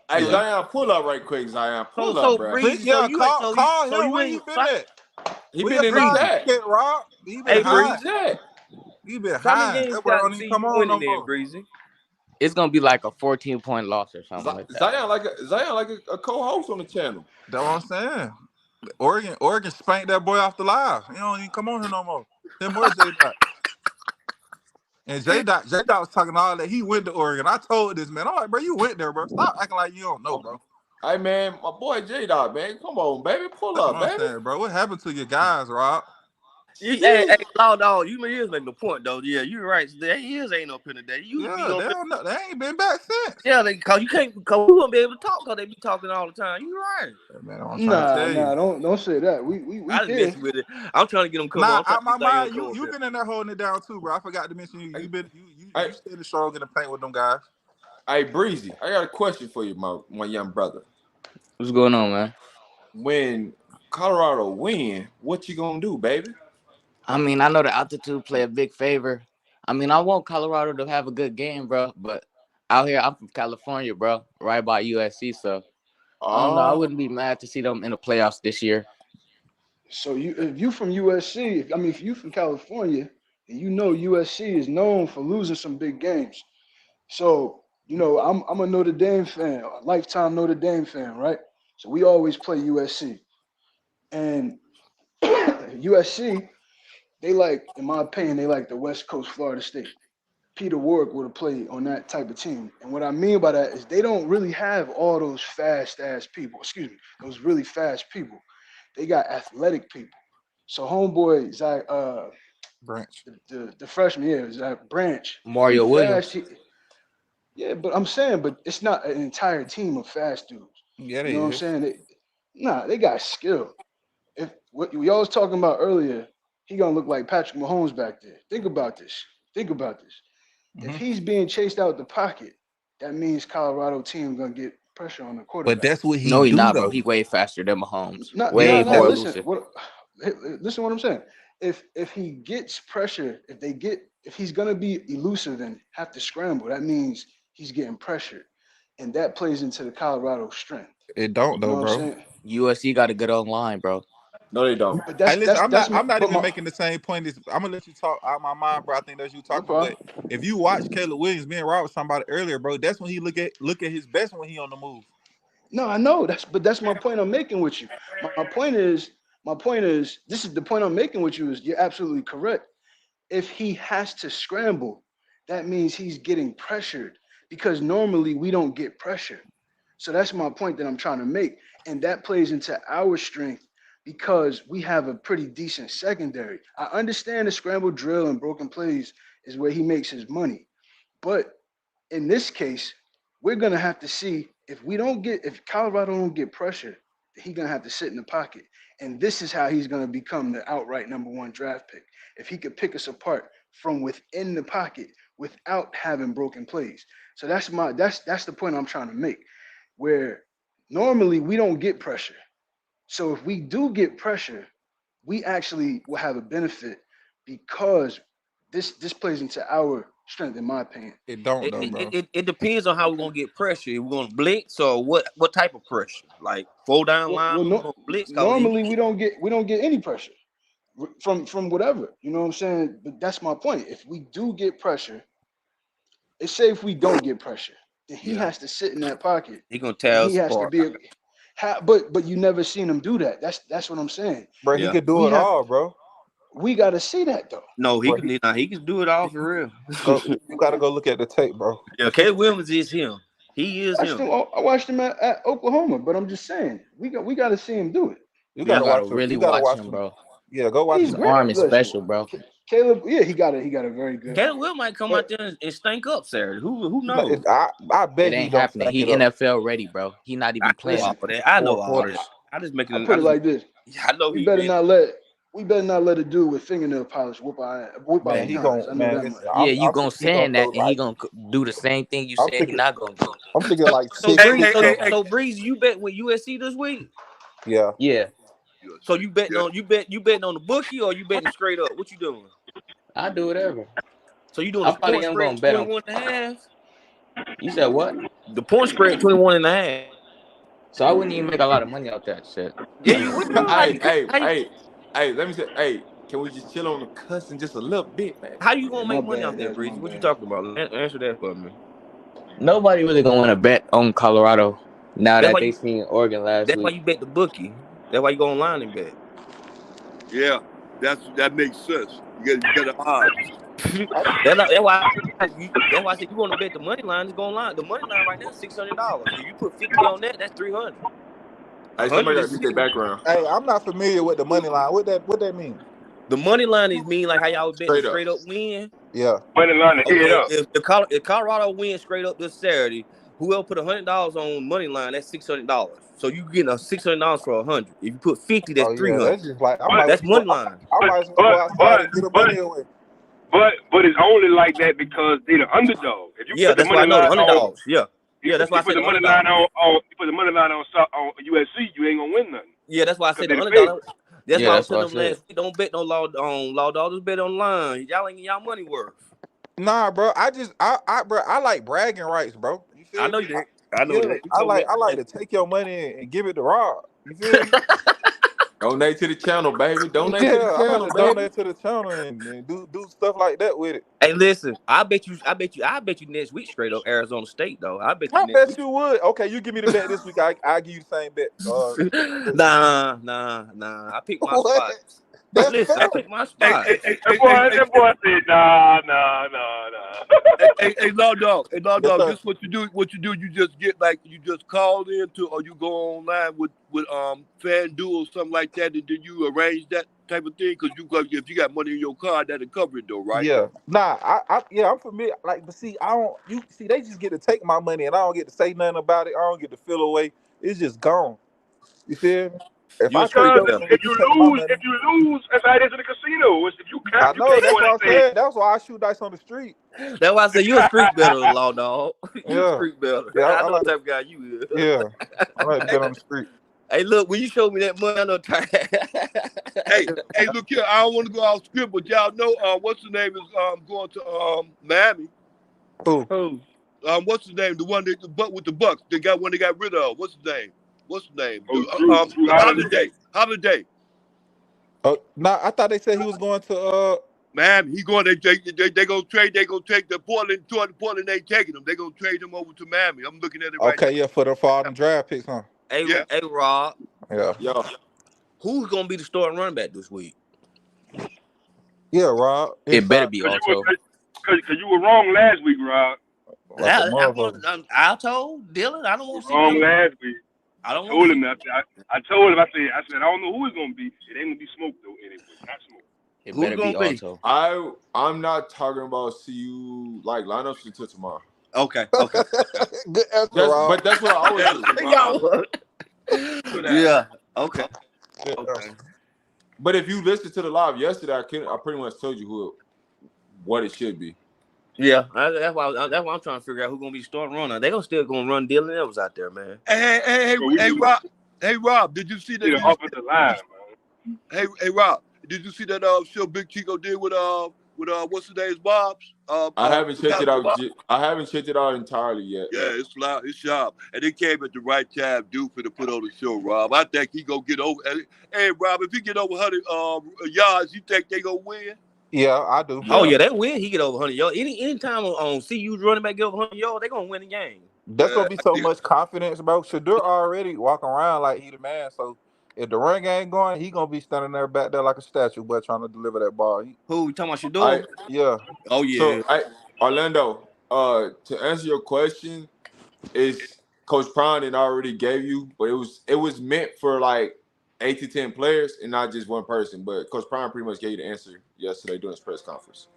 Hey, Yeah. Zion, pull up right quick, Zion. Pull up, So bro. Click, Breezy, yeah, call so him. you Where he ain't been at? He Where been your in the sidekick Breezy. chat. at, Rob? He been Hey He been in high. the Breezy. chat. He been How many high. games That you boy got to don't even see come you on winning no then, more. Breezy? It's gonna be like a 14-point loss or something like that. Zion like a co-host on the channel. That's what I'm saying. Oregon spanked that boy off the live. He don't even come on here no more. Him or J Dot. And J Dot was talking all that. He went to Oregon. I told this man, I'm like, bro, you went there, bro. Stop acting like you don't know, bro. Hey, man, my boy J-Dog, man. Come on, baby. Pull That's up, what I'm baby. saying, bro. What happened to your guys, Rob? Hey, Sheesh. Law Dog, you is making the point though. Yeah, you're right. There is ain't no pin today. You be Yeah, on they don't know. They ain't been back since. yeah, cause you can't cause we wouldn't be able to talk because they be talking all the time. You right. Yeah, man, I'm trying to Nah, tell you. nah, don't say that. We I just here. messing with it. I'm trying to get them come on. Nah, I'm trying out to my get Zion mind, come up you here. been in there holding it down too, bro. I forgot to mention you. Hey, You standing strong in the paint with them guys. hey, Breezy, I got a question for you, my young brother. What's going on, man? When Colorado win, what you gonna do, baby? I mean, I know the altitude play a big favor. I mean, I want Colorado to have a good game, bro. But out here, I'm from California, bro, right by USC. So I don't know. I Oh, wouldn't be mad to see them in the playoffs this year. So if you from USC, if you from California, and you know USC is known for losing some big games. So, I'm a Notre Dame fan, a lifetime Notre Dame fan, right? So we always play USC. And USC, they like, in my opinion, they like the West Coast Florida State. Peter Warwick would have played on that type of team. And what I mean by that is they don't really have all those fast ass people, those really fast people. They got athletic people. So homeboy, Zach, Branch. the freshman, yeah, Zach Branch, he Mario fast. Williams. Yeah, but I'm saying, but it's not an entire team of fast dudes. Yeah, You they know what I'm is. saying? They got skill. If what y'all was talking about earlier, he gonna look like Patrick Mahomes back there. Think about this. Think about this. If Hmm. he's being chased out the pocket, that means Colorado team gonna get pressure on the But quarterback. that's what he No, he do not, bro. though. He way faster than Mahomes. Not, Yeah, Way no, no. more that's Listen, elusive. listen, what I'm saying. If he gets pressure, if he's gonna be elusive and have to scramble, that means he's getting pressured, and that plays into the Colorado strength. it don't You know though, what I'm bro. saying? USC got a good line, bro. no, they don't. But Hey, listen, that's my I'm not but even my making the same point as I'm gonna let you talk out my mind, bro. I think that's you no talking, but problem. if you watch Caleb Williams, me and Rob was talking about it earlier, bro. That's when he look at his best when he on the move. No, I know that's my point I'm making with you. My point is this is the point I'm making with you is you're absolutely correct. If he has to scramble, that means he's getting pressured because normally we don't get pressured. So that's my point that I'm trying to make. And that plays into our strength because we have a pretty decent secondary. I understand the scramble drill and broken plays is where he makes his money. But in this case, we're gonna have to see if Colorado don't get pressure, he's gonna have to sit in the pocket. And this is how he's gonna become the outright number one draft pick. If he could pick us apart from within the pocket without having broken plays. So that's the point I'm trying to make. Where normally we don't get pressure. So if we do get pressure, we actually will have a benefit because this plays into our strength, in my opinion. It don't It, though, it, bro. it, it depends on how we're gonna get pressure. If we're gonna blitz or what type of pressure? Like 4 down line, Well, we're no, gonna blitz cause normally we don't get any pressure from whatever. You know what I'm saying? But that's my point. If we do get pressure, it's say if we don't get pressure, then he yeah, has to sit in that pocket, he gonna and tear he us has to apart. be. But you never seen him do that. That's what I'm saying. Bro, he Yeah. could do We it have all, bro. we got to see that though. No, he Bro, can do it all for real. go. You gotta go look at the tape, bro. Yeah, Caleb Williams is him. He is him. I watched him at Oklahoma, but I'm just saying we got to see him do it. You Yeah. gotta You gotta watch him. really You gotta watch watch him, him. bro. Yeah, go watch He's His him. arm is listen, special, bro. Caleb, yeah, he got a very good Caleb arm. Will might come out But there and stink up Saturday. Who He's not- knows? I It bet he ain't don't happening. stack He it up. NFL ready, bro. He not I even know playing all listen, that. I know Four all quarters. that. I just making. I put it like this: I know we he better is. not let a dude with fingernail polish whoop our Man, he behinds. gon' I know man. that much. Listen, Yeah, you I'm gonna thinking he gonna saying throw that, and he like gonna do the same thing you I'm said he thinking not gonna do. I'm thinking like So six Hey, Breeze, six hey, so hey, something. hey. so Breeze, you bet with USC this week? Yeah. Yeah, So you betting Yeah. on you betting on the bookie or you betting straight up? What you doing? I do whatever. So you doing I the probably point am spread gonna bet on. 21 and a half? You said what? The point spread 21 and a half. So I wouldn't even make a lot of money off that shit. Yeah, I you mean, would do. Hey, hey, How you hey, hey, let me say, hey, can we just chill on the cussing just a little bit, man? how you gonna My make money bad. off that, That's my Breezy? What you bad. talking about? Answer that for me. nobody really gonna want to bet on Colorado now That's that why they you seen Oregon last that's why week. you bet the bookie. That's why you go online and bet. Yeah, that makes sense. You get better odds. That's why I said you want to bet the money line. Just go online. The money line right now is $600. If you put 50 on that, that's 300. Hey, somebody 100 gotta is mute their 60. background. Hey, I'm not familiar with the money line. What that mean? The money line is mean like how y'all would bet the Straight up. straight up win. Yeah. Money line to head Okay, up. if Colorado wins straight up this Saturday, whoever put $100 on money line, that's $600. So you getting a $600 for 100. If you put 50, that's Oh yeah, 300. that's just like But That's money line. I but might as well but go outside but and get a but money away. but it's only like that because they the underdog. If you Yeah, put the that's why money I know the line on, underdogs. Yeah, yeah, that's why I you put said the the money line underdog. on USC, you ain't gonna win nothing Yeah, that's why I because said they the the underdog. favorite. That's Yeah, why I was that's what I telling them said. last week. Don't bet no law dollars. Bet online. Y'all ain't getting y'all money worth. Nah, bro. Bro, I like bragging rights, bro. You I feel know me? you did. I know Yeah, that. You told me I like that. to take your money and give it to Rob. You feel me? Donate to the channel, baby. Donate to the Yeah, I like channel, to baby. donate to the channel and do stuff like that with it. Hey, listen. I bet you next week straight up Arizona State though. I bet you I next bet week. you would. Okay, you give me the bet this week. I give you the same bet. Nah. I picked my What? spots. That's Listen, I fair. picked my Hey, spots. hey, hey, That hey, hey, boy, hey, that boy said, nah. hey, Law Dog, Yes, sir. this what you do. What you do, you just get like you just call into, or you go online with FanDuel or something like that, and then you arrange that type of thing. Because if you got money in your card, that'll cover it though, right? Yeah. Nah, yeah, I'm familiar. Like, but see, I don't you see they just get to take my money and I don't get to say nothing about it. I don't get to feel away. It's just gone. You feel me? If You a I take street Because your better. money, you take my money. if you lose, that's how it is in the casino. If you I you know can't that's go in what and I'm say, saying. That's why I shoot dice on the street. That's why I say you a street better, law dog. You a Yeah. street better. Yeah, I I know the like to type of guy you is. yeah. I like to bet on the street. Hey, look, when you showed me that money, I know time. Hey, look here. I don't want to go off script, but y'all know what's the name is going to Miami. Who? Who? What's his name? The one that with the Bucks. They got rid of. What's his name? oh, Drew Holiday. Holiday. Oh, nah, I thought they said he was going to Man, he going. They gonna trade. They gonna take the Portland. Ain't taking him. They gonna trade him over to Miami. I'm looking at it right okay, now. yeah, for all them draft picks, huh? Hey, Yeah. hey, Rob, Yeah. Yo, who's gonna be the starting running back this week? Yeah, Rob. It better Inside be Because Auto. you were wrong last week, Rob. like a motherfucker. I told Dylan I don't You want were to see wrong Dylan. last week. I don't want to Told see. him that. I told him. I said I don't know who it's gonna be. It ain't gonna be smoke though. Anyway, not smoke. It Who's better be gonna be? Auto. I'm not talking about CU like lineups until tomorrow. Okay. Good answer, Rob. That's what I always do. Y'all. Yeah. Okay. Good Okay. answer. But if you listen to the live yesterday, I pretty much told you what it should be. Yeah, that's why I'm trying to figure out who's gonna be the starting runner. They still gonna run Dylan Evans out there, man. So we need Rob. Hey, Rob. Did you see that? an offensive line, man. Hey, Rob. Did you see that show Big Chico did with what's his name, Bob's? I haven't checked it out. Bob. I haven't checked it out entirely yet. Yeah, it's loud, it's sharp, and it came at the right time, due for to put on the show, Rob. I think he gonna get over. Hey, Rob, if he get over 100 yards, you think they gonna win? Yeah, I do. Oh Yeah. yeah, they win. He get over 100 yards. Anytime on CU's running back get over 100 yards, they gonna win the game. That's gonna be so Yeah. much confidence, bro. Shadur already walking around like he the man. So if the run game going, he gonna be standing there back there like a statue, but trying to deliver that ball. Who you talking about? I Shador? Yeah. Oh so yeah. Orlando. To answer your question, is Coach Prime and already gave you, but it was meant for like 8 to 10 players and not just one person. But Coach Prime pretty much gave you the answer yesterday during his press conference.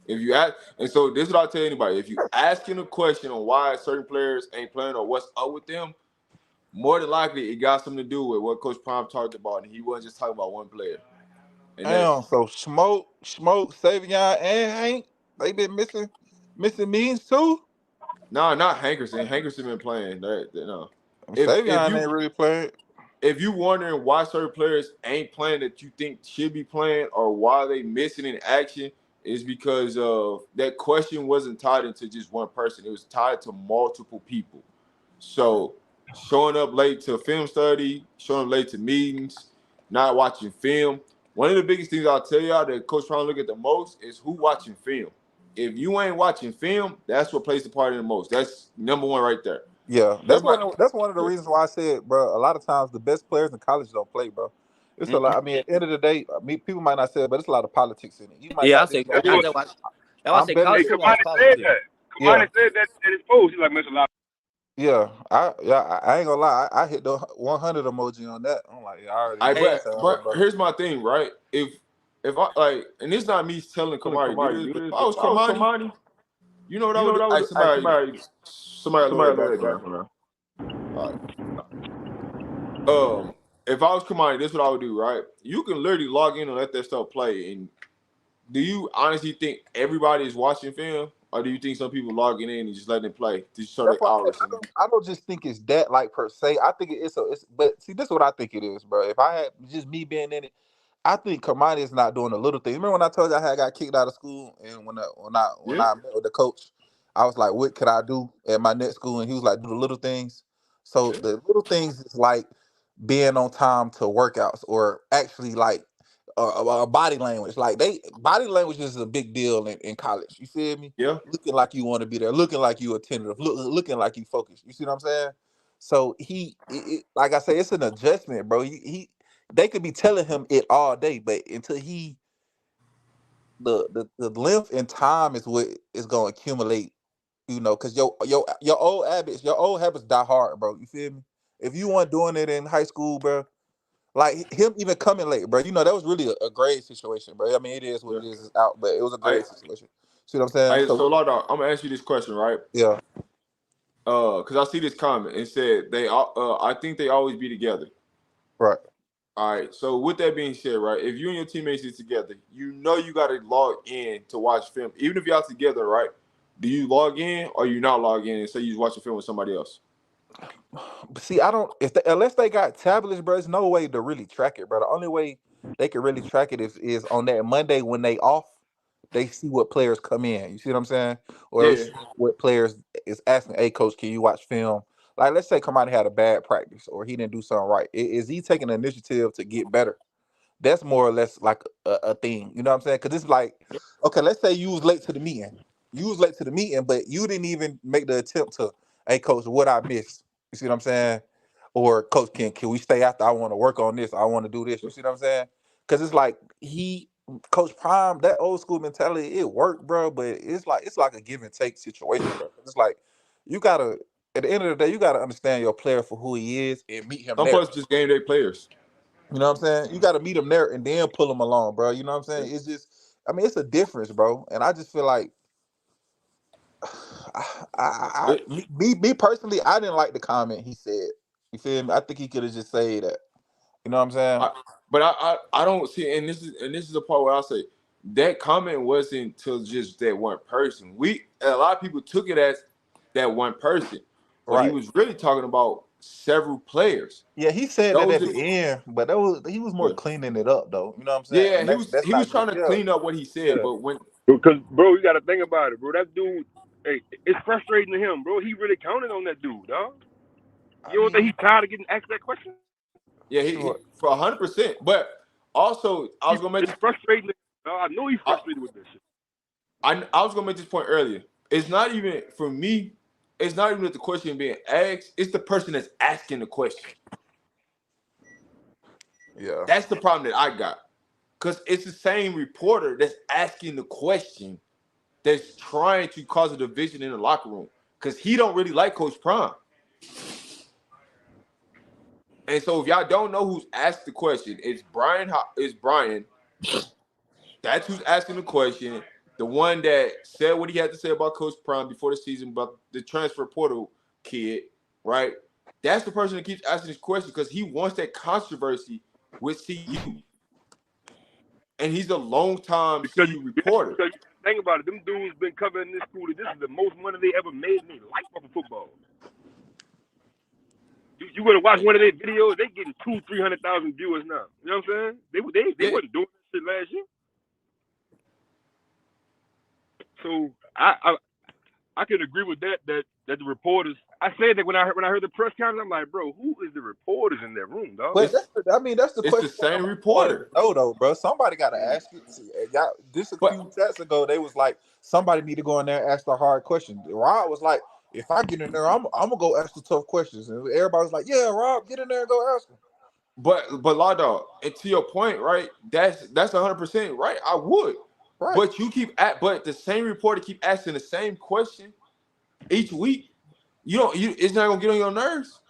If you ask, and so this is what I tell anybody: if you asking a question on why certain players ain't playing or what's up with them, more than likely it got something to do with what Coach Prime talked about, and he wasn't just talking about one player. And that Damn, so Smoke, Savion, and Hank, they been missing means too. no, not Hankerson. Hankerson been playing. No. If Savion you ain't really playing. if you wondering why certain players ain't playing that you think should be playing or why they missing in action, is because of that question wasn't tied into just one person. It was tied to multiple people. So showing up late to film study, showing up late to meetings, not watching film. One of the biggest things I'll tell y'all that Coach trying to look at the most is who watching film. If you ain't watching film, that's what plays the part in the most. That's number one right there. Yeah, Everybody, that's one of the yeah. reasons why I said, bro. A lot of times the best players in college don't play, bro. It's a lot. I mean, at the end of the day, people might not say it, but it's a lot of politics in it. You might Yeah, I got this say guy. That's what that's why I I'm say better. college hey football is Kamani said politics. that. Yeah, Kamani said that at his post. He's like, man, it's a lot. I ain't gonna lie. I hit the 100 emoji on that. I'm like, yeah, I already I know Hey, what but to tell her, but bro. here's my thing, right? If I like, and it's not me telling Kamari to do this, but if I was Kamani, you know what I would do? Like somebody lower their background. All right. If I was Kamani, this is what I would do, right? You can literally log in and let that stuff play. And do you honestly think everybody is watching film, or do you think some people logging in and just letting it play to show That's their why I said hours? And I don't just think it's that like per se. I think it's but see this is what I think it is, bro. If I had just me being in it, I think Kamani is not doing the little things. Remember when I told you I had got kicked out of school, and when yeah, I met with the coach, I was like, "What could I do at my next school?" And he was like, "Do the little things." So yeah, the little things is like being on time to workouts, or actually like body language. Like body language is a big deal in college. You feel me? yeah. Looking like you want to be there, looking like you attentive, looking like you focused. You see what I'm saying? So like I say, it's an adjustment, bro. They could be telling him it all day, but until the length and time is what is going to accumulate. You know, because your old habits die hard, bro. You feel me? If you weren't doing it in high school, bro, like him even coming late, bro. You know that was really a grade situation, bro. I mean, it is what Yeah. it is. It's out, but it was a I grade situation. See what I'm saying? so So Lord, I'm gonna ask you this question, right? yeah, Because I see this comment and said I think they always be together. right. All right. So with that being said, right, if you and your teammates is together, you know you got to log in to watch film, even if y'all together, right? Do you log in or you not log in and say you watch a film with somebody else? But see, I don't unless they got tablets, bro. There's no way to really track it, bro. The only way they can really track it is on that Monday when they off. They see what players come in. You see what I'm saying? Or they Yeah, see what players is asking. Hey, coach, can you watch film? Like, let's say Kamani had a bad practice or he didn't do something right. Is he taking the initiative to get better? That's more or less like a thing. You know what I'm saying? Because it's like, okay, let's say you was late to the meeting. You was late to the meeting, but you didn't even make the attempt to, hey, coach, what I missed? You see what I'm saying? Or coach, can we stay after? I want to work on this. I want to do this. You see what I'm saying? Because it's like Coach Prime, that old school mentality, it worked, bro. But it's like a give and take situation, bro. It's like you gotta at the end of the day, you gotta understand your player for who he is and meet him some there. players just game day players. You know what I'm saying? You got to meet them there and then pull them along, bro. You know what I'm Yeah. saying? It's just, I mean, it's a difference, bro. And I just feel like, It, me personally, I didn't like the comment he said. You feel me? I think he could have just said that. You know what I'm saying? I, but I don't see, and this is the part where I say that comment wasn't to just that one person. A lot of people took it as that one person, but he Right. was really talking about several players. Yeah, he said that Those at that, the end, but he was more yeah. cling it up though. You know what I'm saying? Yeah, And that's he was not good. trying to Yeah, clean up what he said, yeah. but when Because, bro, you got to think about it, bro. That dude, hey, it's frustrating to him, bro. He really counted on that dude, dog. I You don't think mean, he's tired of getting asked that question? yeah, he sure. for 100%. But also, I was gonna make It's this. frustrating. I know he's I, frustrated with this shit. I was gonna make this point earlier. It's not even for me. It's not even that the question being asked. It's the person that's asking the question. Yeah. That's the problem that I got. Because it's the same reporter that's asking the question that's trying to cause a division in the locker room. because he don't really like Coach Prime. And so if y'all don't know who's asked the question, it's Brian. It's Brian. That's who's asking the question. The one that said what he had to say about Coach Prime before the season about the transfer portal kid, right? That's the person that keeps asking this question because he wants that controversy with CU. And he's a long-time CU reporter. Because think about it, them dudes been covering this school. This is the most money they ever made in their life off of football. You go to watch one of their videos, they getting 200,000-300,000 viewers now. You know what I'm saying? They wasn't doing that shit last year. So I can agree with that the reporters. I said that when I heard the press conference, I'm like, bro, who is the reporters in that room, dog? But that's the It's question. the same reporter. No, though, bro. Somebody got to ask it. Y'all, this a few chats ago, they was like, somebody need to go in there and ask the hard question. Rob was like, if I get in there, I'm gonna go ask the tough questions. And everybody was like, yeah, Rob, get in there and go ask him. But Law Dog, and to your point, right? That's 100% right. I would. Right. But but the same reporter keep asking the same question each week. It's not gonna get on your nerves.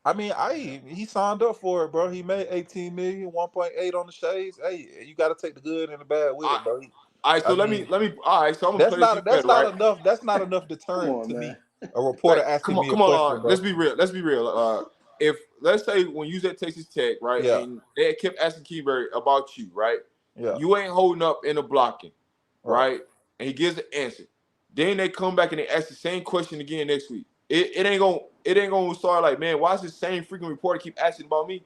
I mean, he signed up for it, bro. He made 18 million, 1.8 on the shades. Hey, you got to take the good and the bad with it, bro. All right, so let me. All right, so I'm gonna play this. That's not enough. That's not enough deterrent to me. A reporter asking me a question, bro. Let's be real. If let's say when you was at Texas Tech, right, and they kept asking Keyberry about you, right? Yeah. You ain't holding up in the blocking, right? And he gives the answer. Then they come back and they ask the same question again next week. It ain't gonna start like, man, why is this same freaking reporter keep asking about me?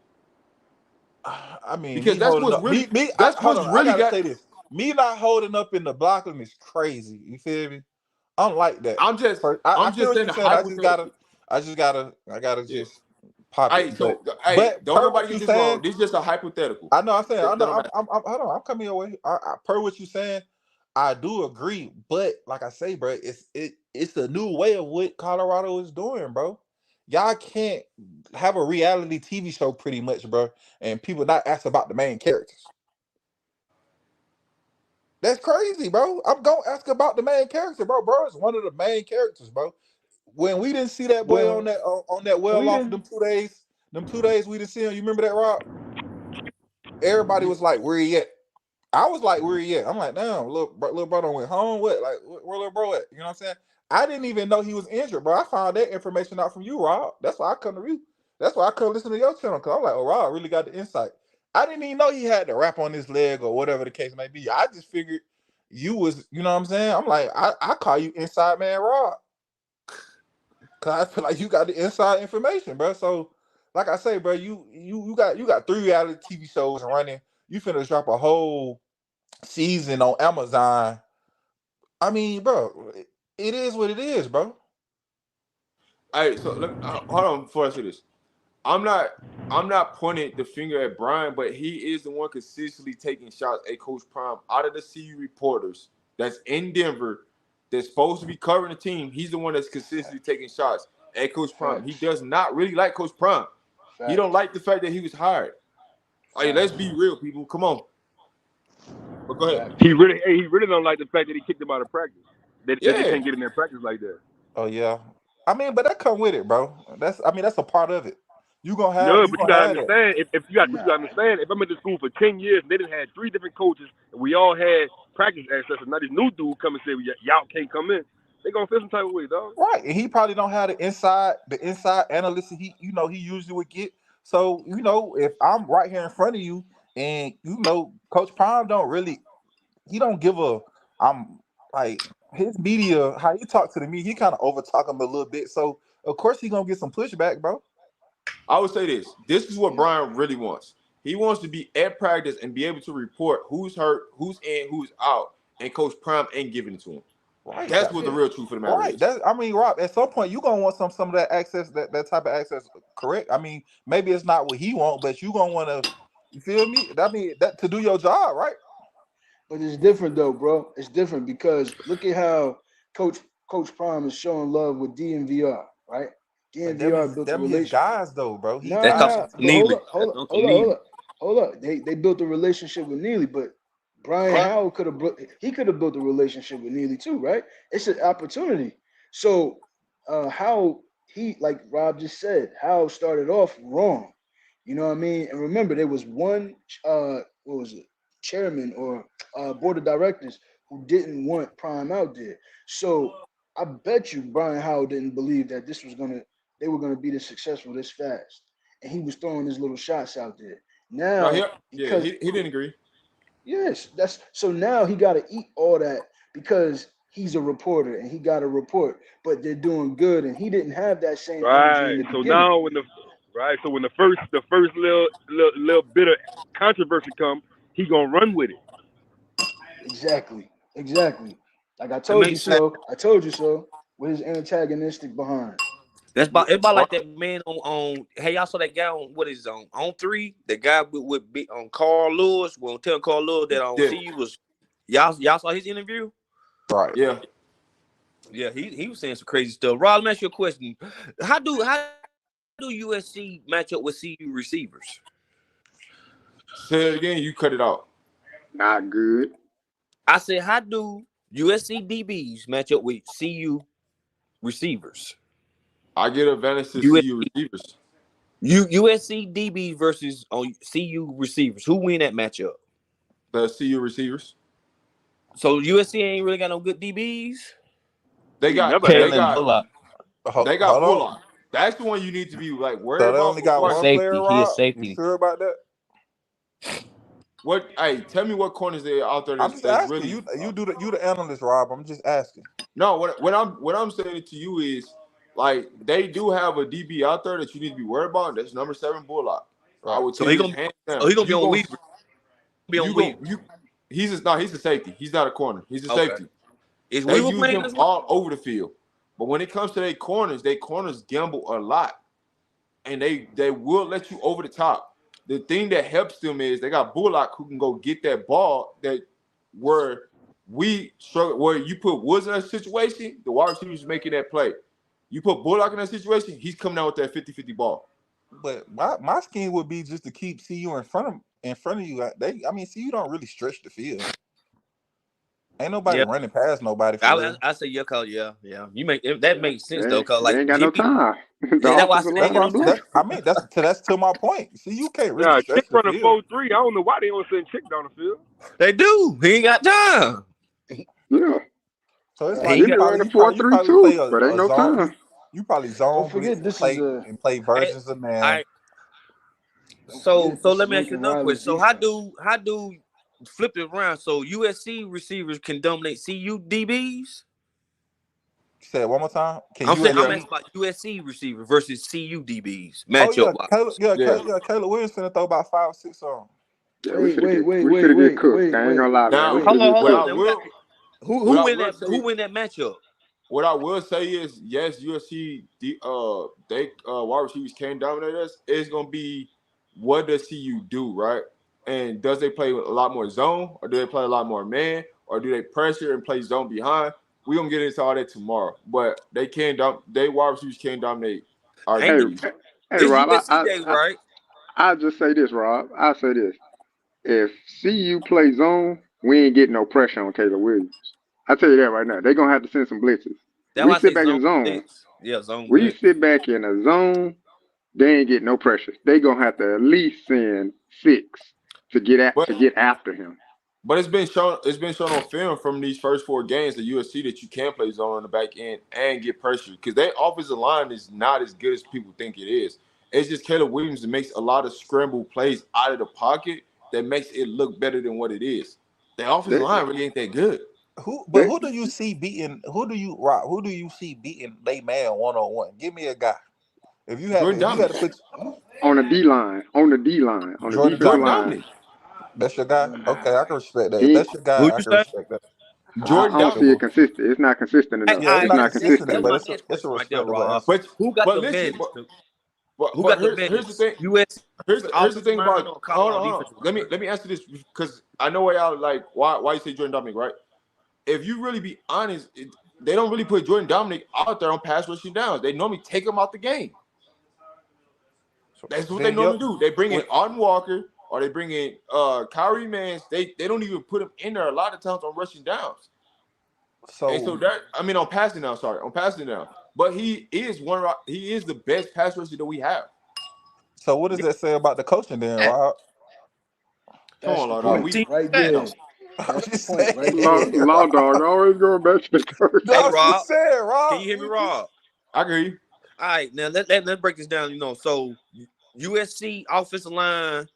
I mean, because that's what's really say this. Me not holding up in the blocking is crazy. You feel me? I don't like that. I'm just saying. I just gotta just pop it. But don't nobody get this wrong. This is just a hypothetical. I know. I'm saying. Hold on. I'm coming your way. Per what you saying, I do agree. But like I say, bro, it's a new way of what Colorado is doing, bro. Y'all can't have a reality TV show pretty much, bro, and people not ask about the main characters. That's crazy, bro. I'm gonna ask about the main character, bro. Bro is one of the main characters, bro. When we didn't see that boy on that well off them 2 days we didn't see him. You remember that, Rob? Everybody was like, "Where he at?" I was like, "Where he at?" I'm like, "Damn, little brother went home. What? Like, where little bro at?" You know what I'm saying? I didn't even know he was injured, bro. I found that information out from you, Rob. That's why I come to you. That's why I come listen to your channel, because I'm like, oh, Rob really got the insight. I didn't even know he had the wrap on his leg or whatever the case may be. I just figured you was, you know what I'm saying? I'm like, I call you Inside Man Rob. Cause I feel like you got the inside information, bro. So, like I say, bro, you got 3 reality TV shows running. You finna drop a whole season on Amazon. I mean, bro, it is what it is, bro. All right, so hold on before I say this. I'm not pointing the finger at Brian, but he is the one consistently taking shots at Coach Prime out of the CU reporters that's in Denver that's supposed to be covering the team. He's the one that's consistently taking shots at Coach Prime. He does not really like Coach Prime. He don't like the fact that he was hired. Hey, let's be real, people. Come on. But go ahead. He really don't like the fact that he kicked him out of practice. That they can't get in their practice like that. Oh yeah. I mean, but that come with it, bro. That's a part of it. You gonna have but you gotta understand. If you gotta understand, if I'm at the school for 10 years and they done had 3 different coaches and we all had practice access, and now this new dude come and say y'all can't come in, they gonna feel some type of way, dog. Right, and he probably don't have the inside analyst he usually would get. So if I'm right here in front of you and Coach Prime he don't give a like his media, how he talk to the media, he kind of over talk him a little bit. So of course he gonna get some pushback, bro. I would say this. This is what Brian really wants. He wants to be at practice and be able to report who's hurt, who's in, who's out, and Coach Prime ain't giving it to him. Right. That's what the real truth of the matter is. Rob, at some point you gonna want some of that access, that type of access, correct? I mean, maybe it's not what he want, but you gonna want to, you feel me? I mean, that to do your job, right? But it's different though, bro. It's different because look at how Coach Prime is showing love with DNVR, right? DNVR built a relationship. Guys, though, bro. Hold up. They built a relationship with Neely, but Brian Howell could have built a relationship with Neely too, right? It's an opportunity. So how he, like Rob just said, how started off wrong. You know what I mean? And remember, there was one, what was it, chairman or board of directors who didn't want Prime out there. So I bet you Brian Howard didn't believe that they were gonna be this successful this fast, and he was throwing his little shots out there. No, Now, because he didn't agree. yes, that's so now he got to eat all that because he's a reporter and he got to report, but they're doing good, and he didn't have that same energy in Right. the So beginning. now when the first little bit of controversy come, he gonna run with it. Exactly, exactly. Like I It told you makes sense. so. I told you so. With his antagonistic behind. It's about like that man on hey, y'all saw that guy on what is it, on 3, the guy with on Carl Lewis. Well, tell Carl Lewis that on Yeah, CU was y'all saw his interview. Right. yeah. Yeah, he was saying some crazy stuff. Rob, let me ask you a question. How do USC match up with CU receivers? Say it again. You cut it out. Not good. I said, how do USC DBs match up with CU receivers? I get advantage to US, CU receivers. USC DBs versus on CU receivers. Who win that matchup? The CU receivers. So USC ain't really got no good DBs. They We got never had they Kalen that. got Bullock. they got Hold on. Bullock. That's the one you need to be like So worried they about only got A before. one player, safety. He is Rob? You safety. sure about that? What? Hey, tell me what corners they out there I'm that's, just that's asking. really. You the analyst, Rob. I'm just asking. No, what I'm saying to you is like they do have a DB out there that you need to be worried about. That's number 7 Bullock. I Right. would So tell he you this gonna hands so down. he gonna be on Weaver. Be on You go Weaver. you. He's just no. He's a safety. He's not a corner. He's a Okay. safety. Is They Weaver use playing him this week? all over the field, but when it comes to their corners gamble a lot, and they will let you over the top. The thing that helps them is they got Bullock who can go get that ball that where we struggle where you put Woods in that situation, the wide receiver is making that play. You put Bullock in that situation, he's coming out with that 50-50 ball. But my scheme would be just to keep CU in front of you. I mean, CU don't really stretch the field. Ain't nobody Yeah. running past nobody for real. I say yeah, cause yeah. You make that makes sense though, cause They like ain't got no Jimmy. time. The Yeah, that's why I offensive said they ain't That's got what no line I'm. time. do. That's to my point. See, you can't really Yeah, stretch Chick the running field. 4-3. I don't know why they don't send Chick down the field. They do. He ain't got time. Yeah. So it's He like ain't you Jimmy got. ran probably a you probably you 4-3 probably play too, but ain't a no zone. time. You probably Don't zone forget blitz this is a and play Hey, versions of man. I don't so forget so this let is me ask you Lincoln another Riley's question. So defense. how do flip it around? So USC receivers can dominate CU DBs. Say it one more time. Can I'm Yeah, asking USC? about USC receiver versus CU DBs Oh matchup yeah, wise. yeah. Caleb Williams finna throw about 5 or 6 on. Yeah, we Wait, finna wait, get wait, we wait, finna get wait, cooked. wait, I ain't gonna wait, lie, man. We Now, wait. finna get Hold what I on. cooked. Now we got will who what I win will that? Who say win that matchup? what I will say is yes, USC they wide receivers can dominate us. It's gonna be what does CU do, right? And does they play a lot more zone, or do they play a lot more man, or do they pressure and play zone behind? We're gonna get into all that tomorrow. But they wide receivers can dominate our Ain't Hey, the, DBs. hey, it's Rob. USC day, right? I'll just say this, Rob. I'll say this. If CU play zone, we ain't getting no pressure on Caleb Williams. I tell you that right now. They're gonna have to send some blitzes. That's We why I sit say back zone in zone. blitz. Yeah, zone We blitz. sit back in a zone. They ain't getting no pressure. They gonna have to at least send 6 But to get after him. But it's been shown on film from these first 4 games at USC that you can play zone on the back end and get pressure because their offensive line is not as good as people think it is. It's just Caleb Williams that makes a lot of scramble plays out of the pocket that makes it look better than what it is. The offensive They, line really ain't that good. they Who do you see beating? Who do you see beating they man 1-on-1? Give me a guy. Jordan If you had Dominic. to put on the D line, on the Jordan defensive Jordan Dominic, line. Dominic. that's your guy. Okay, I can respect that. If He, that's your Who guy, I you can say? respect that. Jordan I don't see it Dominic. consistent. It's not consistent Hey, enough. Yeah, all it's It's right, not not consistent, that's consistent but my enough. next it's a question right there, respectable Rob. answer. Who got But the listen, advantage? but Who got the here's advantage? the thing. USC Here's the offensive thing line about or hold Colorado on. defensive Let me line? let me answer this because I know why y'all like why you say Jordan Dominic, right? If you really be honest, they don't really put Jordan Dominic out there on pass rushing downs. They normally take him out the game. So That's what they then, yep. normally do. They bring in What- Auden Walker or they bring in Kyrie Mans. They don't even put him in there a lot of times on rushing downs. And so So that on passing down, sorry, on passing down. but he is he is the best pass rusher that we have. So what does that say about the coaching then, At Rob? Come That's on, the Law Dog. point team right stat, though. there. I'm That's the just point right Law, saying, there. law Rob. dog always going back to the coach. No, Hey, I'm Rob, just saying, can Rob. you hear me, Rob? I agree. You. All right, now let's break this down. So USC offensive line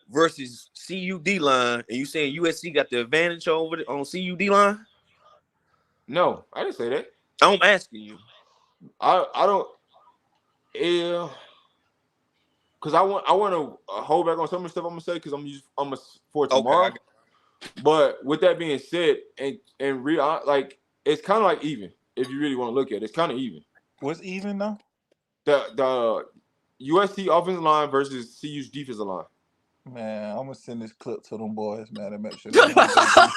versus CUD line, and you saying USC got the advantage on CUD line? No, I didn't say that. I'm asking you. I don't. Yeah, because I want to hold back on some of the stuff I'm gonna say because I'm for Okay, tomorrow. But with that being said, and real like it's kind of like even if you really want to look at it, it's kind of even. What's even though? The USC offensive line versus CU's defensive line. Man, I'm gonna send this clip to them boys, man, and make sure they know they do.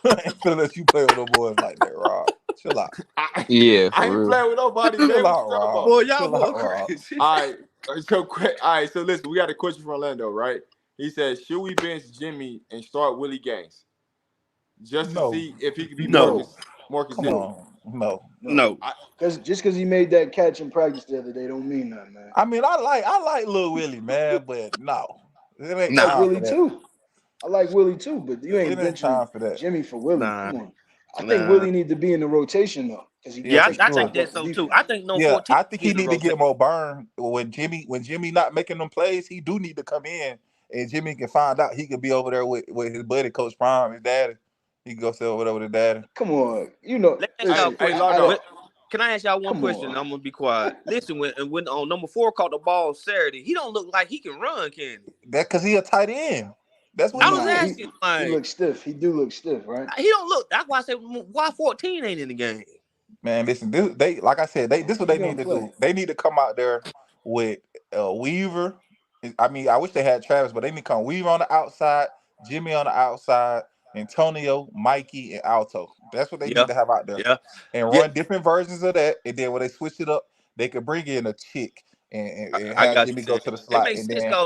I ain't finna let you play with them boys like that, Rob. Chill out. Yeah, I for ain't real. playing with nobody, man. Chill What out, you talking Rob. about? Boy, y'all Chill boy out, Rob. crazy. All right, so listen, we got a question from Orlando, right? He says, should we bench Jimmy and start Willie Gaines just to No, see if he can be more No, No, more come consistent? no, on, no. no. no. I, Because he made that catch in practice the other day don't mean nothing, man. I mean, I like Lil Willie, man, but no, it ain't I like Nah, time for Willie that. too. I like Willie too, but you It ain't ain't benching time for that. Jimmy for Willie. nah, Come on. I think nah. Willie need to be in the rotation though, because he Yeah, Yeah, for takes I the think sure. top off that's the so too. defense. I think no Yeah, 14 I think he is a need to get rotation. more burn when Jimmy not making them plays. He do need to come in, and Jimmy can find out he could be over there with his buddy Coach Prime, his daddy. He can go sit over there with his daddy. Come on, Let me ask y'all a listen. hey, question. Law Dog. Can I ask y'all one Come question? on. I'm gonna be quiet. Listen, when on number 4 caught the ball Saturday, he don't look like he can run, can he? That because he a tight end. That's what I he was Nah, is. asking, he like, looks stiff. He do look stiff, right? he don't look. That's why I said why 14 ain't in the game. Man, listen, they like I said, this what He they gonna need to play. do. They need to come out there with Weaver. I mean, I wish they had Travis, but they need to come Weaver on the outside, Jimmy on the outside, Antonio, Mikey, and Alto. That's what they need Yeah, to have out there. yeah, And yeah. run different versions of that. And then when they switch it up, they could bring in a chick and I have got you Jimmy go saying. to the It slot. makes And sense then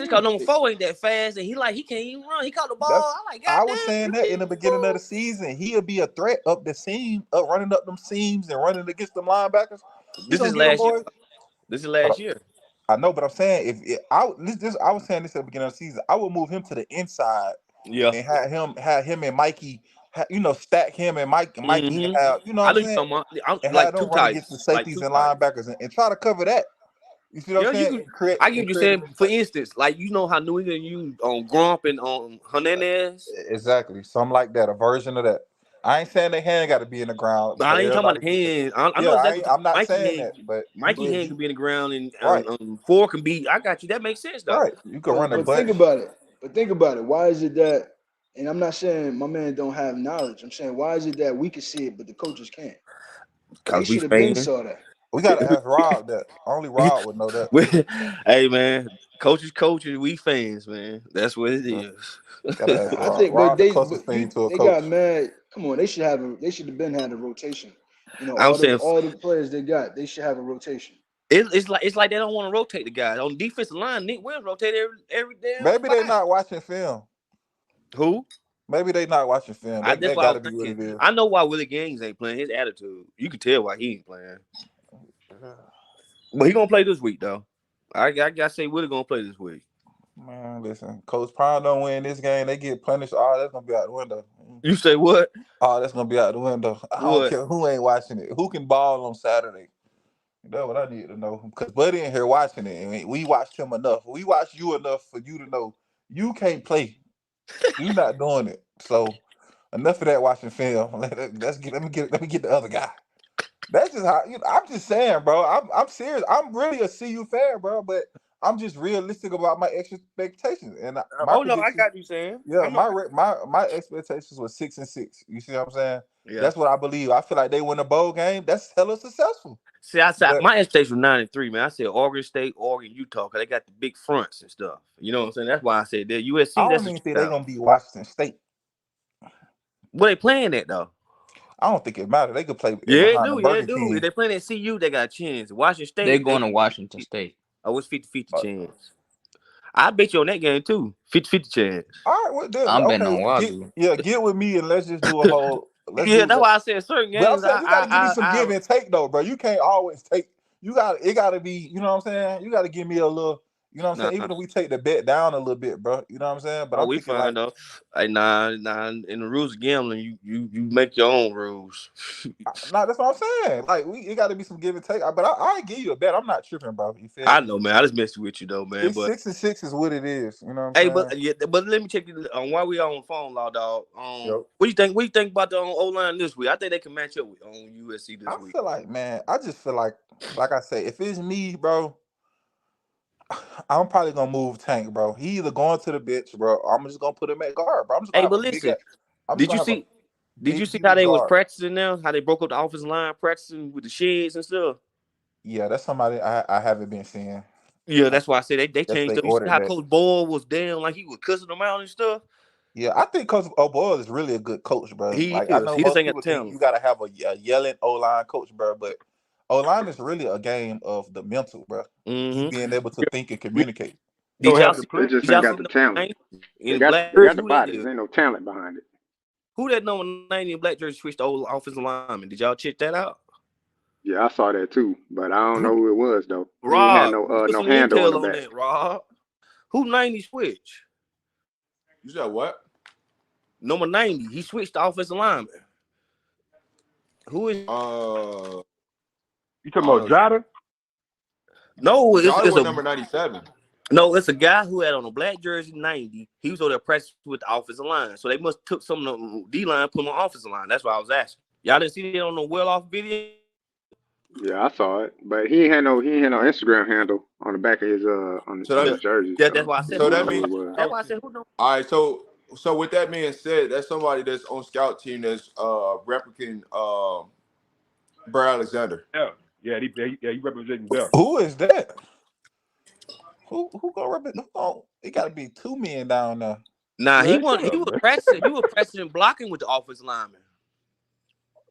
cause number 4 ain't that fast, and he can't even run. He caught the ball. that's I'm like, I was goddamn, saying you that can't in the even beginning of run. the season. He'll be a threat up the seam, up running up them seams and running against them linebackers. He This gonna is get them last year. boys. This is Hold last up. year. I know, but I'm saying I was saying this at the beginning of the season. I would move him to the inside Yeah. and have him and Mikey, stack him and Mikey and Mm-hmm. have you know I what I'm know you saying, talking about. I'm and have like them two run against the tights, like safeties two and tights. linebackers and try to cover that. You see what I'm Yeah, you saying? could. I get what you're Create a saying. big For play. instance, like you know how New England used on Grump and on Hernandez. Exactly, something like that, a version of that. I ain't saying their hand got to be in the ground, But but I ain't talking everybody about the get the. hand. I Yeah, know exactly what I'm not Mikey saying hand. that, but you Mikey can hand can be in the ground, and right, 4 can be. I got you. That makes sense though. right. You can run a But think bunch. about it. But think about it. Why is it that? And I'm not saying my man don't have knowledge. I'm saying why is it that we can see it but the coaches can't? They Cause we should have been fans. saw that. We got to ask Rob that. Only Rob would know that. Hey man, coaches. We fans, man. That's what it is. Gotta ask I Rob. think, but Rob's the closest thing to a they got coach. mad. Come on, they should have been had a rotation. I'm saying All the players they got, they should have a rotation. it's like they don't want to rotate the guys on defensive line. Nick Williams rotate every damn Maybe they 5. not watching film. Who? Maybe they not watching film. That's That what I got was to be what thinking. it is. I know why Willie Gaines ain't playing. His attitude, you can tell why he ain't playing. But he gonna play this week though. I gotta say Willie gonna play this week. Man, listen, Coach Prime don't win this game. They get punished. Oh, that's gonna be out the window. You say what? Oh, that's gonna be out the window. I don't What? care who ain't watching it. Who can ball on Saturday? That's what I need to know. Because Buddy in here watching it, and we watched him enough. We watched you enough for you to know you can't play. You're not doing it. So enough of that watching film. Let me get the other guy. That's just how I'm just saying, bro. I'm serious. I'm really a CU fan, bro. But I'm just realistic about my expectations and my Oh no, I predictions. got you saying. I Yeah, know. my expectations was 6-6. You see what I'm saying? Yeah. That's what I believe. I feel like they win a bowl game. That's hella successful. See, I said But my expectations were 9-3, man. I said Oregon State, Oregon, Utah, because they got the big fronts and stuff. You know what I'm saying? That's why I said that I USC. don't That's a even think they're shootout. gonna beat Washington State. Where they playing at though? I don't think it matters. They could play Yeah, it behind the do. Yeah, Burger it do. If King. they playing at CU, they got a chance. Washington They State, going to Washington State. oh, it's 50-50 Uh, chance. I bet you on that game too. 50-50 chance. all right, well, then, I'm betting okay, on Wazoo. get with me and let's just do a whole let's Yeah, do that's that. why I said certain But I'm games. saying you got to give me some give and take though, bro. You can't always take. It got to be. You know what I'm saying? You got to give me a little. You know what I'm saying? Nah. Even if we take the bet down a little bit, bro. You know what I'm saying? But Oh, I'm we thinking fine like, though. Hey, nah. In the rules of gambling, you make your own rules. nah, that's what I'm saying. Like, it got to be some give and take. But I give you a bet. I'm not tripping, bro. You feel I me? know, man. I just messed with you though, man. It's But 6-6 is what it is. You know what hey, I'm saying? but let me check it on while we on the phone, law dog. Yep. What do you think? What do you think about the O line this week? I think they can match up with on USC this I week. feel like, man. I just feel like I say, if it's me, bro, I'm probably gonna move Tank, bro. He either going to the bench, bro. Or I'm just gonna put him at guard, bro. I'm just gonna Hey, have but a big. listen, I'm just did gonna you have a see? Did you big, see how huge they was guard. practicing now? How they broke up the offensive line, practicing with the sheds and stuff. Yeah, that's somebody I haven't been seeing. Yeah, that's why I said they Guess changed they up. You see ordered how that. Coach Boyle was down, like he was cussing them out and stuff. Yeah, I think Coach O'Boyle is really a good coach, bro. He Like I is. know He just most ain't got people think talent. you gotta have a yelling O line coach, bro, but O line is really a game of the mental, bro. You Mm-hmm. being able to think and We communicate. Did don't y'all have the see? They play. just Did ain't y'all got see the number talent. 90 They in the got black they got jersey? the Who that bodies. is? Ain't no talent behind it. Who that number 90 in black jersey switched the old offensive lineman? Did y'all check that out? Yeah, I saw that too, but I don't know Who? who it was though. He ain't had Rob, put no some handle on intel the on back. that, Rob. Who 90 switch? You said what? Number 90. He switched the offensive lineman. Who is? You I talking don't about know. Jada? No, Jolly it's was a number 97. no. It's a guy who had on a black jersey 90. He was over there practicing with the offensive line. So they must took some of the D line, put him on offensive line. That's why I was asking. Y'all didn't see that on the well off video. Yeah, I saw it, but he ain't had no Instagram handle on the back of his So on that his jersey, That's so why I I said so who don't that know number. who means it was. That's why I said who number. all right. So with that being said, that's somebody that's on scout team that's replicating Bray Alexander. Yeah. He representing Bell. Who is that? Who gonna represent? It got to be two men down there. Nah, Man, shut he up, was bro. practicing. He was practicing blocking with the offensive lineman.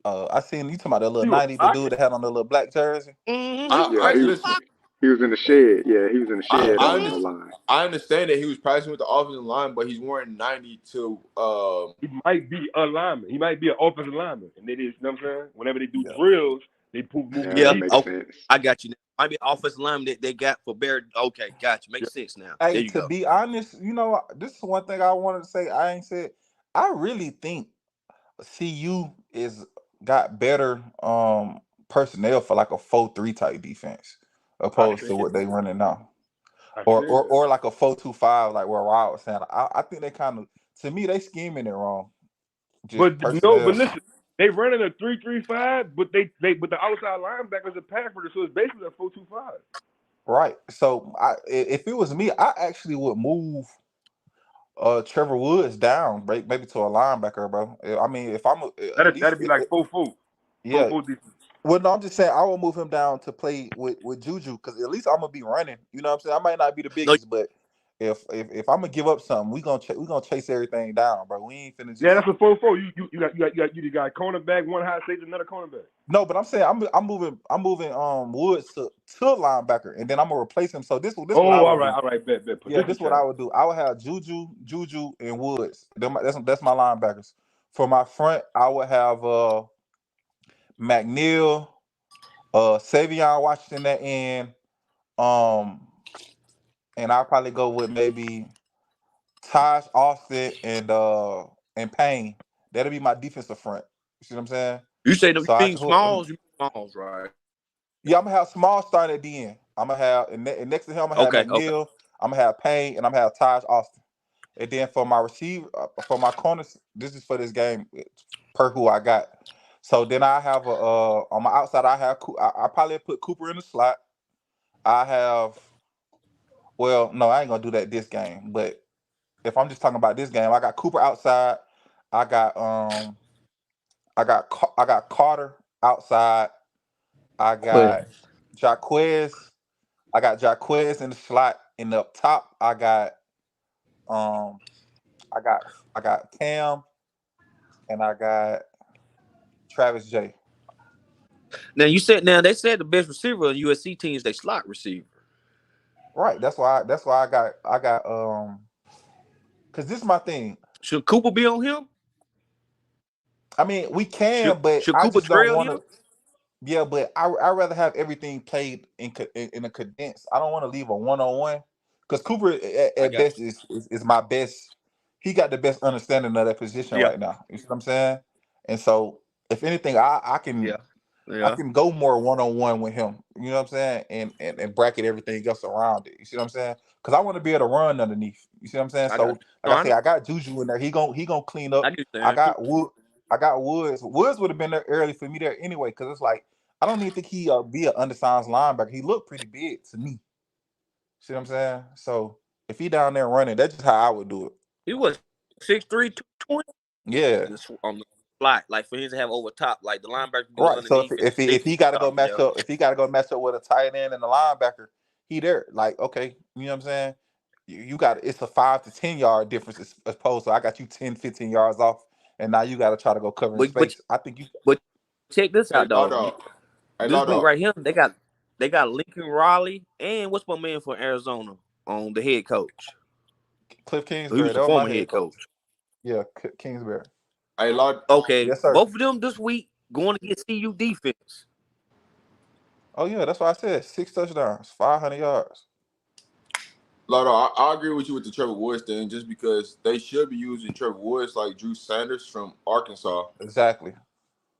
I seen you talking about that little He was 90, the dude blocking. that had on the little black jersey. Mm-hmm. He I, was Yeah, I practicing listen. blocking. he was in the shed. Yeah, he was in the I, Yeah, shed that I, on was the under, line. I understand that he was practicing with the offensive line, but he's wearing 90 to He might be a lineman. He might be an offensive lineman. And they just, you know what I'm saying? Whenever they do yeah. drills, they move the Yeah, Yeah. that receivers. makes Okay. sense. I got you now. Might be an offensive lineman that they got for Bear. Okay, got you. Makes sense now. There Hey, you to go. be honest, this is one thing I wanted to say. I ain't said. I really think CU is got better personnel for like a 4-3 type defense I opposed said to what they that. running now, I or said or, that. or like a 4-2-5, like where Rod was saying. I think they kind of, to me, they scheming it wrong. Just But no, but personnel. listen, they running a 3-3-5, but but the outside linebackers are Packard, so it's basically a 4-2-5. Right. So if it was me, I actually would move Trevor Woods down, maybe to a linebacker, bro. I mean, if I'm at least, That'd be like 4-4. yeah. 4-4 defense. Well, no, I'm just saying I will move him down to play with Juju, because at least I'm gonna be running. You know what I'm saying? I might not be the No, biggest, but if I'm gonna give up something, we gonna chase everything down, bro. We ain't finna Yeah, just. that's a 4-4. You got cornerback, one high safety, another cornerback. No, but I'm saying I'm moving Woods to linebacker, and then I'm gonna replace him. So this what I Oh, would do. all right, bet. Yeah, Position this is what I change. would do. I would have Juju, and Woods. That's my linebackers. For my front, I would have McNeil, Savion Washington at end, um, and I'll probably go with maybe Taj Austin and Payne. That'll be my defensive front. You see what I'm saying? you say them. You So mean Smalls? You mean Smalls, right? yeah, I'm gonna have Small start at the end. I'm gonna have and next to him, I'm gonna have Okay. McNeil. I'm gonna have Payne, and I'm gonna have Taj Austin. And then for my receiver, for my corners, this is for this game per who I got. So then I have on my outside, I probably put Cooper in the slot. I have, well, no, I ain't gonna do that this game. But if I'm just talking about this game, I got Cooper outside. I got I got Carter outside. I But got Jaquez. I got Jaquez in the slot. And up top, um I got I got Cam, and I got Travis J. Now they said the best receiver on USC teams they slot receiver. Right. That's why I got because this is my thing. Should Cooper be on him? I mean, we Should can, but should I Cooper just don't trail want him? to. Yeah, but I rather have everything played in a condensed. I don't want to leave a one on one because Cooper I at got best is my best. He got the best understanding of that position yeah, right now. You see what I'm saying? And so, if anything, I yeah, I yeah. can go more one on one with him. You know what I'm saying? And bracket everything else around it. You see what I'm saying? Because I want to be able to run underneath. You see what I'm saying? I got So you. like No, I I say, know. I got Juju in there. He gonna clean I up. get you I saying. got Wood. I got Woods. Woods would have been there early for me there anyway. Because it's like I don't even think he be an undersized linebacker. He looked pretty big to me. See what I'm saying? So if he down there running, that's just how I would do it. He was 6'3", 220 Yeah. on the slot. Like for him to have over top, like the linebacker be Right. So underneath and the if safety he got to go top. match Yeah. up, if he got to go match up with a tight end and a linebacker, he there. Like okay, you know what I'm saying? You got it's a 5 to 10 yard difference as opposed to I got you 10, 15 yards off, and now you got to try to go cover in But but space. I think you. but check this Hey, out law though. dog. Hey, This law week dog. right here, they got Lincoln Riley and what's my man from Arizona on the head coach. Cliff He Kingsbury, was that the was my former head head coach. coach. Yeah, Kingsbury. Hey, law. Okay, Yes, sir. both of them this week going against CU defense. Oh yeah, that's what I said. 6 touchdowns, 500 yards. Law dog. I agree with you with the Trevor Woods thing, just because they should be using Trevor Woods like Drew Sanders from Arkansas. Exactly.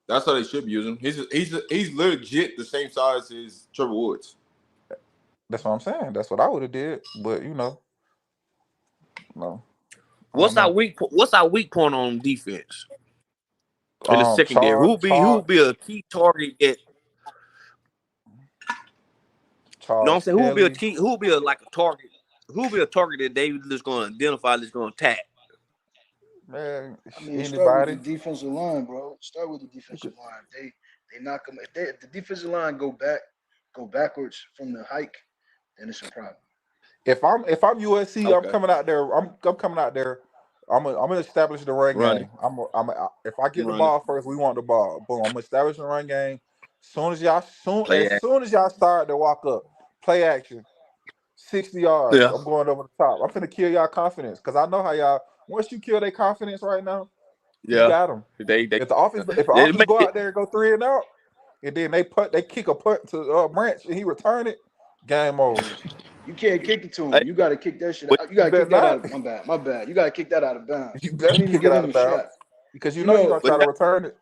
That's how they should be using him. He's legit the same size as Trevor Woods. That's what I'm saying. That's what I would have did. But no, I don't What's our know. weak? What's our weak point on defense in the secondary? Charles, Who be a key target that you know what I'm Charles saying? Who will be a Kelly. key? Who will be a like a target? Who will be a target that David is going to identify? That's going to attack. Man, I mean, start with the anybody. defensive line, bro. Start with the You defensive could, line. They knock them. If the defensive line go backwards from the hike, then it's a problem. if I'm USC, I'm Okay, coming out there. I'm coming out there. I'm gonna establish the run running, game. If I get the running, ball first, we want the ball. Boom. I'm gonna establish the run game. play As action. soon as y'all start to walk up, play action, 60 yards. Yeah, I'm going over the top. I'm finna kill y'all confidence because I know how y'all. Once you kill their confidence right now, you yeah. got them. They If the offense make go it. out there and go 3-and-out, and then they kick a punt to Branch and he return it, game over. Yeah. You can't kick it to Hey, him. You got to kick that shit but out. You You got to better kick that not. out. My bad. My bad. You got to kick that out of bounds. You Don't better even kick it give out him of a bounds shot. because you You know you're know, gonna but try to return it.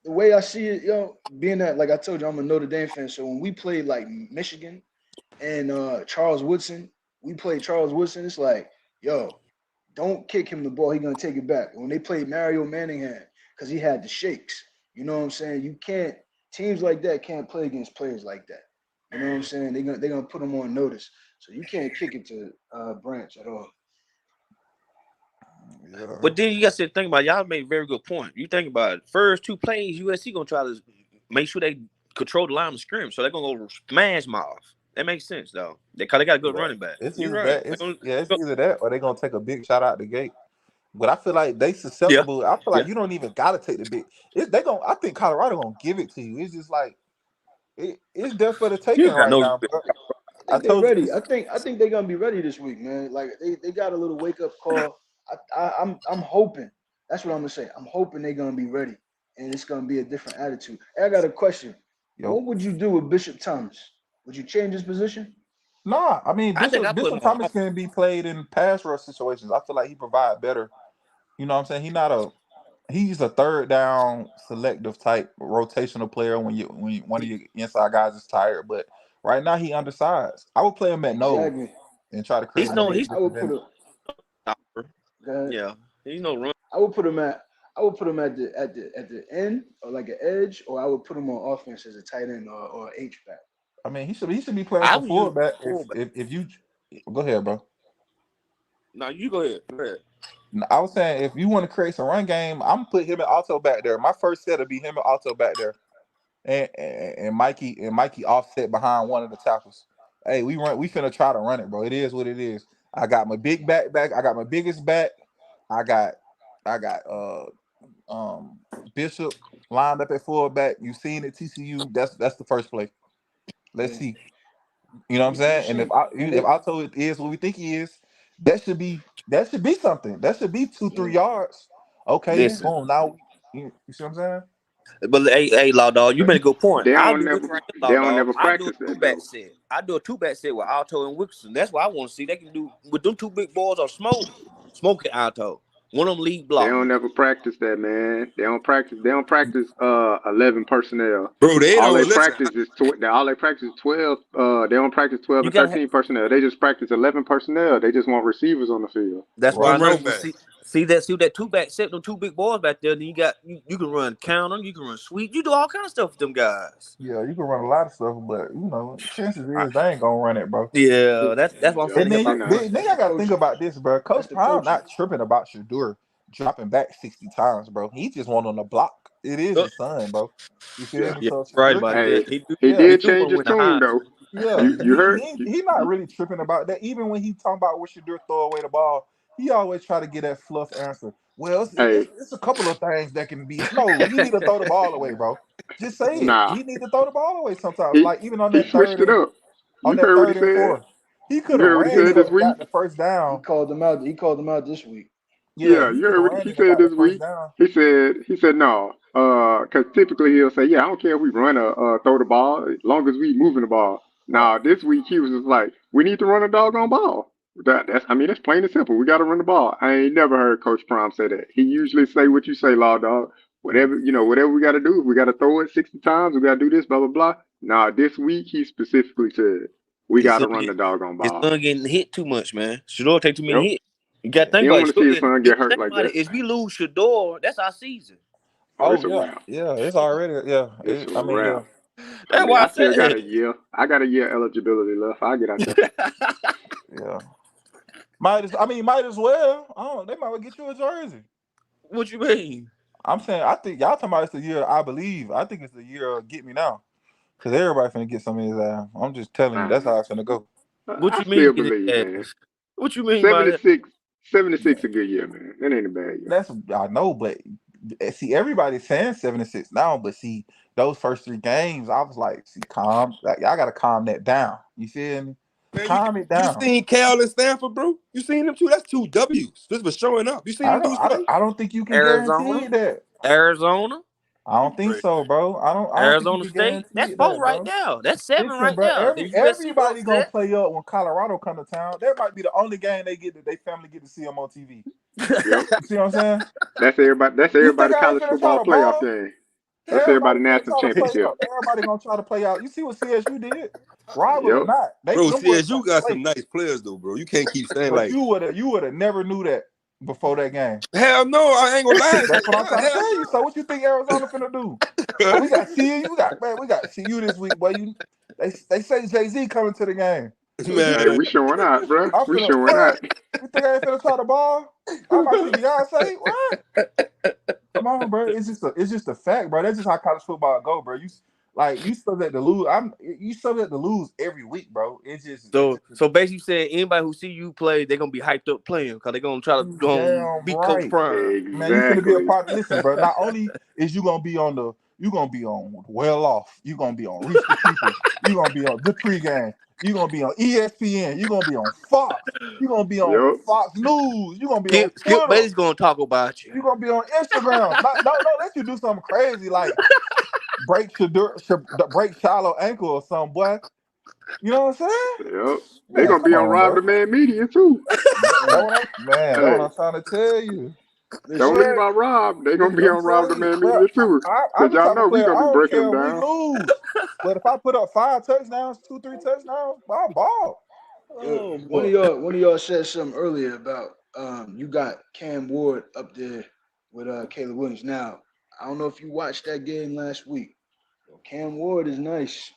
the way I see it, being that, like I told you, I'm a Notre Dame fan. So when we played like Michigan and Charles Woodson, we played Charles Woodson. It's like, don't kick him the ball. He's gonna take it back. When they played Mario Manningham, because he had the shakes. You know what I'm saying? You can't teams like that can't play against players like that. You know what I'm saying? They're gonna put them on notice. So you can't kick it to Branch at all. Yeah. but then you got to think about it. Y'all made a very good point. You think about it. First two plays, USC gonna try to make sure they control the line of scrimmage, so they're gonna go smash mouth. That makes sense though. They got a good Yeah. running back. It's You're either right. that. It's either that or they're gonna take a big shot out the gate. But I feel like they Yeah, susceptible. I feel yeah. like you don't even gotta take the big. They gonna. I think Colorado gonna give it to you. It's just like it's there for the You taking got right no now, respect. bro. I I think they're told you ready. this. I think they're gonna be ready this week, man. Like they got a little wake up call. I'm hoping. That's what I'm gonna say. I'm hoping they're gonna be ready, and it's gonna be a different attitude. Hey, I got a question. Yo, What would you do with Bishop Thomas? Would you change his position? nah. I mean, I think I put Bishop him on Thomas off. can be played in pass rush situations. I feel like he provide better. You know what I'm saying? He's a third down selective type rotational player one of your inside guys is tired. But right now he undersized. I would play him at nose Exactly. and try to create He's I him a no think he's big I would put disadvantage. a. Go ahead. yeah. He's no run. I would put him at. I would put him at the end or like an edge, or I would put him on offense as a tight end or H back. I mean, he should be playing I some would use fullback. fullback. If you go ahead, bro. No, you go ahead. Go ahead. I was saying if you want to create some run game, I'm gonna put him and Alto back there. My first set would be him and Alto back there, and Mikey offset behind one of the tackles. Hey, we finna try to run it, bro. It is what it is. I got my big back. I got my biggest back. I got I got Bishop lined up at fullback. You seen it, TCU. That's the first play. Let's Yeah, see. You know what I'm you saying? And see, and if Alto is what we think he is, that should be something. That should be two, yeah, 3 yards. Okay, Listen, boom. Now You see what I'm saying? But hey, Law Dog, you But made a good point. they I don't do this never right here, they Law don't Dog. never I do a practice that two-back though. set. I do a two-back set with Alto and Wilkerson. That's what I want to see. They can do with them two big boys or smoking Alto. One of them lead They block. don't never practice that, man. They don't practice 11 personnel. Bro, they All they don't listen. practice is all they practice is 12. They don't practice 12 You and gotta. 13 personnel. They just practice 11 personnel. They just want receivers on the field. That's why I One Right. know. running But back. see that two-back set, them two big boys back there. Then you can run counter, you can run sweep, you do all kind of stuff with them guys. Yeah, you can run a lot of stuff, but chances is they ain't gonna run it, bro. Yeah, that's what I'm Yep, saying And here then they about. not. I That's the gotta think coaching. about this, bro. That's Coach the Prime coaching. not tripping about Shadur dropping back 60 times, bro. He just want on the block. It is Uh, his son, bro. You feel Yeah. me? yeah, So right Shadur about can, that. Hey, He do. he yeah, He did do change want to his win the tune Heisman. though. yeah. You heard? He not really tripping about that. Even when he talking about what Shadur throw away the ball, he always try to get that fluff answer. Well, Hey, it's a couple of things that can be. No, he need to throw the ball away, bro. Just say it. nah. He need to throw the ball away sometimes. He Like even on he that switched it up. on You that heard what he third and said? fourth, he could You have heard what he ran Yeah, said it this and week? got the first he down. called them out. He called them out this week. Yeah, Yeah, he you could have heard what ran he it and said got the this first week. down. He said no, because typically he'll say, yeah, I don't care if we run or throw the ball, as long as we moving the ball. Right. Now this week he was just like, we need to run a doggone ball. That's plain and simple. We got to run the ball. I ain't never heard Coach Prom say that. He usually say what you say, Law Dog. Whatever we got to do. If we got to throw it 60 times, we got to do this, blah blah blah. Now this week he specifically said we His got to son, run the doggone his ball. son getting hit too much, man. Shador take too Yep. many hits. You got to think He don't about want it. to see his son If get you hurt think like about that. it, if we lose Shador, that's our season. Oh, Oh it's a yeah, wrap. yeah. It's already It's a I mean, yeah, wrap. I That's mean, why I I still got said, a year. I got a year eligibility left. I'll get out there. yeah. Might as well. Oh, they might well get you a jersey. what you mean? I'm saying, I think y'all talking about it's the year. I believe. I think it's the year of get me now, because everybody finna get some of his ass. I'm just telling you, that's how it's finna go. What I you mean still get believe, his man. ass? What you mean by that? 76, 76 a good year, man. That ain't a bad year. That's I know, but see, everybody's saying 76 now, but see, those first three games, I was like, see, calm, like y'all gotta calm that down. You feel me? Man, Calm it you down. seen Cal and Stanford, bro? You seen them too? That's two W's. Just for showing up. You seen them dudes play? I don't think you can Arizona, guarantee that. Arizona, I don't think Right. so, bro. I don't think you Arizona can State. That's guarantee four that, right bro. there. That's seven Listen, right bro. there. The USC Everybody gonna upset. play up when Colorado come to town. That might be the only game they get that they family get to see them on TV. Yep. You see what I'm saying? That's everybody. That's You think everybody I ain't college finna try football to playoff ball? game. That's Everybody everybody finna national try to play championship. up. Everybody gonna try to play out. You see what CSU did? Rival or Yep. not, they Bro, them boys trying CSU to got play. some nice players though, bro. You can't keep saying But like, you would have never knew that before that game. hell no, I ain't gonna lie. That's what I'm trying to Hell tell you. So what you think Arizona finna do? no. Oh, we got CU. We got CU this week, boy. They say Jay-Z coming to the game. You Hey, think Man, we showing out, bro. I'm We finna showing out. what? You think I ain't finna try the ball? I might see Beyonce. What? Come on, bro. It's just a fact, bro. That's just how college football go, bro. You subject to lose. You subject to lose every week, bro. So basically, saying anybody who see you play, they're gonna be hyped up playing because they're gonna try to You damn beat Coach right. Prime. Man, you finna be a Exactly. part. Listen, bro. Not only is you gonna be on Well Off. You gonna be on Reach the People. You gonna be on the pregame. You gonna be on ESPN. You gonna be on Fox. You gonna be on Yep. Fox News. You gonna be on Skip Twitter. Bates gonna talk about you. You gonna be on Instagram. Don't let you do something crazy like break shallow ankle or something, boy. You know what I'm saying? Yep. They Man, gonna come be on on, Rob the bro. Man Media too. Man, That's what Hey, I'm trying to tell you. listen. don't leave out Rob. They gonna be I'm on Rob the telling you, Man bro. Media too. I'm Cause the y'all type of know we player. I gonna be don't breaking care them if we down. lose, but if I put up 5 touchdowns, 2, 3 touchdowns, I'll ball. Oh One boy. of y'all said something earlier about you got Cam Ward up there with Caleb Williams. Now, I don't know if you watched that game last week. Cam Ward is nice.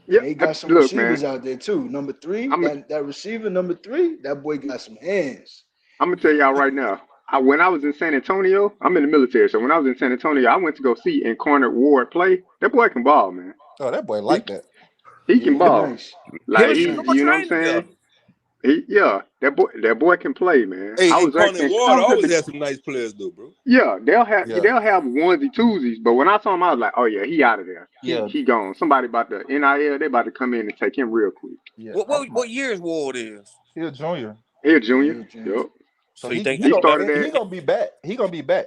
Yeah. And he got some Look, man. receivers out there too. Number three, I'm that receiver, number three, that boy got some hands. I'm gonna tell y'all right now. When I was in San Antonio, I'm in the military, so when I was in San Antonio, I went to go see Incarnate Ward play. That boy can ball, man. Oh, that boy He like that. he Yeah, can he ball. nice. Him Like and He he, Shador nice. you know what I'm train saying? together. Yeah, that boy can play, man. Hey, I and was at Cornell and Ward I was at always the had some nice players though, bro. yeah. Yeah, they'll have onesie twosies, but when I saw him, I was like, oh yeah, he out of there. yeah, He gone. Somebody about the NIL, they about to come in and take him real quick. yeah. What year's Ward is? He a junior, He a Yeah, junior. he a junior. Yep. so So you think he He gonna started he at gonna be back. He gonna be back.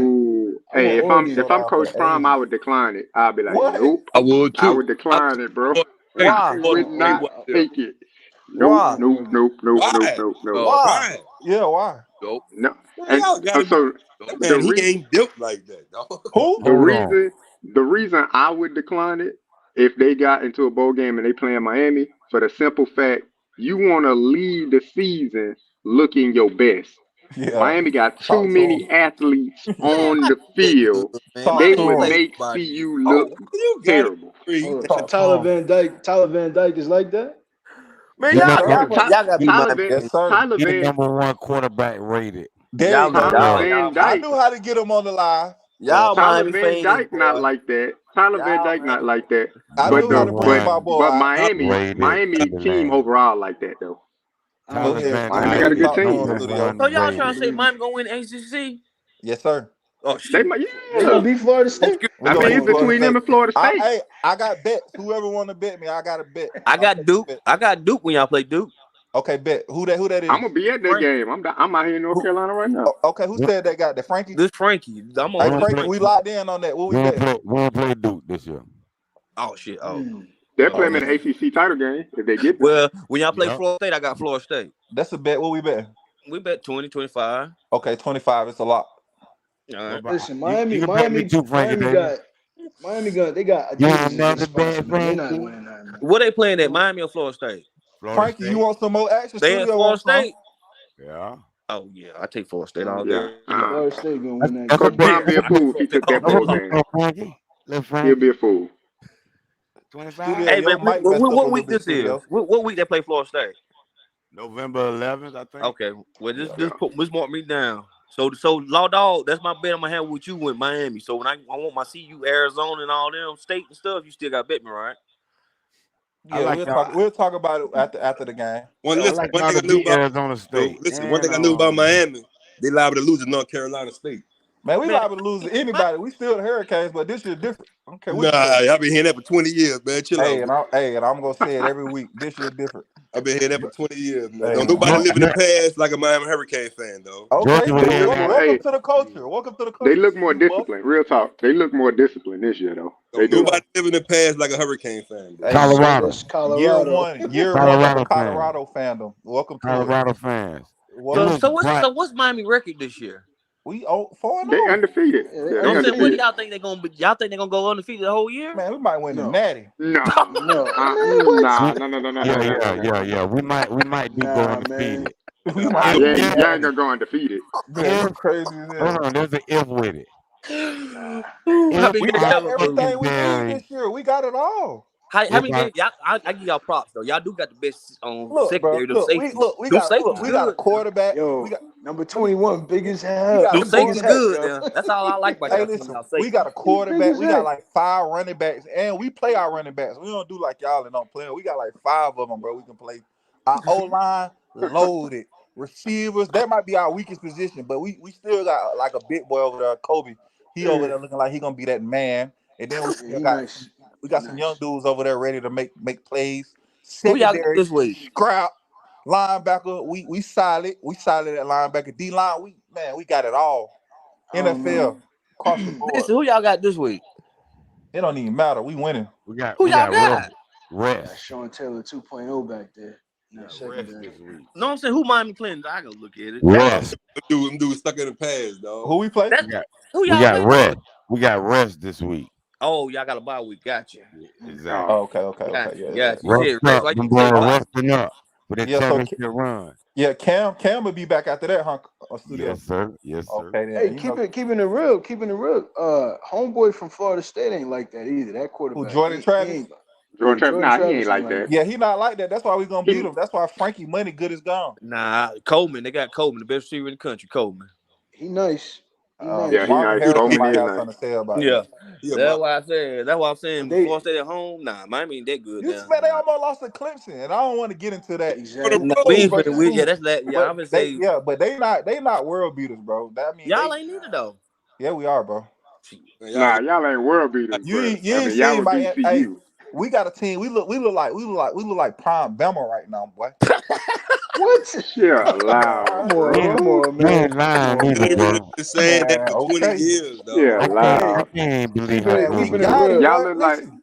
Ooh, I'm an hey, oldie if though. I'm I'm an Coach Prime, I 80s. would decline it. I'd be like, What? nope. I would I too. would decline it, bro. Hey, I Why? hold would on. Hey, not Yeah. what? Yeah. take it. Nope, Why? nope, Mm-mm. nope, nope, nope, Why? nope, nope. Why? Why? Yeah, why? Nope. No. Man, And y'all gotta be. so That the man, he re ain't built like that, dog. Who? the Hold on. reason the reason I would decline it if they got into a bowl game and they playing Miami, for the simple fact you want to lead the season looking your best. Yeah. Miami got too Talk to him. many athletes on the That good, field. man. Talk They to Miami would him. play make somebody. CU Oh, look you got it. terrible. Hold up. So Talk to Tyler him. Van Dyke is like that? Man, Yes, y'all, Yes, y'all, sir. sir. y'all got to beat Tyler Miami. Van Yes, sir. Tyler He the Van number one quarterback rated. There you Y'all, go. Tyler y'all, Yeah. Van y'all, I Dyke. knew how to get him on the live. y'all Tyler Miami Van fans, Dyke not boy. like that. Tyler Van Y'all Dyke not Miami. like that. I But knew how the to bring Number my but boy but out. Miami team rated. overall like that though. Go Tyler ahead, Van studio. Miami Dyke got a You is good talk to team. him, number studio. So one y'all trying to say rated. Miami gonna win the ACC? Yes, sir. Oh They shit! might They gonna yeah. beat Florida Oh, State? excuse We're I me. gonna mean Come beat it's on, Florida between man. them State. and Florida State. Hey, I got bets. Whoever want to bet me, I got a bet. I I'm got taking a Duke. bet. I got Duke when y'all play Duke. Okay, bet. Who that I'm is? gonna be at that Frank. game. I'm out here in North Who? Carolina right now. Okay, who said they got the Frankie? This Frankie. I'm Hey, on this Frankie, Frankie. we locked in on that. What we bet? We won't play Duke this year. Oh shit. Oh. They'll play Oh them in yeah, the ACC title game if they get there. Well, when y'all play Yep. Florida State, I got Florida State. that's a bet. What we bet? We bet 20, 25. Okay, 25. It's a lot. All right. Listen, You can bet me too, Frankie Davis. They got You want Adidas as their another sponsor, bet, man. They're not Frankie? winning nothing, man. What they playing at Miami or Florida State? Florida Frankie, you State. want some more action? They at Studio Florida want some? State. Yeah. Oh yeah, I take Florida State all Yeah. day long. Florida State gonna win that That's a Coach game. bet. Brown be Yeah, a I take fool if Florida he State took all that day That's a bowl long. bet, game. little Frankie. Little He'll be Frankie. a fool. 25. Studio, Hey your man, mic messed up a what little week bit. this is? Studio. What week they play Florida State? November 11th, I think. Okay, well Yeah. this mark me down. So Law Dog, that's my bet I'm gonna have with you with Miami. So when I want my CU, Arizona, and all them state and stuff, you still got to bet me, right? I Yeah, like y'all. we'll talk about it after the game. One I listen, like one y'all thing to I knew beat about Arizona no, State. listen, one And thing I knew about Miami, they liable to lose to North Carolina State. Man, we Man, liable to lose to anybody. We still the Hurricanes, but this year different. I don't care what Nah, you say. I've been hearing that for 20 years, man. Chill out, bro. Hey, and I'm gonna say it every week. This year different. I've been hearing that for 20 years, man. Hey Don't man. nobody Georgia, live in the past like a Miami Hurricane fan, though. Okay, Georgia was They in look welcome, more. that. welcome Hey, to the culture. Welcome to the they culture. look See more you, Buff. disciplined. Real talk. They look more disciplined this year though. They Don't do. Yeah. nobody live in the past like a Hurricane fan, bro. Hey, So Colorado. does Colorado. year one of the Colorado fans. Colorado fandom. Welcome to it. Colorado fans. It Welcome. looks bright. what's Miami record this year? We 4 and They 0. undefeated. Yeah, they Yeah, No, they I'm saying, what do undefeated. undefeated. y'all think they're gonna be? Y'all think they're gonna go undefeated the whole year? Man, we might win the No, Natty. No. no, Uh, man, what? nah, We, no, no, no, no, no, yeah, no, yeah, no, no, yeah, no. yeah. We might do go Nah, man. undefeated. We Nah, might If You win the ain't, if you ain't Natty. gonna go undefeated. Man, you if crazy as hold hell. on, there's an if with it. nah. How If many We games our got y'all gonna lose? everything we need secondary, this year. We got it all. How if many our games? Y'all, I give y'all props though. Y'all do got the best Look, bro. secondary. Them safeties. Them safeties We got a good now. quarterback. We Yo, got number let me 21, big as we hell. got Them He big as safeties heck, good yo. now. That's all I like about hey y'all team. listen, Y'all we got safeties. a He big quarterback. as We got heck. like 5 running backs, and we play our running backs. We don't do like y'all and don't play 'em. We got like 5 of them, bro. We can play. Our O line loaded. Receivers, that might be our weakest position, but we still got like a big boy over there, Kobe. He over Yeah, there looking like he gonna be that man. And then we yeah, still he got nice. we He got some young nice. dudes over there ready to make plays. Who y'all got Secondary, this week? scrap, linebacker. We solid. We solid at linebacker. D line, we got it all. I don't know. NFL across the board. Listen, who y'all got this week? It don't even matter. We winning. we got Who we y'all got rest, got? Got rest, Sean Taylor 2.0 back there in we that got rest secondary. this week. No, I'm saying who Miami playing? I gotta look at it. Nah, Rest. them dudes stuck in the past, dog. Who we play? That's We got who we y'all got playing this rest. week. We got rest this week. Oh, y'all got a bye week. Gotcha. Yeah, Mm. Oh, exactly. Oh, okay. Gotcha. Yeah. Gotcha. You Rest said rest. up. Why you Them didn't say boys bye? resting up for the Yeah, so championship run. yeah, Cam will be back after that, huh? Studio. Yes, sir. Yes, sir. Okay, Hey, then you know keeping it real, keeping it real. Homeboy from Florida State ain't like that either. That who quarterback, Jordan he Travis. ain't. Yeah, Jordan Travis. Jordan Nah, he ain't Travis ain't like like that. that. Yeah, he not like that. That's why we gonna beat He him. That's why Frankie money good is gone. Nah, Coleman. They got Coleman, the best receiver in the country. Coleman. He nice. He yeah, nice. he Marvin nice. Yeah, Harrison Coleman might is have nice. something to say about Yeah. that. yeah, That's why I said. That's why I'm But saying they before I stay at home. Nah, Miami ain't that good You now. man, they almost lost to Clemson, and I don't want to get into that. on the exactly. Nah, we road. ain't But finna. Yeah, that's that. Yeah, I'm gonna say they not world beaters, bro. That mean y'all ain't neither though. yeah, we are, bro. Man, y'all Nah, ain't y'all ain't world beaters, but You I ain't mean y'all seen would my beat hey. CU. We got a team. We look like prime Bama right now, boy. What? Loud. Come You on, you man. ain't Come lying on, either, been man. bro. saying that Man, for 20 okay. years, Yeah, dog. Hey, I loud. can't believe how keeping Man, it we cold keeping he it got is. it, real. Y'all boy. look like Listen.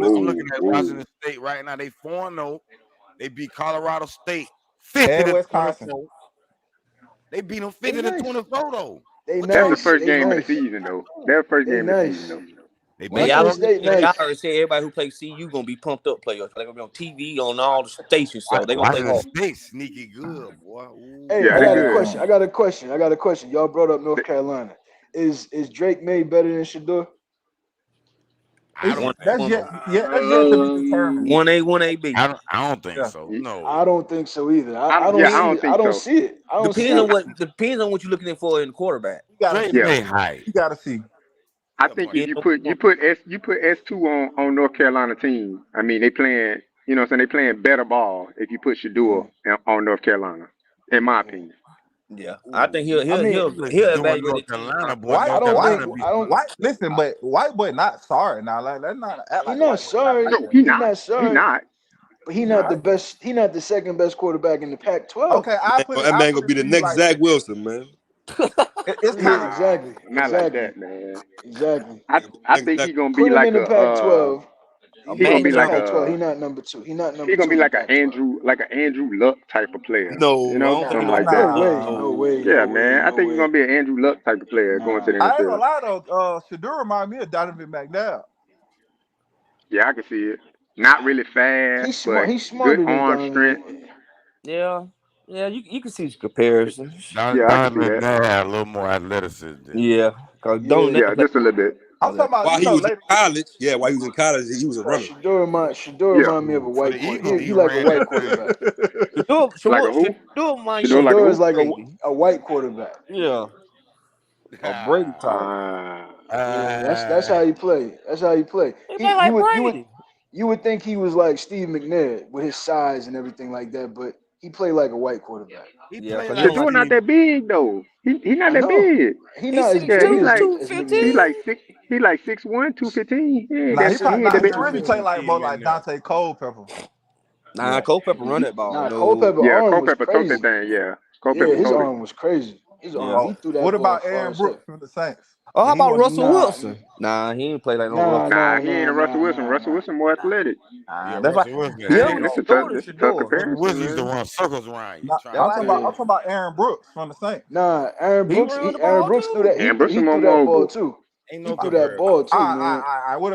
I'm looking at whoa. Washington State right now. They 4-0. They beat Colorado State 50 And to Wisconsin. 24. They beat them They 50 to nice. 24 though. They What That's y'all the nice. first They game of the nice. season, though. That's the first They game of the season, nice. though. They Man, beat y'all, Washington Oregon State, man, State. y'all nice. already said everybody who plays CU gonna be pumped up players. They're gonna be on TV on all the stations, so they gonna play Washington hard. State sneaky good, boy. Hey, Ooh. Yeah, I they got a good. question. I got a question. I got a question. Y'all brought up North Carolina. Is Drake May better than Shador? I It's One don't A, that's think one yet so. that's yet to be determined. Um, one A B. I don't think Yeah. so. y- No. I don't think so either. I, I don't yeah, I see don't it. I think don't so. see it. I don't see Depends Yeah, on it. what you're looking for in the quarterback. You gotta Drake see. yeah. May height. You gotta see. I Yeah, think but if Depends you on put what S2 on North Carolina team, I mean they playing, you know what I'm saying, they playing better ball if you put Yeah, Shador on North Carolina, in my yeah. opinion. Yeah, I think ooh, I mean, he'll doing evaluate North the team. Carolina, boy. White I North don't white think Carolina be I don't. white. Listen, but white boy not sorry now. Like let's not act He like not white boy not sorry. like No, that. he He not. not He sorry. not. But he He not not. the best. He not the second best quarterback in the Pac-12. Okay, I put it. That I man put gonna it be the to you next like Zach this. Wilson, man. It's Yeah, kind of Nah, exactly, not like exactly, that, man. exactly. I Next think Zach. he gonna be Put him like in the a Pac-12. A He he put gonna him Mac be in the like Jones. Pac-12. He a not number two. He not he number gonna two be in the Pac-12. like an Andrew Luck type of player. No, You I know, don't think something he's like gonna No that. be. way. No, No way. Yeah, No way. man. I No think he's way. gonna be an Andrew Luck type of player going to Nah. the I ain't gonna NFL. lie though. Shadur remind me of Donovan McNabb. Yeah, I can see it. Not really fast, He's smart. but He's good smarter than arm Donovan. strength. yeah, yeah. You can see comparisons. Yeah, I can see Donovan that. McNabb had a little more athleticism than him. Yeah, cause don't Yeah. never Yeah, play just a little bit. I'm talking about While he was in later. college, yeah, while he was in college, he was a runner. Shador Yeah. remind me of a For the white quarter. Eagles, He he like a ran white that fast. quarterback. Like a who? Should do mind you Shador of like a Shador is who? like Brady. a white quarterback. Yeah, a Brady type. Uh, Yeah, that's how he play. That's how he play. He play You like would Brady. you would think he was like Steve McNair with his size and everything like that, but he played like a white quarterback. He Yeah, played cause he like don't like. Shador not Steve. that big though. He not I that know. big. He He's not as Yeah, big he 6'2", like as McNair. 215. he like 6'1", 215. Nah, He's He ain't that he 6'1", big. really play 215. like Steve more like McNair. Dante Culpepper. Nah, Yeah. Culpepper run that ball. Nah, No, Culpepper Yeah, arm was Culpepper tote that crazy. thing. Yeah, Yeah, Culpepper his tote it. arm was crazy. His yeah. arm, he Oh, threw that what ball about far Aaron as hell. Brooks from the Saints? Oh, how He about wasn't. Russell Nah, Wilson? Nah, he ain't play like no nah, Russell. nah, Nah, he ain't nah, a Russell nah, Wilson. nah, Russell nah. Wilson more athletic. Yeah, That's why Russell Wilson he had don't Man, that. this a don't tough throw to Shador. Russell comparison, Wilson used to man. run circles around you. Nah, That's Trying to why tell Yeah. I'm you. talking about Aaron Brooks from the Saints. Nah, Aaron he Brooks. run the Aaron ball Brooks threw that. too. And He Brooklyn more threw that ball mobile. too. Ain't He no threw that comparison. ball too, man.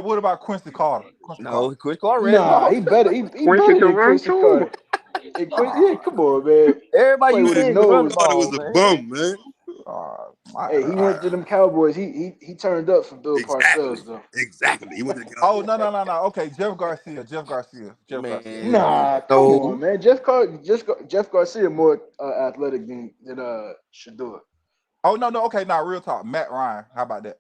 What about Quincy Carter? Quincy Carter. No, Chris Carter ran the Nah, ball. he better. He Quincy better can than run Quincy too. Carter. Yeah, come on, man. Everybody Play you with his saying can Chris run the nose. Carter was ball, a man. bum, man. Hey, he went to them Cowboys. He turned up for Bill Exactly. Parcells though. Exactly. He went to the Oh Cowboys. no. Okay, Jeff Garcia. Man, Nah, come no. on, man. Jeff Garcia more athletic than Shador. Oh no. Okay, now real talk. Matt Ryan. How about that?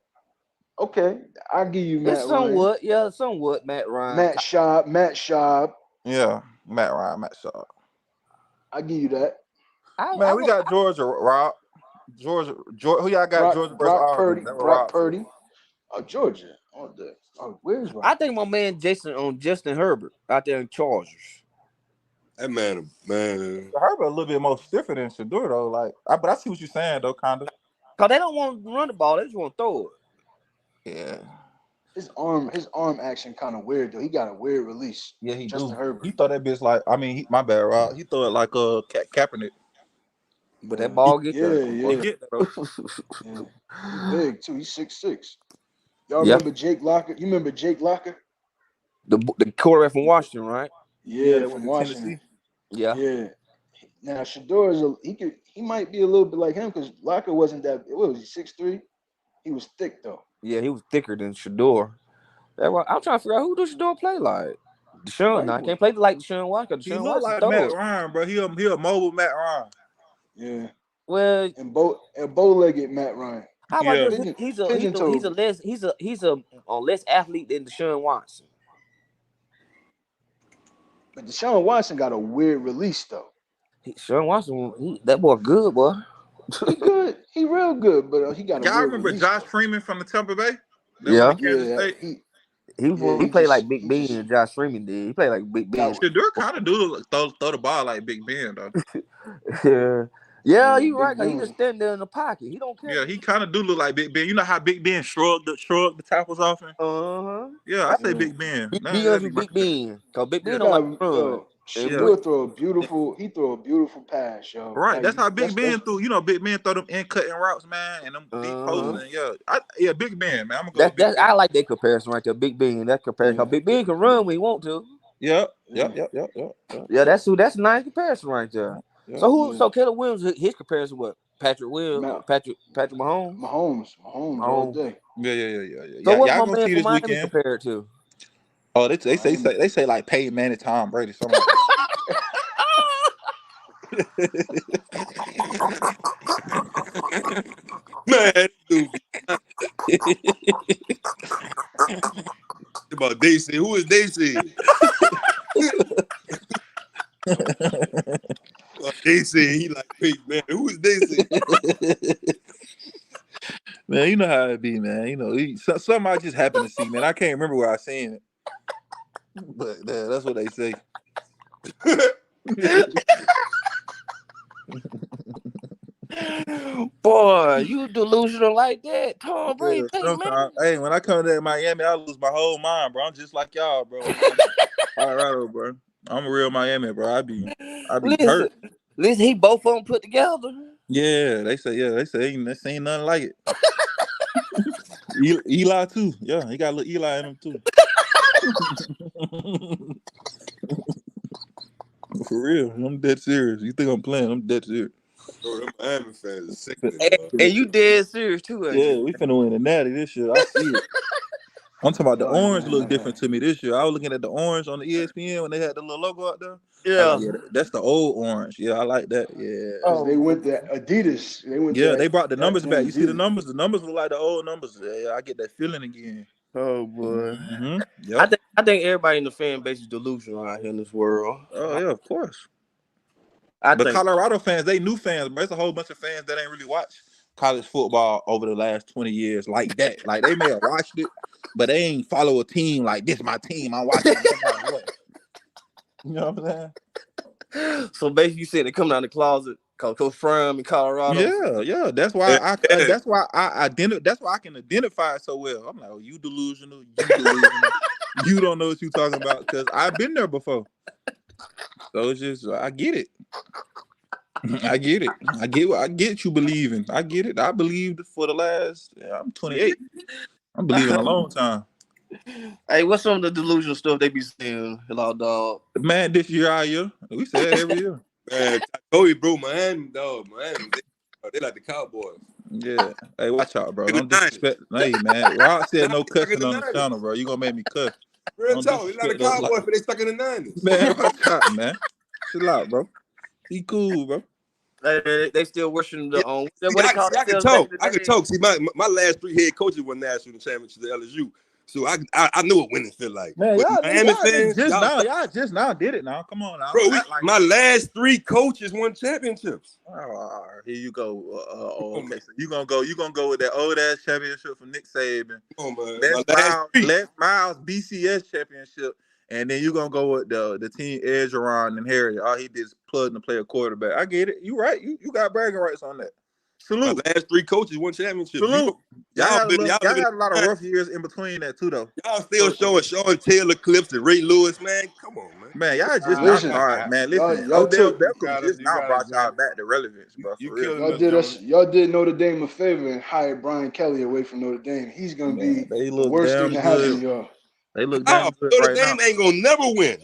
Okay, I'll give you It's Matt Ryan. somewhat, yeah, somewhat Matt Ryan. Matt Schaub. Yeah, Matt Ryan, Matt Shaw. I'll give you that. Man, we got Georgia, Rob. Georgia, who y'all got? Georgia versus Auburn. That was Brock Rob said. Purdy. Oh, Georgia. Where's I Rob? think my man Justin Herbert out there in Chargers. That man. Herbert a little bit more stiffer than Shador though. But I see what you're saying though, kind of. Cause they don't want to run the ball; they just want to throw it. Yeah. His arm action kind of weird though. He got a weird release. Yeah, he Justin do. Herbert. He throw that bitch like. My bad, Rob. He throw it like Kaepernick. But that ball get there. He get that though. Yeah. He's big too. He's 6'6". Y'all Yeah. remember Jake Locker? You remember Jake Locker? The quarterback from Washington, right? Yeah, that from went to Washington. Tennessee. Yeah. Yeah. Now Shador he might be a little bit like him because Locker wasn't that. What was he 6'3"? He was thick though. Yeah, he was thicker than Shador. That's why I'm trying to figure out who does Shador play like. Deshaun, White I boy. can't play like Deshaun Watson. He Deshaun look Watson like throw Matt it. Ryan, bro. He a mobile Matt Ryan. Yeah. Well, And bow-legged Matt Ryan. how about Yeah. this? Pigeon toed. He's a less athlete than Deshaun Watson. But Deshaun Watson got a weird release though. Deshaun Watson, that boy good, boy. He good. He real good, but he got a Y'all weird remember release Josh though. Freeman from the Tampa Bay? That went Yeah. to Kansas Yeah, State. He he played like just Big Ben. Josh Freeman did. He played like Big Ben. got Shador kind of do throw the ball like Big Ben though. Yeah, you right. Big Cause he Ben just was stand there in the pocket. He don't care. Yeah, he kind of do look like Big Ben. You know how Big Ben shrugged the tackles off him? Uh huh. Yeah, I say yeah. Big Ben. Be That'd be with my Big Ben. Cause Big yeah. Ben don't like to run. Shadur throw a beautiful. He throw a beautiful pass, yo. Right, that's how Big That's Ben threw. You know, Big Ben throw them in cutting routes, man, and them deep posts. And Big Ben, man. I'm gonna go with Big Ben. I like that comparison right there, Big Ben. That comparison, 'cause Big Ben can run when he want to. Yep. Yeah, that's a nice comparison right there. So Caleb Williams, his comparison what? Patrick Williams, Patrick Mahomes. Mahomes all day. Yeah. So what's y'all my gonna man see from this Miami weekend? compared to? Oh, they say like Peyton Manning, Tom Brady, something like that. Man, dude. About DC. Who is DC? DC, he like Peyton, man. Who is DC? Man, you know how it be, man. You know, something I just happened to see, man. I can't remember where I seen it, but that's what they say. Boy, you delusional like that, Tom Brady. Sometimes, hey, when I come to Miami, I lose my whole mind, bro. I'm just like y'all, bro. Colorado, bro. I'm a real Miami, bro. I be hurt. Listen, he both of them put together. Yeah, they say ain't nothing like it. Eli too. Yeah, he got a little Eli in him too. For real, I'm dead serious. You think I'm playing? I'm dead serious. Bro, them Miami fans are sick. And you dead serious too, ain't you? We finna win the natty this year. I see it. I'm talking about the orange look different to me this year. I was looking at the orange on the ESPN when they had the little logo out there. Yeah, that's the old orange. Yeah, I like that. Yeah. They went to Adidas. They brought the numbers back. You see the numbers? The numbers look like the old numbers. Yeah, I get that feeling again. Oh boy. Mm-hmm. Yep. I think everybody in the fan base is delusional out here in this world. Oh yeah, of course. But Colorado fans, they new fans, but there's a whole bunch of fans that ain't really watched college football over the last 20 years like that. Like they may have watched it, but they ain't follow a team like this. My team, I'm watching. You know what I'm saying? So basically, you said they come down the closet, Coach Fromm in Colorado. Yeah. That's why I can identify it so well. I'm like, oh, you delusional. You don't know what you're talking about because I've been there before. So it's just I get it. I get it. I get you believing. I get it. I believed for the last. I'm 28. I'm believing a long time. Hey, what's some of the delusional stuff they be saying? Hello, dog. Man, this year our year. We say it every year. Man, I told you, bro, Miami, dog. Miami, they like the Cowboys. Yeah. Hey, watch out, bro. Don't disrespect. Hey, man. Rob said no cussing on the channel, bro. You gonna make me cuss. Real talk. They like the Cowboys, but they stuck in the 90s. Man, watch out, man. Chill out, bro. Be cool, bro. They still worshiping the own. I can talk. See, my last 3 head coaches won national championships at LSU. So I know what winning feel like. Man, y'all just now did it now. Come on now. Bro, my last 3 coaches won championships. Here you go. Okay, so you gonna go with that old ass championship from Nick Saban. Come on, man. Les Miles BCS championship. And then you're going to go with the team Edgerron and Harry. All he did is plug and play a quarterback. I get it. You right. You got bragging rights on that. Salute. My last 3 coaches won championships. Salute. Y'all had a lot of rough years in between that, too, though. Y'all still showing Sean Taylor clips and Ray Lewis, man. Come on, man. Man, y'all just not hard, man. Listen, Odell Beckham just now brought y'all back to relevance, bro. Y'all did Notre Dame a favor and hired Brian Kelly away from Notre Dame. He's going to be the worst thing to happen to y'all. They look damn good Notre right Dame now. ain't gonna never win.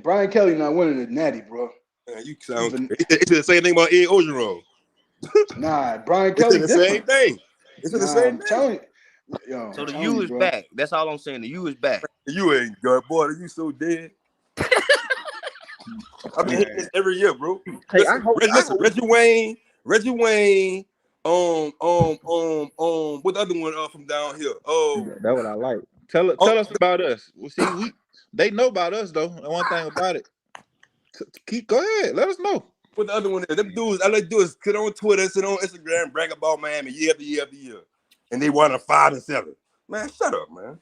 Brian Kelly not winning the natty, bro. Man, you sound. It's the same thing about Ed Ogeron. Nah, Brian Kelly. It's the same thing. It's the same thing. So the U is back. That's all I'm saying. The U is back. You ain't good, boy. You so dead. I mean, this every year, bro. Hey, listen, Reggie Wayne. What the other one from down here? Oh, that's what I like. Tell us about us. Well, see, they know about us though. And one thing about it, go ahead, let us know. What the other one is? Them dudes, all they do is sit on Twitter, sit on Instagram, brag about Miami year after year after year, and they won a 5-7. Man, shut up, man.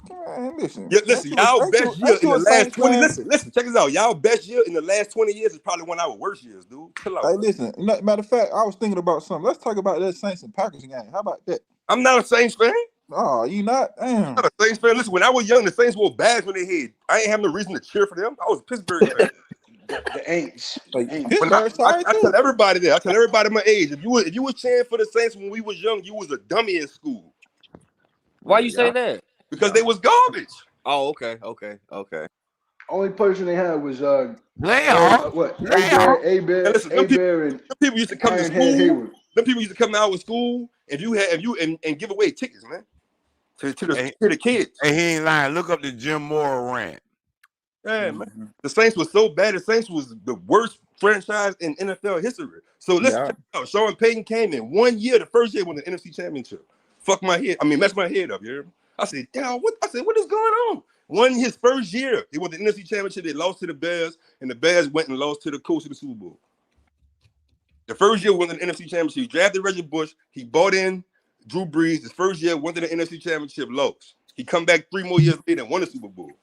Man, listen, y'all best year in the last 20. Listen, check this out. Y'all best year in the last 20 years is probably one of our worst years, dude. Chill out. Hey, listen. Matter of fact, I was thinking about something. Let's talk about that Saints and Packers game. How about that? I'm not a Saints fan. Oh, you not? Damn. I'm not a Saints fan. Listen, when I was young, the Saints wore bags when they hit. I ain't have no reason to cheer for them. I was a Pittsburgh fan. The Aints. Like, Aints. When Pittsburgh, sorry I tell too. everybody that. I tell everybody my age. If you was cheering for the Saints when we was young, you was a dummy in school. Why Yeah, you say y'all. that? Because they was garbage. Oh, okay. Only person they had was Playoff. Playoff. And listen, them and people used to come to Ironhead school. Hayward. Them people used to come out of school and and give away tickets, man, to the kids. Hey, he ain't lying. Look up the Jim Moore rant. Yeah, man. The Saints was so bad. The Saints was the worst franchise in NFL history. So let's check it out. Sean Payton came in 1 year, the first year won the NFC Championship. Fuck my head. I mean, mess my head up, you hear me? I said, damn, what is going on? Won his first year. He won the NFC Championship. They lost to the Bears, and the Bears went and lost to the Colts in the Super Bowl. The first year won the NFC Championship. He drafted Reggie Bush. He bought in Drew Brees. His first year went to the NFC Championship, lost. He come back 3 more years later and won the Super Bowl.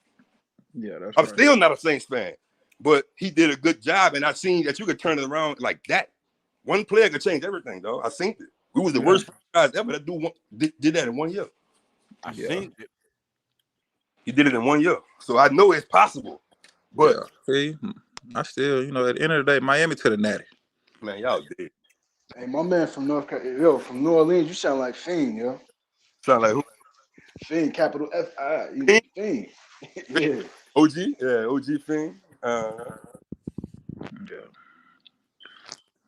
Yeah, that's I'm right. still not a Saints fan, but he did a good job, and I seen that you could turn it around like that. One player could change everything, though. I seen it. We was the worst franchise ever that did that in 1 year. I seen it. He did it in 1 year, so I know it's possible. But see, I still, at the end of the day, Miami to the natty. Man, y'all did. Hey, my man from from New Orleans, you sound like Fiend, yo. Sound like who? Fiend, capital F-I. Fiend. Yeah. OG? Yeah, OG Fiend.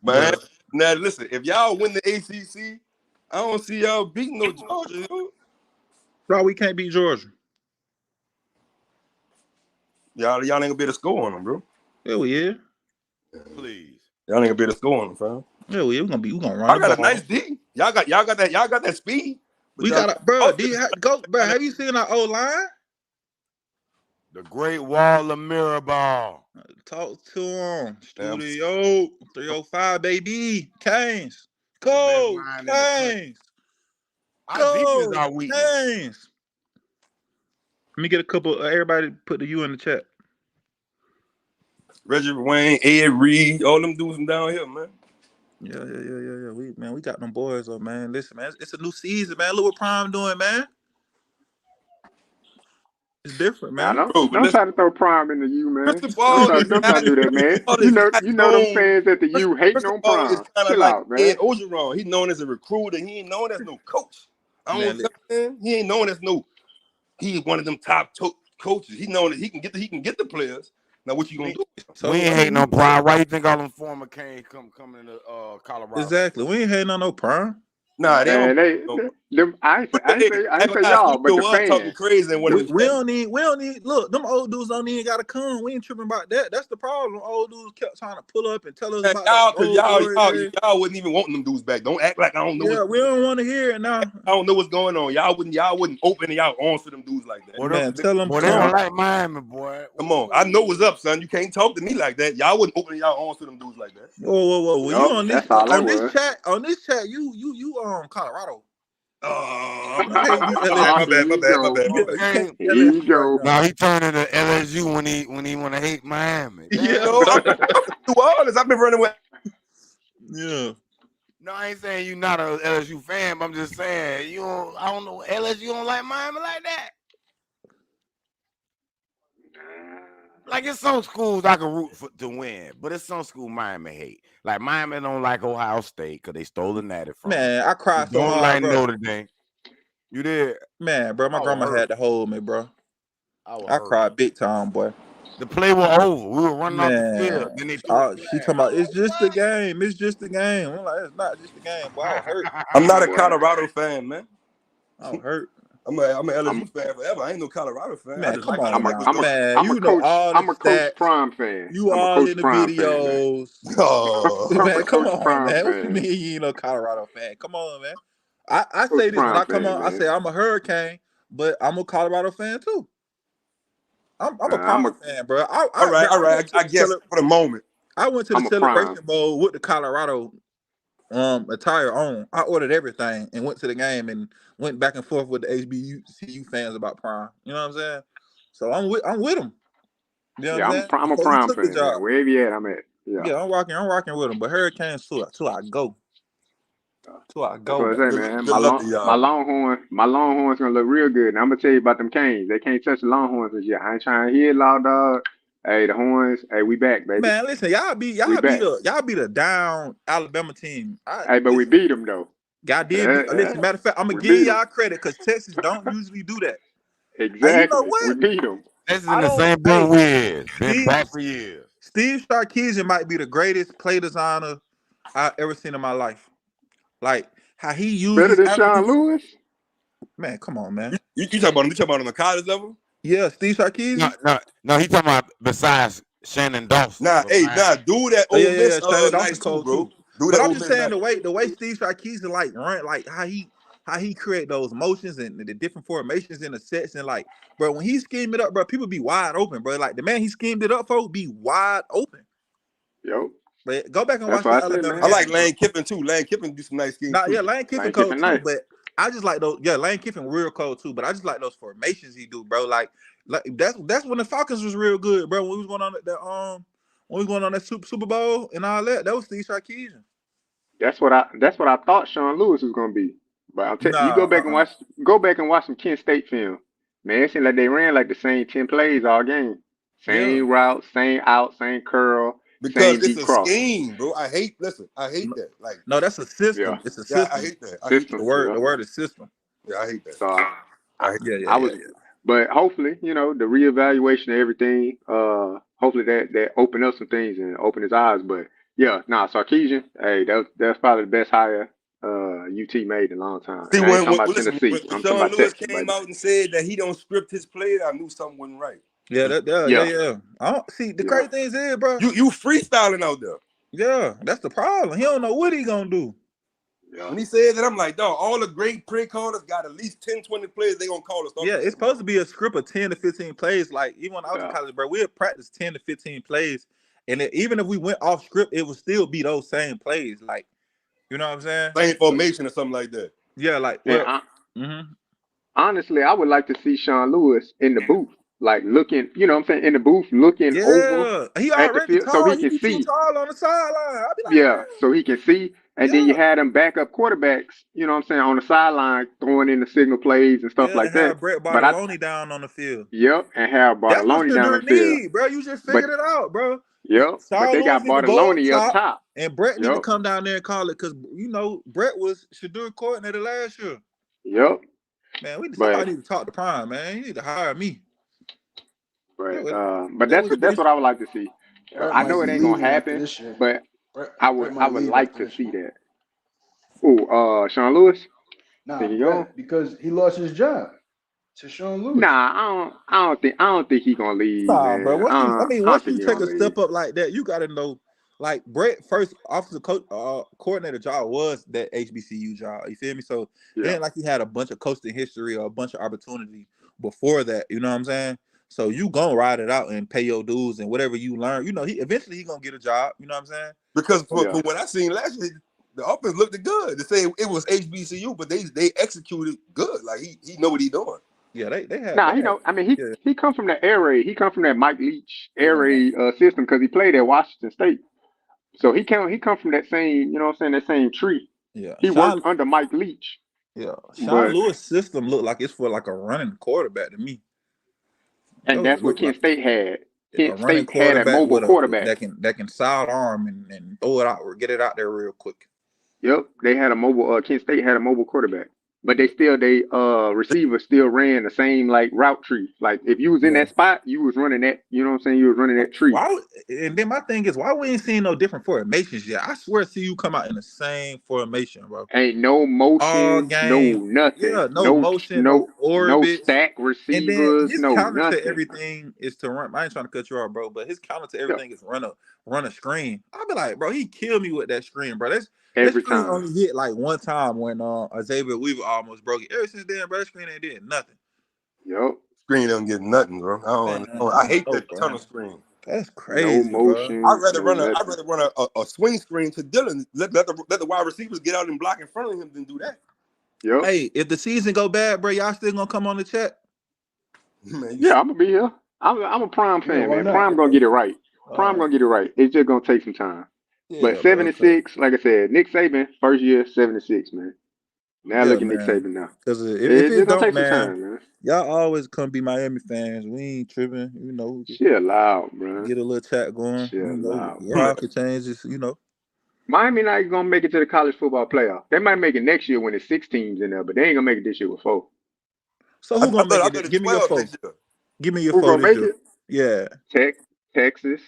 Man, now listen, if y'all win the ACC, I don't see y'all beating no Georgia. Bro, we can't beat Georgia. Y'all ain't gonna be able to score on them, bro. Yeah, we is. Please. Y'all ain't gonna be able to score on them, fam. Yeah, we gonna run. I got a nice D. Y'all got that speed. We got bro. Bro, have you seen our old line? The Great Wall of Mirabal. Talk to him. Studio 305, baby. Canes. Go. Canes. Our defense our weakness. Canes. Let me get a couple. Everybody put the U in the chat. Reggie Wayne, Ed Reed, all them dudes from down here, man. Yeah. We got them boys up, man. Listen, man, it's a new season, man. Look what Prime doing, man. It's different, man. Don't try to throw Prime in the U, man. Crystal Ball Don't try to do that, man. You know them fans at the U hating on Prime. It's kind of Chill like out, man. Ed Ogeron. He's known as a recruiter. He ain't known as no coach. He ain't known as no. He's one of them top coaches. He's known that he can get the players. Now what you gonna do? So, we ain't hating on Prime. Why you think all them former Canes coming into Colorado? Exactly. We ain't hating on no Prime. Nah, they I say y'all, but the fans talking crazy and we don't need. Look, them old dudes don't even gotta come. We ain't tripping about that. That's the problem. Old dudes kept trying to pull up and tell us about y'all wouldn't even want them dudes back. Don't act like I don't know. Yeah, we don't want to hear it now. I don't know what's going on. Y'all wouldn't open y'all arms to them dudes like that. Man, tell them. Boy, they don't like Miami, boy. Come on, I know what's up, son. You can't talk to me like that. Y'all wouldn't open y'all arms to them dudes like that. Whoa. Well, you on this chat, you Colorado. My bad. Here you go. Now he turned into LSU when he want to hate Miami. Yeah, New Orleans. I've been running with. Yeah. No, I ain't saying you not a LSU fan, but I'm just saying I don't know, LSU don't like Miami like that. Like it's some schools I can root for to win, but it's some school Miami hate. Like Miami don't like Ohio State because they stole the natty from. Man, I cried so hard. Don't like bro. Notre Dame. You did, man, bro. My grandma had to hold me, bro. I cried hurt. big time, boy. The play was over. We were running off the field. Then they she talking about it's just a game. It's just a game. I'm like, it's not just a game. Boy, I was hurt. I'm not a Colorado fan, man. I was hurt. I'm an LSU fan forever. I ain't no Colorado fan. Man, come on, I'm a Coach Prime fan. You all in the videos. Oh, man, come on, man. What you mean you ain't no Colorado fan? Come on, man. I say this when I come on. I say I'm a Hurricane, but I'm a Colorado fan too. I'm a Prime fan, bro. All right. I guess for the moment. I went to the celebration bowl with the Colorado attire on. I ordered everything and went to the game and went back and forth with the HBCU fans about Prime. You know what I'm saying? So I'm with them. You know what I'm saying? I'm a Prime fan. Wherever you at, I'm at. Yeah, I'm rocking with them. But Hurricanes too I go. To our That's go, what I say, baby. man. Good luck to y'all. My Longhorns gonna look real good. And I'm gonna tell you about them Canes. They can't touch the Longhorns this year. I ain't trying to hear it, loud dog. Hey, the horns. Hey, we back, baby. Man, listen, We back. y'all beat a down Alabama team. Hey, but we Listen, beat them though. y'all did beat. Listen, matter of fact, I'm gonna We give beat them. y'all credit because Texas don't usually do that. And you know Exactly. We what? beat them. This is I in the don't. same boat Hey, we is. Been Steve back for years. Steve Sarkisian might be the greatest play designer I've ever seen in my life. Like how he Better uses than Sean athletes. Lewis. Man, come on, man. You talking about on the college level? Yeah, Steve No, Sarkisian. no. He talking about besides Shannon Dawson. Nah, dude that Oh yeah, Ole yeah, Miss yeah. Shannon Dawson nice too, cold bro. too. Dude But that I'm Ole just Miss saying nice. the way Steve Sarkisian like run, like how he create those motions and the different formations in the sets and like, bro, when he schemed it up, bro, people be wide open, bro. Like the man he schemed it up for be wide open. Yo, But go back and that's watch what the I say, Alabama I man. like game, bro. Lane Kiffin too. Lane Kiffin do some nice schemes Nah, yeah, too. Lane Kiffin Lane cold Kiffin too, nice. but I just like those. Yeah, Lane Kiffin real cold too, but I just like those formations he do, bro. Like that's when the Falcons was real good, bro. When we was going on when we was going on that Super Bowl and all that, that was Steve Sarkisian. That's what I thought Sean Lewis was gonna be. But you Nah, go back and watch some Kent State film. Man, it seemed like they ran like the same 10 plays all game. yeah. Same route, same out, same curl, Because same it's deep a cross. scheme, bro. I hate that. Like, No, that's a Yeah. system. It's a yeah, I system. hate that. I hate The System. that. word, Yeah. the word is system. Yeah, I hate that. So I, I hate Yeah, yeah, I yeah, was yeah. but hopefully, the reevaluation of everything, hopefully that open up some things and open his eyes. But yeah, Sarkisian, hey, that's probably the best hire UT made in a long time. See, And I ain't when, talking when about listen, Tennessee. when I'm talking Sean about Lewis Texas, came baby. out and said that he don't script his plays, I knew something wasn't right. Yeah, 'Cause yeah, Yeah, yeah. I don't see the yeah. crazy things is, bro. you freestyling out there. Yeah, that's the problem. He don't know what he gonna do. Yeah. When he said that, I'm like, dog, all the great play callers got at least 10, 20 plays they gonna call us. Yeah, it's supposed to be a script of 10 to 15 plays. Like even when I was in Yeah. college, bro, we had practiced 10 to 15 plays, and even if we went off script, it would still be those same plays. Like, you know what I'm saying? Same formation or something like that. Yeah, like And well, mm-hmm. honestly, I would like to see Sean Lewis in the booth, like looking, you know what I'm saying, in the booth, looking over Yeah, he at the already field so tall. he He can be too see. tall on the sideline. I'll be like, Yeah, so man, he can see. And then you yeah, had them backup quarterbacks, you know what I'm saying, on the sideline throwing in the signal plays and stuff yeah, like and that. have Brett But Bartolone down on the field. and have That's what Bartolone down Shadur the field. need, bro. You just But figured it out, bro. but Sean they Lewis got need to go up Bartolone up top, top. and Brett need to Yep, come down there and call it because Brett was Shadur coordinator last year. yep. Man, But somebody need to talk to Prime, man. You need to hire me. That but would but that that's was that's what I would like to see. Brett I might know it be ain't gonna leaving after happen, this year. but Brett, I Brett would might leave like after to this see year. that. Oh, Sean Lewis, Nah, think he gone? Brett, because he lost his job to Sean Lewis. Nah, I don't think he gonna leave, nah, bro. man. I don't Once think you he take gonna a leave. step up like that, you got to know. Like Brett, first offensive coach, coordinator job was that HBCU job. You feel me? So it Yeah, ain't like he had a bunch of coaching history or a bunch of opportunity before that. You know what I'm saying? So you gonna ride it out and pay your dues and whatever you learn. He eventually he gonna get a job. You know what I'm saying? Because for yeah. what I seen last year, the offense looked good. To say it was HBCU, but they executed good. Like he know what he doing. Yeah, they had Nah, I mean, yeah, he come from that air raid. He come from that Mike Leach air yeah, raid system because he played at Washington State. So he come from that same, you know what I'm saying, that same tree. yeah. He worked under Mike Leach, Sean but Lewis system looked like it's for like a running quarterback to me. That and was that's what look like Kent State had. a Kent running State had a quarterback mobile with a quarterback. that can sidearm and throw it out or get it out there real quick. Yep, they had a mobile. Kent State had a mobile quarterback, but they receiver still ran the same like route tree. Like if you was in Yeah. that spot, you was running that. You know what I'm saying? You was running that tree. Why? And then my thing is, why we ain't seeing no different formations yet? I swear, see you come out in the same formation, bro. Ain't no All motion, no game, nothing, yeah, no motion, no no orbits. stack And then receivers, his no counter to nothing. everything is to run. I ain't trying to cut you off, bro, but his counter to Yep, everything is run a screen. I'll be like, bro, he killed me with that screen, bro. That every screen time. only hit like one time when Xavier Weaver almost broke it. Ever since then, bro, that screen ain't did nothing. Yep, Screen don't get nothing, bro. Man, I I don't hate know, that bro. tunnel screen. That's no crazy, bro. motion, no I'd nothing. rather run a swing screen to Dylan. Let the wide receivers get out and block in front of him than do that. Yep. Hey, if the season go bad, bro, y'all still gonna come on the chat? Man, Yeah, I'm gonna be here. I'm a Prime Yeah, fan, why man. not? Prime gonna get it right. Prime Uh, gonna get it right. It's just gonna take some time. But Yeah, bro. 76, like I said, Nick Saban, first year, 76, man. Now Yeah, look at Nick man. Saban now. Because if It's it just gonna don't, take some man, time, man. y'all always come be Miami fans. We ain't tripping. Chill out, bro. Get a little chat going. Chill out, bro. Pocket changes. Miami not even gonna make it to the college football playoff. They might make it next year when it's 6 teams in there, but they ain't gonna make it this year with 4. So I, who I gonna thought make I thought it? it's Give me your 12 four. next year. Give me your Who four gonna this make year. it? Yeah. Texas,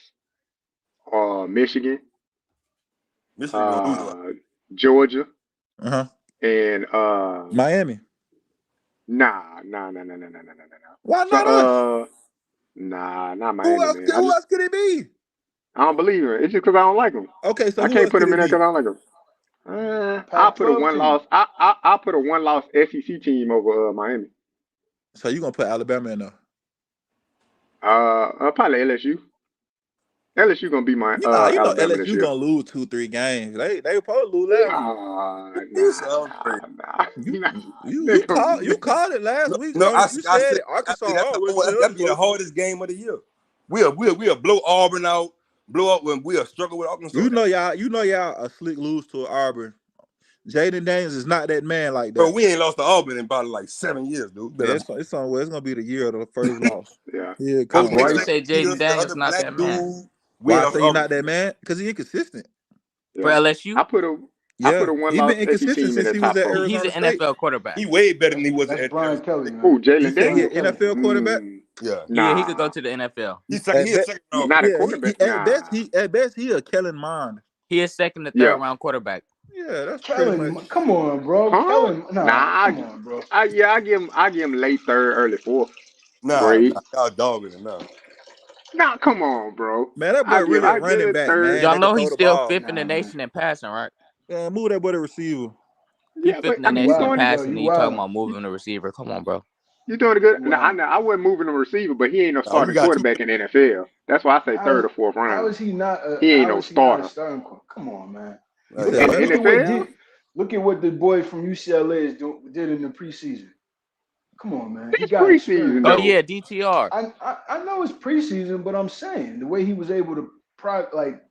Michigan, Michigan gonna lose. uh, Georgia, Uh-huh. and Miami. nah. Why So not us? not Miami, man. Who else could it be? I don't believe it. It's just because I don't like them. Okay, so I who can't else put could them it in there be? because I don't like them. I'll put a Pac-12 one team. loss. I'll put a one loss SEC team over Miami. So you gonna put Alabama in there? Probably LSU. LSU gonna be my Alabama this LSU year. gonna lose 2-3 games. They supposed to lose last week. You sound crazy. You Nah. you called it last week. No, So you I said said it. Arkansas always that's been that be the close. hardest game of the year. We'll blow Auburn out, blow up when we'll struggle with Arkansas. Y'all a slick lose to Auburn. Jaden Daniels is not that man like Bro, that. we ain't lost to Auburn in about like 7 years, dude. Yeah, it's gonna be the year of the first loss. Yeah. Here it Coach come. Why Nick you Yeah. Saban, say Jaden the Daniels other not black that man? dude. We ain't Why I lost say to he Auburn. not that man? Because he inconsistent. For Yeah. LSU? I put a Yeah, one he loss been SEC inconsistent team in since that he was top at four. He's Arizona an State. NFL quarterback. He way better than he was That's at Brian Arizona Kelly, State. man. Who, You Jalen said he Brian an Daniels? Kelly. NFL quarterback. Yeah. Yeah, he could go Nah. to the NFL. He's At a best, second round Not pick. a yeah, quarterback. at best Nah. he a Kellen Mond. He is second to third Yeah. round quarterback. Yeah, that's pretty much. Kellen, come on, bro. Huh? Kellen, nah, Nah. come on, bro. I give him late third, early fourth Nah, grade. y'all dogging it now. Nah, come on, bro. Man, that boy really a I give running it back, third. man. Y'all That can know throw he's the still ball. fifth in the Nah, man. nation in passing, right? Man, move that boy to receiver. He Yeah, fifth but in I the mean, You nation in wildin', bro. passing, You and you talking wildin'. about moving the receiver. Come on, bro. you doing good. You Nah, wildin'. I wasn't moving the receiver, but he ain't no Oh, you starting got two. quarterback in the NFL. That's why I say How third or fourth how round. is he not a He ain't how no is he not a starter starting? Come on, man. You Look said in at the what? look at what NFL. the boy from UCLA did in the preseason. Come on, man. He It's got preseason Oh experience. though. yeah, DTR. I know it's preseason, but I'm saying the way he was able to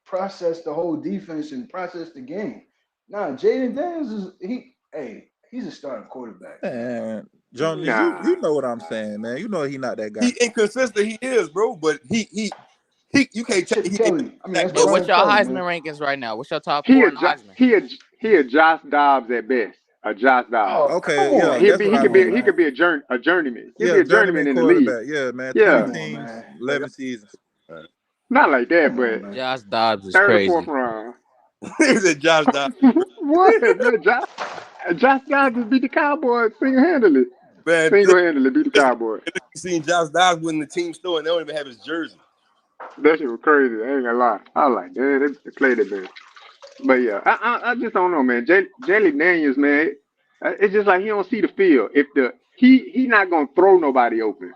process the whole defense and process the game. Nah, Jaden Daniels he's a starting quarterback, man. Man, Jonas, Nah. you know what I'm saying, man. You know he not that guy. He inconsistent. He is, bro. But he you can't That's tell me Chip he ain't Kelly. I mean, black that's Hey, muscle. what's Brian your Kelly, Heisman man. rankings right now? What's your top He four a in the Heisman? he a Josh Dobbs at best. A Josh Dobbs. Oh, come Okay, yeah, on. that's what He I could meant, be man. a journeyman. He'll be Yeah, a journeyman journeyman in the league. quarterback. Yeah, man. 20 Yeah. Come on, teams, man. 11 seasons. Not like that, Come on, but man. Josh Dobbs is third or fourth crazy. round. He said Josh Dobbs. What? Man, Josh Dobbs just beat the Cowboys single handedly. Man, Single handedly beat the listen, Cowboys. you seen Josh Dobbs win the team store and they don't even have his jersey. That shit was crazy. I ain't gonna lie. I was like, man, they played it, man. But yeah, I just don't know, man. Jalen Daniels, man, it's just like he don't see the field. If he not gonna throw nobody open.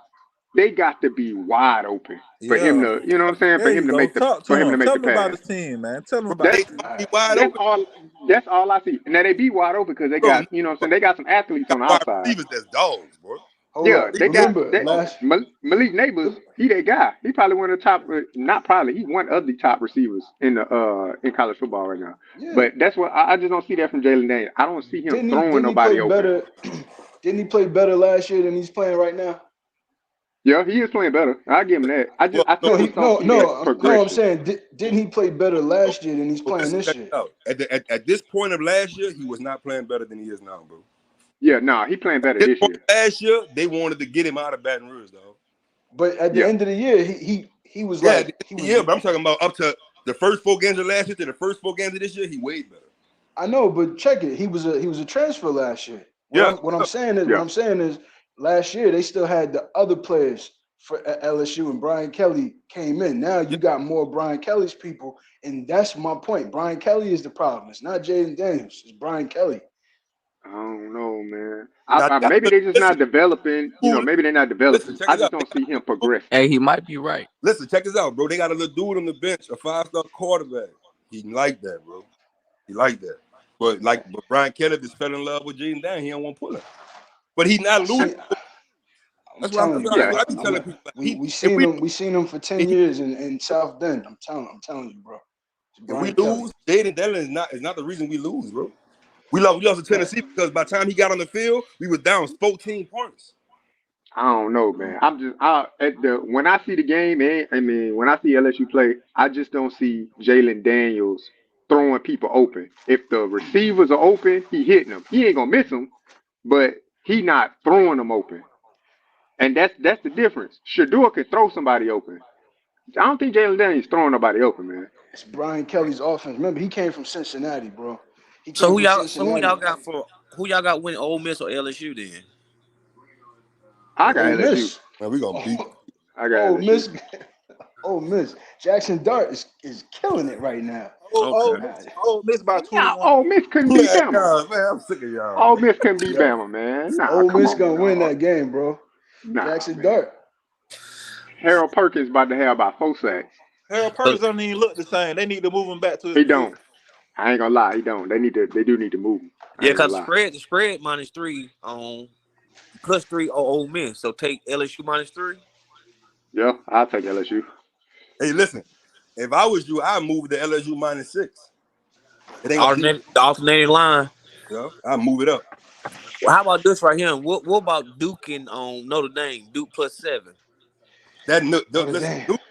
They got to be wide open for him Yeah, to, you know what I'm saying? there you go. Talk to him. Tell The him about pass. his team, man. Tell him Bro, about That's his they team. be wide that's open. all. That's all I see. Now they be wide open because they Bro, got, you know what I'm saying? They got some athletes got on the wide outside. receivers that's dogs, bro. Hold Yeah, up. they got Remember that. last Malik Neighbors, look he that guy. He probably one of the top. Not probably. He one of the top receivers in the in college football right now. yeah. But that's what I just don't see that from Jalen Daniels. I don't see him throwing Didn't he play nobody open. better? Didn't he play better last year than he's playing right now? Yeah, he is playing better. I give him that. Well, I No, just don't see that I'm progression. saying didn't he play better last year than he's playing listen, this check year? it out. At this point of last year, he was not playing better than he is now, bro. Yeah, nah, he playing better This this point year. last year, they wanted to get him out of Baton Rouge, dog. But at the Yeah. end of the year, he was Yeah, at the like end he of the was. year, but I'm talking about up to the first 4 games of last year to the first 4 games of this year, he way better. I know, but check it. He was a transfer last year. Yeah, What I'm saying is Yeah. last year they still had the other players for LSU and Brian Kelly came in. Now yeah. you got more Brian Kelly's people, and that's my point. Brian Kelly is the problem. It's not Jaden Daniels. It's Brian Kelly. I don't know, man. Now, Maybe they just listen, not developing. You know, dude, maybe they're not listen, developing. check I this just out. don't see him progressing. Hey, he might be right. Listen, check this out, bro. They got a little dude on the bench, a 5-star quarterback. He like that, bro. He like that. But Brian Kelly just fell in love with Jaden Daniels. He don't want to pull him. But he not I losing. see. I'm That's what telling you, that's Yeah, bro. what I be telling people. Like, We if seen him. We seen him for 10 he years in South Bend. I'm telling you, bro. If we Brian Kelly. lose, Jaden Dillon is not the reason we lose, bro. We lost to Tennessee because by the time he got on the field, we was down 14 points. I don't know, man. When I see the game, when I see LSU play, I just don't see Jalen Daniels throwing people open. If the receivers are open, he hitting them. He ain't gonna miss them, but he not throwing them open. And that's the difference. Shador can throw somebody open. I don't think Jalen Daniels throwing nobody open, man. It's Brian Kelly's offense. Remember, he came from Cincinnati, bro. He So came who from y'all? So who y'all Cincinnati. got for? Who y'all got winning Ole Miss or LSU then? I got Ole LSU. Miss. Man, we gonna beat. I got Ole LSU. Miss. Ole Miss. Jackson Dart is killing it right now. Okay. Oh, missed by Yeah, 21. Ole Miss couldn't beat Man, Bama. I'm sick of y'all, Ole man. Miss couldn't beat Yo, Bama, man. Nah, Ole come Miss on, gonna win dog. that game, bro. Nah, Jackson man. Dart. Harold Perkins about to have about 4 sacks. Harold So, Perkins don't even look the same. They need to move him back to his He position. don't. I ain't gonna lie, he don't. They do need to move him. I yeah, ain't gonna because lie. the spread -3 on +3 on Ole Miss. So take LSU -3. Yeah, I'll take LSU. Hey, listen. If I was you, I'd move to LSU -6. It ain't gonna be. The alternating line. I'd move it up. Well, how about this right here? What about Duke and Notre Dame? Duke +7. Notre Listen, Dame. Duke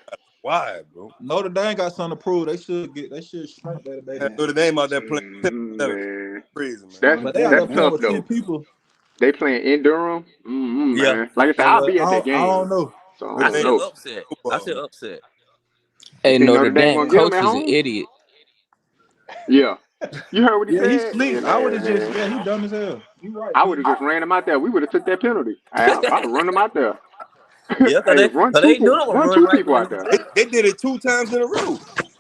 wide, bro. Notre Dame got something to prove. They should shrink that Have baby. Notre Dame out there playing 10-11. Man, Crazy, man. that's But they out Dame. there that's playing tough with 10 though. people. They playing in Durham, Yeah. man. Like I said, I'll But be at that I game, don't know. so I Notre I don't Dame said know. upset. I football, said man. upset. You Hey, think Notre Notre Dame Dame gonna get them coach at is an home? idiot. Yeah. You heard what he Yeah, he said? sleep. Yeah, I would have just, man. yeah, he dumb as hell. You right, I would P. have just ran him out there. We would have took that penalty. I'd run them out there. Yeah, cause Hey, they, cause they knew they were run running two right people there. out there. They did it 2 times in a row.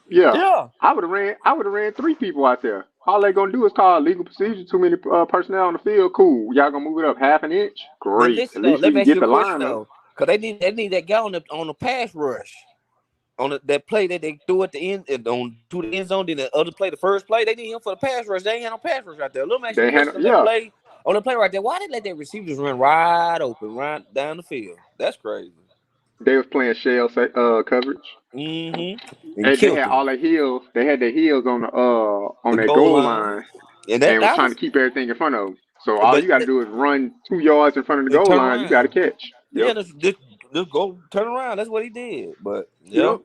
Yeah, Yeah. I would have ran 3 people out there. All they gonna do is call legal procedure. Too many personnel on the field. Cool. Y'all gonna move it up half an inch? But Great. listen At though, least we let me can ask get you a the question line up. though, cause they need that guy on the pass rush. That play that they threw at the end on to the end zone, then the other play, the first play, they need him for the pass rush. They ain't had no pass rush right there. Let me ask you a They had question yeah. on the play right there. Why did they let their receivers run right open, right down the field? That's crazy. They was playing shell coverage, And and they killed had them. all their heels. They had their heels on The their goal goal line. line, And and was that trying to was keep everything in front of them. So all but you got to do is run 2 yards in front of the and goal turn line. You got to around. catch. Yeah, Yep. just go turn around. That's what he did. But yeah. Yep.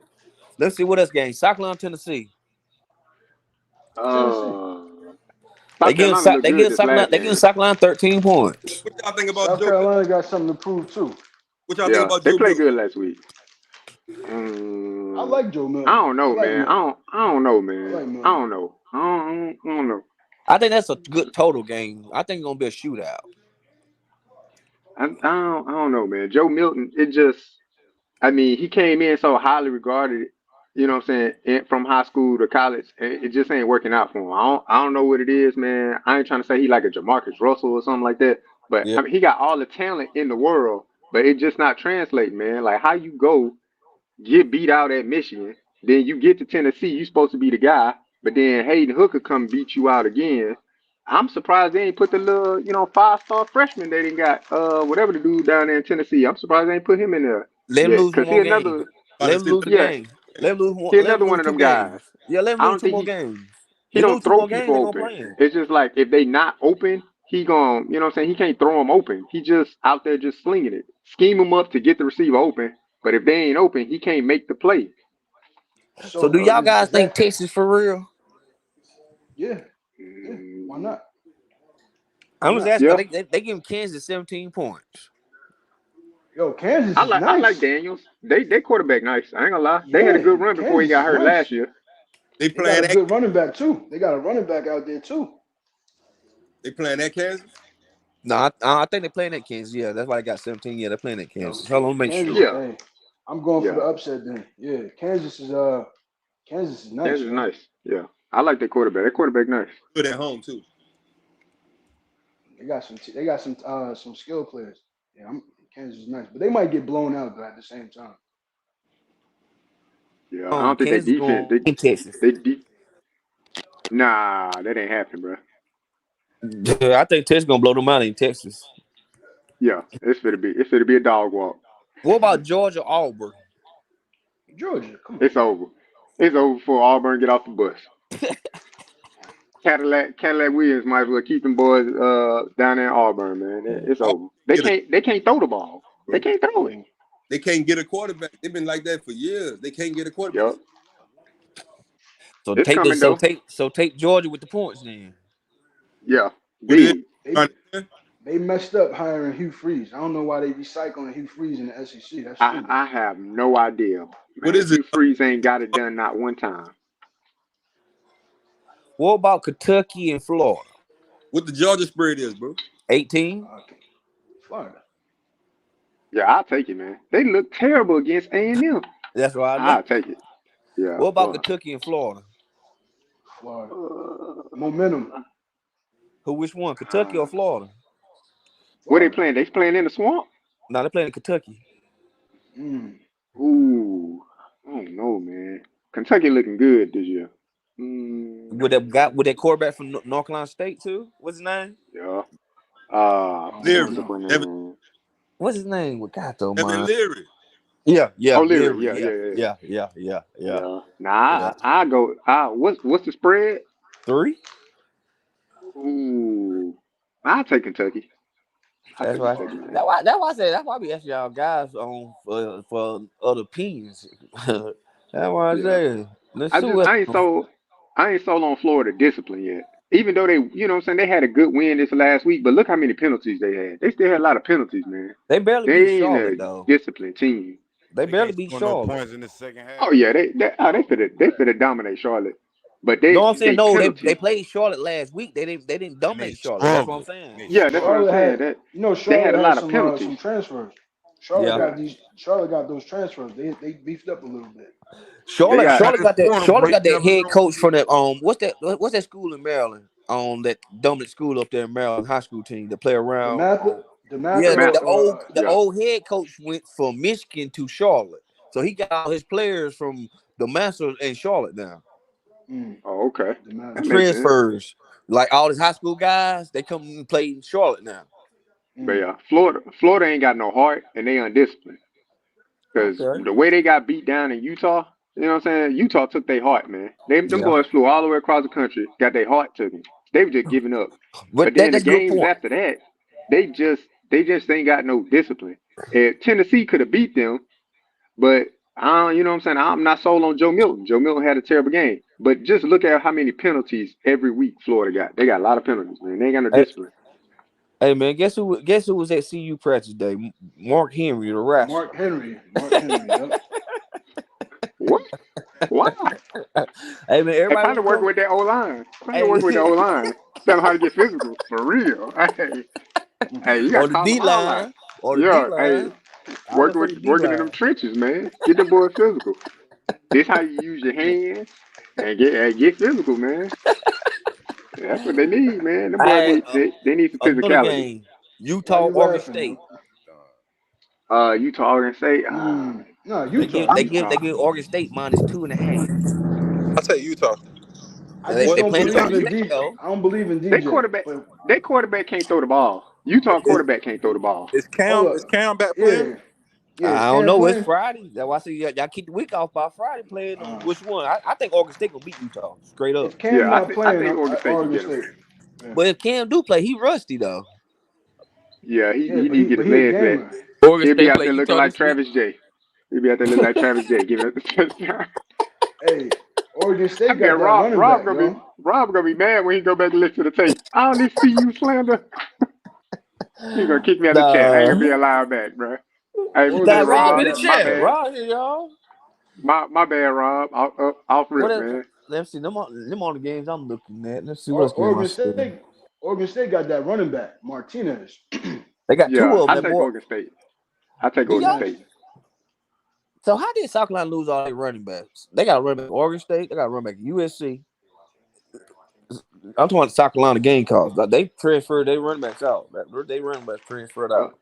Let's see what else game. South Carolina, Tennessee. Tennessee. Uh, South Carolina looked They good give this South Carolina last game. 13 points. What y'all think about South Joe? Carolina got something to prove too. What y'all think Yeah, about they Joe played Milton? good last week. I Um, like Joe I Milton. don't I know, like man. Milton. I don't know, I man. like I Milton. don't know. I don't know. I think that's a good total game. I think it's gonna be a shootout. I don't know, man. Joe Milton, it just, I mean, he came in so highly regarded, you know what I'm saying, from high school to college. It just ain't working out for him. I don't know what it is, man. I ain't trying to say he like a Jamarcus Russell or something like that, but Yeah. I mean, he got all the talent in the world, but it just not translating, man. Like how you go get beat out at Michigan, then you get to Tennessee, you supposed to be the guy, but then Hayden Hooker come beat you out again. I'm surprised they ain't put the little, 5-star freshman they didn't got, whatever the dude down there in Tennessee. I'm surprised they ain't put him in there Let him yet, lose one cause more game. About Let to him say, lose the yeah, game. Let him he lose another one of 2 them guys. games. Yeah, let him I lose don't 2 think more games. he He lose don't 2 throw more games, people they're gonna open. play him. It's just like if they not open, he gon' you know what I'm saying, he can't throw them open. He just out there just slinging it. Scheme him up to get the receiver open, but if they ain't open, he can't make the play. So So do y'all guys is think that? Texas for real? Yeah, yeah. Why Mm, not? Why I'm just not? asking. yeah, They give him Kansas 17 points. Yo, Kansas is I like nice. Daniels. They quarterback nice. I ain't gonna lie. They had a Yeah, good run before he Kansas got is hurt last nice. year. they They got playing a that. good running back too. They got a running back out there too. They playing that Kansas. No, I think they're playing at Kansas. Yeah, that's why they got 17. Yeah, they're playing at Yo, Kansas. Hold on, make Kansas. sure. Yeah, Hey, I'm going for yeah. the upset then. Yeah, Kansas is nice, Kansas is yo. nice. Yeah, I like their quarterback. Their quarterback nice. Good at home too. They got some skill players. Yeah, Kansas is nice, but they might get blown out though at the same time. Yeah, I don't think they Kansas defense. going in Texas. Nah, that ain't happening, bro. I think Texas gonna blow them out in Texas. Yeah, it's gonna be a dog walk. What about Georgia Auburn? Georgia, come on. It's over. It's over before Auburn get off the bus. Cadillac Williams might as well keep them boys down there in Auburn, man. It's All over. get a, They can't throw the ball. They bro. can't throw it. Mm. They can't get a quarterback. They've been like that for years. They can't get a quarterback. Yup. So It's take the coming though. take Georgia with the points then. Yeah. What is Big. it? They messed up hiring Hugh Freeze. I don't know why they recycling Hugh Freeze in the SEC. That's stupid. I have no idea. What Man, is it? Hugh Freeze ain't got it done not one time. What about Kentucky and Florida? What the Georgia spread is, bro? 18. Florida. Yeah, I'll take it, man. They look terrible against A&M. That's what I know. I'll take it. Yeah. What about Florida. Kentucky and Florida? Florida. Uh, Momentum. Which one? Kentucky or Florida? Where they Florida. playing? They playing in the swamp? No, they're playing Kentucky. Ooh. I don't know, man. Kentucky looking good this year. With that quarterback from North Carolina State too. What's his name? Yeah. I Leary. don't What's the know. boy Evan, name? What's his name? What God though, Evan man? Leary. Yeah, Oh, Leary. Leary. Yeah. Yeah. Nah, I go. What's the spread? 3. Ooh. I'll take Kentucky. I'll That's take right. Kentucky, man. That's why I said that's why we ask y'all guys on for other opinions. That's why I Yeah. say let's see what. I ain't sold on Florida discipline yet. Even though they, you know what I'm saying, they had a good win this last week, but look how many penalties they had. They still had a lot of penalties, man. They barely beat They ain't a Charlotte though. disciplined team. They They barely can't beat score no Charlotte. points in the second half. Oh yeah, they finna dominate Charlotte. But No, I'm saying they no. They penalties. played Charlotte last week. They didn't And they dominate Charlotte. That's what I'm struggled. saying. They Yeah, that's what I'm Charlotte struggled. saying. had, That they had Charlotte a had lot of penalties. some transfers. Yeah, Yeah, Charlotte got those transfers. They beefed up a little bit. they Charlotte got. How Charlotte this got that quarter Charlotte break got that never head go? coach from that what's that school in Maryland that dominant school up there in Maryland high school team that play around yeah The map. the Yeah. old head coach went from Michigan to Charlotte, so he got all his players from the Masters in Charlotte now. Oh, okay. The That makes sense. transfers, like all his high school guys, they come and play in Charlotte now. But yeah, Florida ain't got no heart and they undisciplined. Because Okay. the way they got beat down in Utah, you know what I'm saying? Utah took their heart, man. Them Yeah, boys flew all the way across the country, got their heart taken. They were just giving up. but But then the that's a good games point. after that, they just ain't got no discipline. And Tennessee could have beat them, but I don't, you know what I'm saying? I'm not sold on Joe Milton. Joe Milton had a terrible game. But just look at how many penalties every week Florida got. They got a lot of penalties, man. They ain't got no Hey, discipline. hey, man, guess who was at CU practice day? Mark Henry, the wrestler. Mark Henry. Yep. What? Why? Hey man, Hey, everybody find to want to work come. with that O line. Find to Hey, work with the O line. Tell them how to get physical for real. Hey, you got to on the call D them all out. line, on the D Yeah, hey, line. I look for the D working in them line. trenches, man. Get them boys physical. This how you use your hands and get physical, man. That's what they need, man. The boys Hey, need some another physicality. game, Why Utah, you Oregon laughing, State. man? Utah and say, No, They Utah. give they give Utah. they give Oregon State -2.5. I'll take Utah. I They just What? they don't playing Utah? believe Oregon in State D. though. I don't believe in they DJ. quarterback, But they quarterback can't throw the ball. Utah Is, quarterback can't throw the ball. is hold Cam? Is up. Cam back playing? Yeah. Yeah. Is I don't Cam know. It's playing? Friday. That's why I say y'all keep the week off by Friday playing on Uh, which one. I think Oregon State gonna beat Utah straight up. if Cam Yeah, not I playing, think Oregon State can Oregon get him. State. Yeah. But if Cam do play, he rusty though. Yeah, Yeah, he need to get his he a legs back. gamer. Oregon He'll be State out play there looking Utah like this week. Travis J. He'll be out there looking like Travis J. Giving up the touchdown. Hey, Oregon I State got bet that running back, yo. Rob gonna be mad when he go back and listen to the tape. All this CU slander. He gonna kick me out the chat. I ain't gonna be Nah, allowed back, bro. Hey, Oregon nah, State Rob got in Rob, the that. my chat. bad. Rob here, y'all. My bad, Rob. Off What rip, else? man. Let's see them on the games I'm looking at. Let's see what else game I Oregon see. State. Oregon State got that running back, Martinez. They got two Yeah, of them. I That take boy. Oregon State. I take Do Oregon y'all? Yeah. State. So how did South Carolina lose all their running backs? They got a running back at Oregon State. They got a running back at USC. I'm talking about the South Carolina Gamecocks. Like they transferred their running backs out. They running backs transferred Uh, out.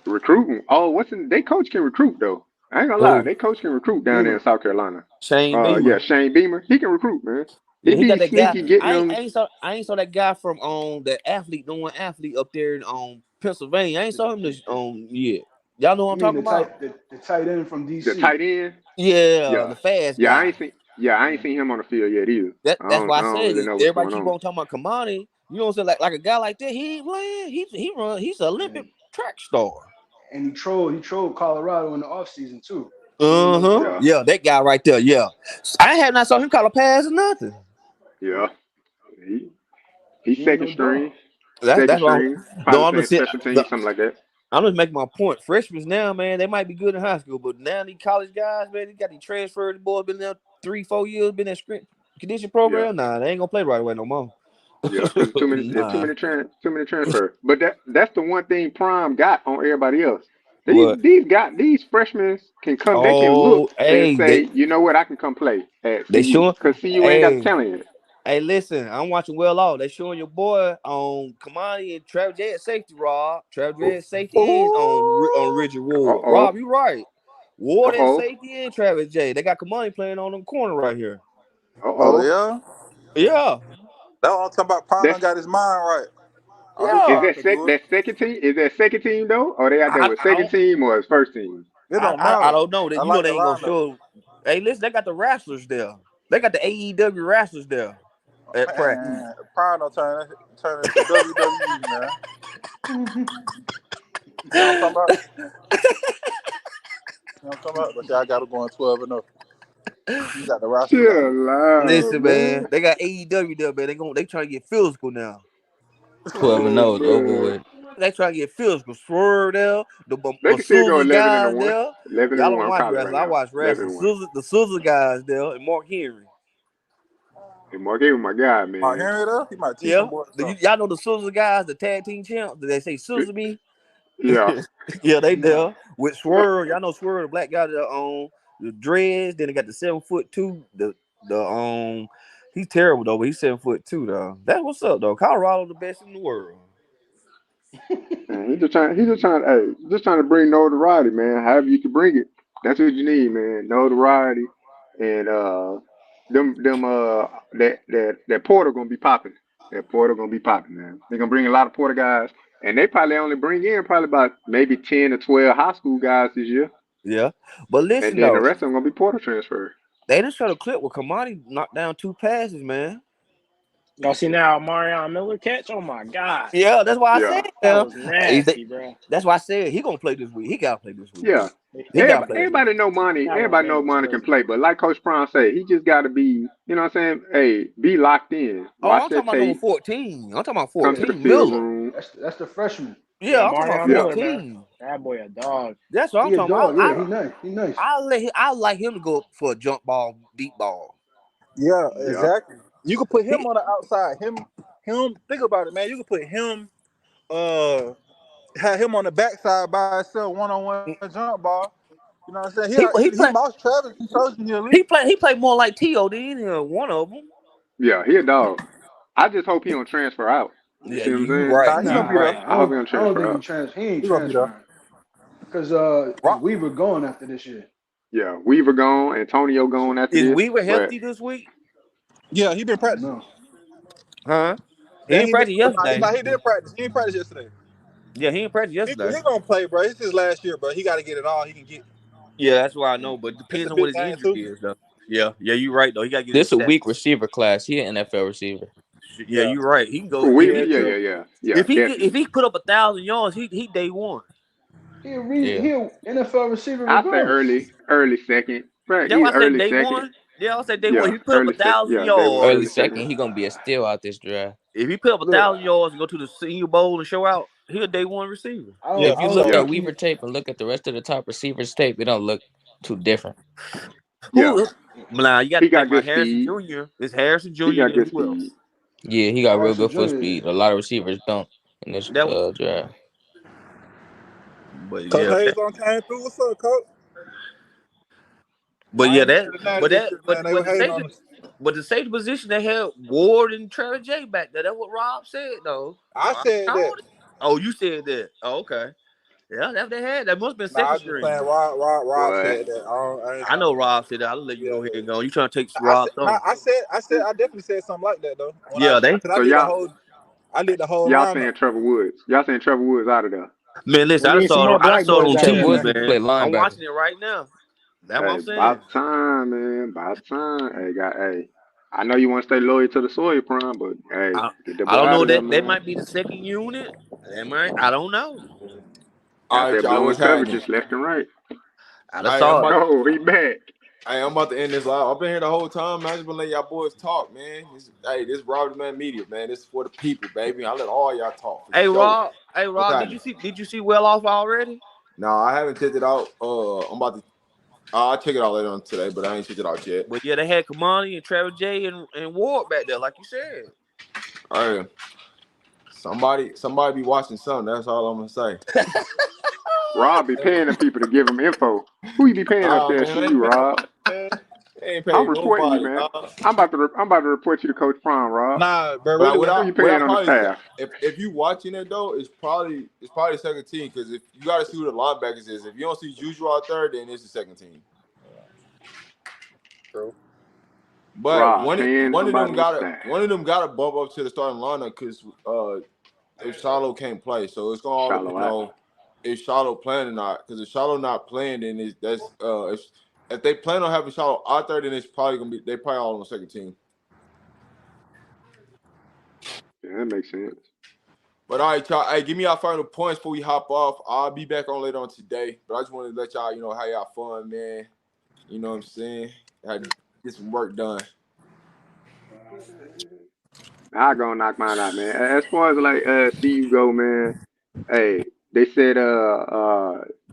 recruiting. Oh, they coach can recruit though. I ain't gonna lie, Who? they coach can recruit down there in Beamer. South Carolina. Shane Yeah, Beamer. Shane Beamer. He can recruit, man. He Yeah, he got be that guy. sneaky getting I them. ain't saw that guy from that athlete, the one athlete up there in Pennsylvania. I ain't saw him this yet. Y'all know what You I'm mean talking about? the tight end from The DC? tight end. Yeah, Yeah, the fast yeah. I guy. ain't seen. Yeah, I ain't seen him on the field yet either. That's why I I don't said really know what's everybody going keep on. on talking about Kamani. You know what I'm saying? Like a guy like that, he ain't playing. He run. He's an Olympic And, track star. and he trolled Colorado in the offseason too. You ain't Uh know huh. that? Yeah, Yeah, that guy right there. Yeah, I had not saw him call a pass or nothing. yeah. He's He ain't second no dog. string, That's why. probably No, I'm playing just saying. special teams, something like that. I'm just making my point. Freshmen now, man, they might be good in high school, but now these college guys, man, they got these transferred. The boys been there 3-4 years, been in sprint condition Yeah, program. Nah, they ain't gonna play right away no more. yeah. Because Nah. too many transfer. But that's the one thing Prime got on everybody else. What? These freshmen can come. They can look Oh, and hey, say, you know what, I can come play at they CU showing. because CU ain't got the Hey, talent yet. hey, listen, I'm watching well off. They showing your boy on Kamani and Travis J at safety, Rob. Travis J at safety and on Ooh. Richard Uh Ward. oh, Rob, you right. uh Ward at oh, safety and Travis J. They got Kamani playing on them corner right here. uh Oh oh. yeah. Yeah, That's what I'm talking about. Prime That's done got his mind right. Oh, he is yeah. Prime could do it. that second team? Is that second team though? Or they out there with I second don't team or his first team? It don't I matter. don't know that. I You know like they the ain't gonna lineup. show. Hey, listen, they got the wrestlers there. They got the AEW wrestlers there at practice. Man, Prime don't turn into WWE, man. You know what I'm talking about? You know what I'm talking about? But y'all got to go in 12-0. You got the rosters out there. Chill out, Listen, man, man. they got AEW there, man. They trying to get physical now. 12-0 is over Man. with. They trying to get physical. Swerve there, the They can still go Souza 11 and guys 1. there. 11 Y'all and don't 1. I'm watch calling it right wrestling. I now. watch 11 wrestling. and 1. The Souza guys there and Mark Henry. And Mark Gabe, my guy, Mark man. Henry, though, he might teach them Yeah, boys something. y'all know the Souza guys, the tag team champs. They say Souza me. Yeah. Yeah, they Nah. there with Swerve. Y'all know Swerve, the black guy that the dreads. Then they got the 7'2". He's terrible though, but he's 7'2" though. That's what's up though. Colorado the best in the world. Man, just trying to bring notoriety, man. However you can bring it. That's what you need, man. Notoriety. And that Porter gonna be popping. That Porter gonna be popping, man. They're gonna bring a lot of Porter guys. And they probably only bring in probably about maybe 10 or 12 high school guys this year. Yeah, but And listen then the though, rest of them gonna be Porter transfer. they just showed a clip where Kamani knocked down 2 passes, man. Y'all see now Marion Miller catch? Oh my God. Yeah, that's why I Yeah. said That yeah. was nasty, bro. That's why I said he gonna play this week. He gotta play this week. Yeah. He gotta play this week. Everybody know Monty can play, but like Coach Brown said, he just gotta be, you know what I'm saying? Hey, be locked in. Oh, Watch I'm talking that about number tape. 14. I'm talking about Come to the 14 field Miller. room. That's the freshman. Yeah, Yeah, I'm talking about Marion Yeah. Miller, man. 14. That boy a dog. That's what I'm He a talking about. dog. Yeah, he nice. He nice. I like him to go for a jump ball, deep ball. Yeah, Yeah. exactly. You could put him He, on the outside. Him. Think about it, man. You could put him. Have him on the backside by himself, one-on-one jump ball. You know what I'm saying? he He play mouse Travis. He shows you elite. he played more like T.O. than any one of them. Yeah, he a dog. I just hope he don't transfer out. You Yeah, see what I'm you saying? right. Nah, he gonna You be there. right. Nah, I hope he don't I don't transfer think out. he ain't He gonna be there. transferring. Cause Rock. Weaver going after this year. Yeah, Weaver gone, Antonio So gone after Is this, Weaver but healthy this week? Yeah, he been I don't practicing. know. Huh? He Yeah, didn't practice yesterday. he did practice. He didn't practice yesterday. Yeah, he didn't practice yesterday. He gonna play, bro. It's his last year, bro. He got to get it all he can get. Yeah, that's why I know. But It's depends a on what big his game injury too. is, though. Yeah, you're right though. He got to get his This a stats. weak receiver class. He an NFL receiver. Yeah, Yeah, you're right. He can go Weaver, yeah, yeah, true. yeah, yeah, yeah, if definitely. he put up 1,000 yards, he day one. He a Yeah. NFL receiver I say regardless. early second, right? That's He why I said early day second. one. Yeah, I said day one. Yeah, If he put up a early second. thousand Yeah, day one, Early early yards, second, second. he gonna be a steal out this draft. if he put up a Look, thousand yards and go to the Senior Bowl and show out, he a day one receiver. Yeah, If I you for don't look sure. Yeah, at think Weaver he. tape and look at the rest of the top receivers tape, it don't look too different. yeah. Who? Nah, you got to He think got about good Harrison speed. Jr. It's Harrison He Jr. got and good who else? speed. Yeah, he got real Harrison good foot Jr. speed. A lot of receivers don't in this That was, draft. but Coach yeah, Hayes on came through. What's up, Coach? but I yeah, ain't hear none of this shit, man. They but were the hating safety, on us. but the safety position they had Ward and Trevor J back there. That's what Rob said though. I said that. Oh, you said that. Oh, okay. Yeah, that's what they had. That must have been Nah, I second was just string. playing. Rob Boy, said that. I ain't I trying know to. Rob said that. I'll let you Yeah, go ahead yeah. and go. You trying to take I said, Rob nah, thunder? I definitely said something like that though. Yeah, they Cause so y'all I did the whole y'all lineup. saying Trevor Woods? Y'all saying Trevor Woods out of there? man. Listen, We need some more I just black saw it boys on out Trevor there, TV, Woods man. can play man. I'm linebacker. watching it right now. That's what I'm Hey, saying. about time, man. About time. Hey. I know you want to stay loyal to the soil prime, but hey, I, get that I boy don't out know of there, that man. might be the second unit. That might. I don't know. All Out right, there y'all, blowing what's happening? coverages left and right. I just Hey, I'm saw it. about. Oh, he back. Hey, I'm about to end this live. I've been here the whole time, man. I just been letting y'all boys talk, man. This Robert Man Media, man. This is for the people, baby. I let all y'all talk for Hey sure. Rob. Hey What's Rob. Did you happening? see? Did you see Well Off already? No, I haven't checked it out. I'm about to. I'll check it out later on today, but I ain't checked it out yet. But yeah, they had Kamani and Travis J and Ward back there, like you said. All right, somebody be watching something. That's all I'm gonna say. Rob be paying the people to give him info. Who you be paying up Ah, there? man, See I you, ain't paying Rob. nobody, man. I ain't I'm paying reporting you, nobody, man. dog. I'm about to report you to Coach Prime, Rob. Nah, bro, But really, Who you what I paying on the probably say, staff? if you watching it though, it's probably second team because if you got to see who the linebackers is. If you don't see Juju out there, then it's the second team. bro. But Rob paying somebody on the staff. one of them got to bump up to the starting lineup because if Shiloh can't play, so it's gonna all Shallow depend out. on if Shiloh playing or not. Because if Shiloh not playing, then if they plan on having Shiloh out there, then it's probably gonna be they probably all on the second team. Yeah, that makes sense. But all right, y'all. Hey, give me our final points before we hop off. I'll be back on later on today. But I just wanted to let y'all, how y'all fun, man. You know what I'm saying? Had to get some work done. I go knock mine out, man. As far as like see you go, man. Hey, they said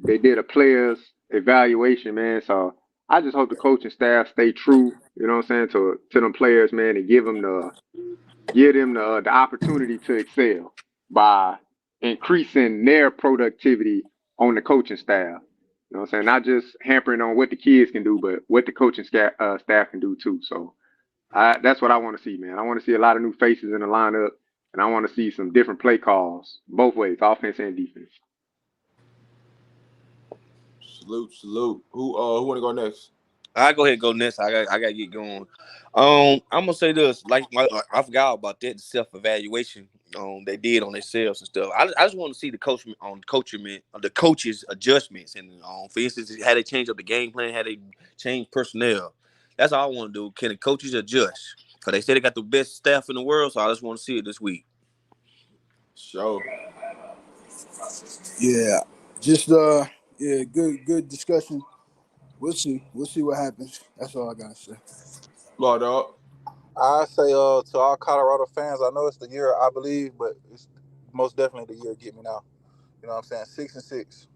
they did a players evaluation, man. So I just hope the coaching staff stay true, you know what I'm saying, to them players, man, and give them the opportunity to excel by increasing their productivity on the coaching staff. You know what I'm saying? Not just hampering on what the kids can do, but what the coaching staff can do too. So that's what I want to see, man. I want to see a lot of new faces in the lineup, and I want to see some different play calls, both ways, offense and defense. Salute. Who want to go next? I go ahead and go next. I got to get going. I'm gonna say this. Like I forgot about that self evaluation. They did on themselves and stuff. I just want to see the the coaches adjustments, and for instance, how they change up the game plan, how they change personnel. That's all I want to do. Can the coaches adjust? Because they say they got the best staff in the world, so I just want to see it this week. Show. Yeah, just yeah, good discussion. We'll see what happens. That's all I gotta say. Lord up. I say to all Colorado fans, I know it's the year I believe, but it's most definitely the year get me now. You know what I'm saying? 6-6.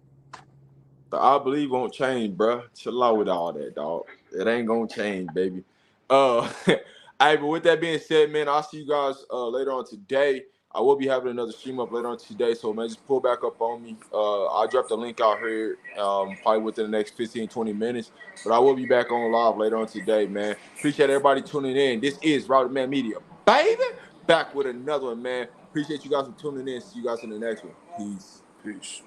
The I believe won't change, bro. Chill out with all that, dog. It ain't gonna change, baby. Hey, but with that being said, man, I'll see you guys later on today. I will be having another stream up later on today, so man, just pull back up on me. I'll drop the link out here probably within the next 15, 20 minutes. But I will be back on live later on today, man. Appreciate everybody tuning in. This is Routed Man Media, baby. Back with another one, man. Appreciate you guys for tuning in. See you guys in the next one. Peace. Peace.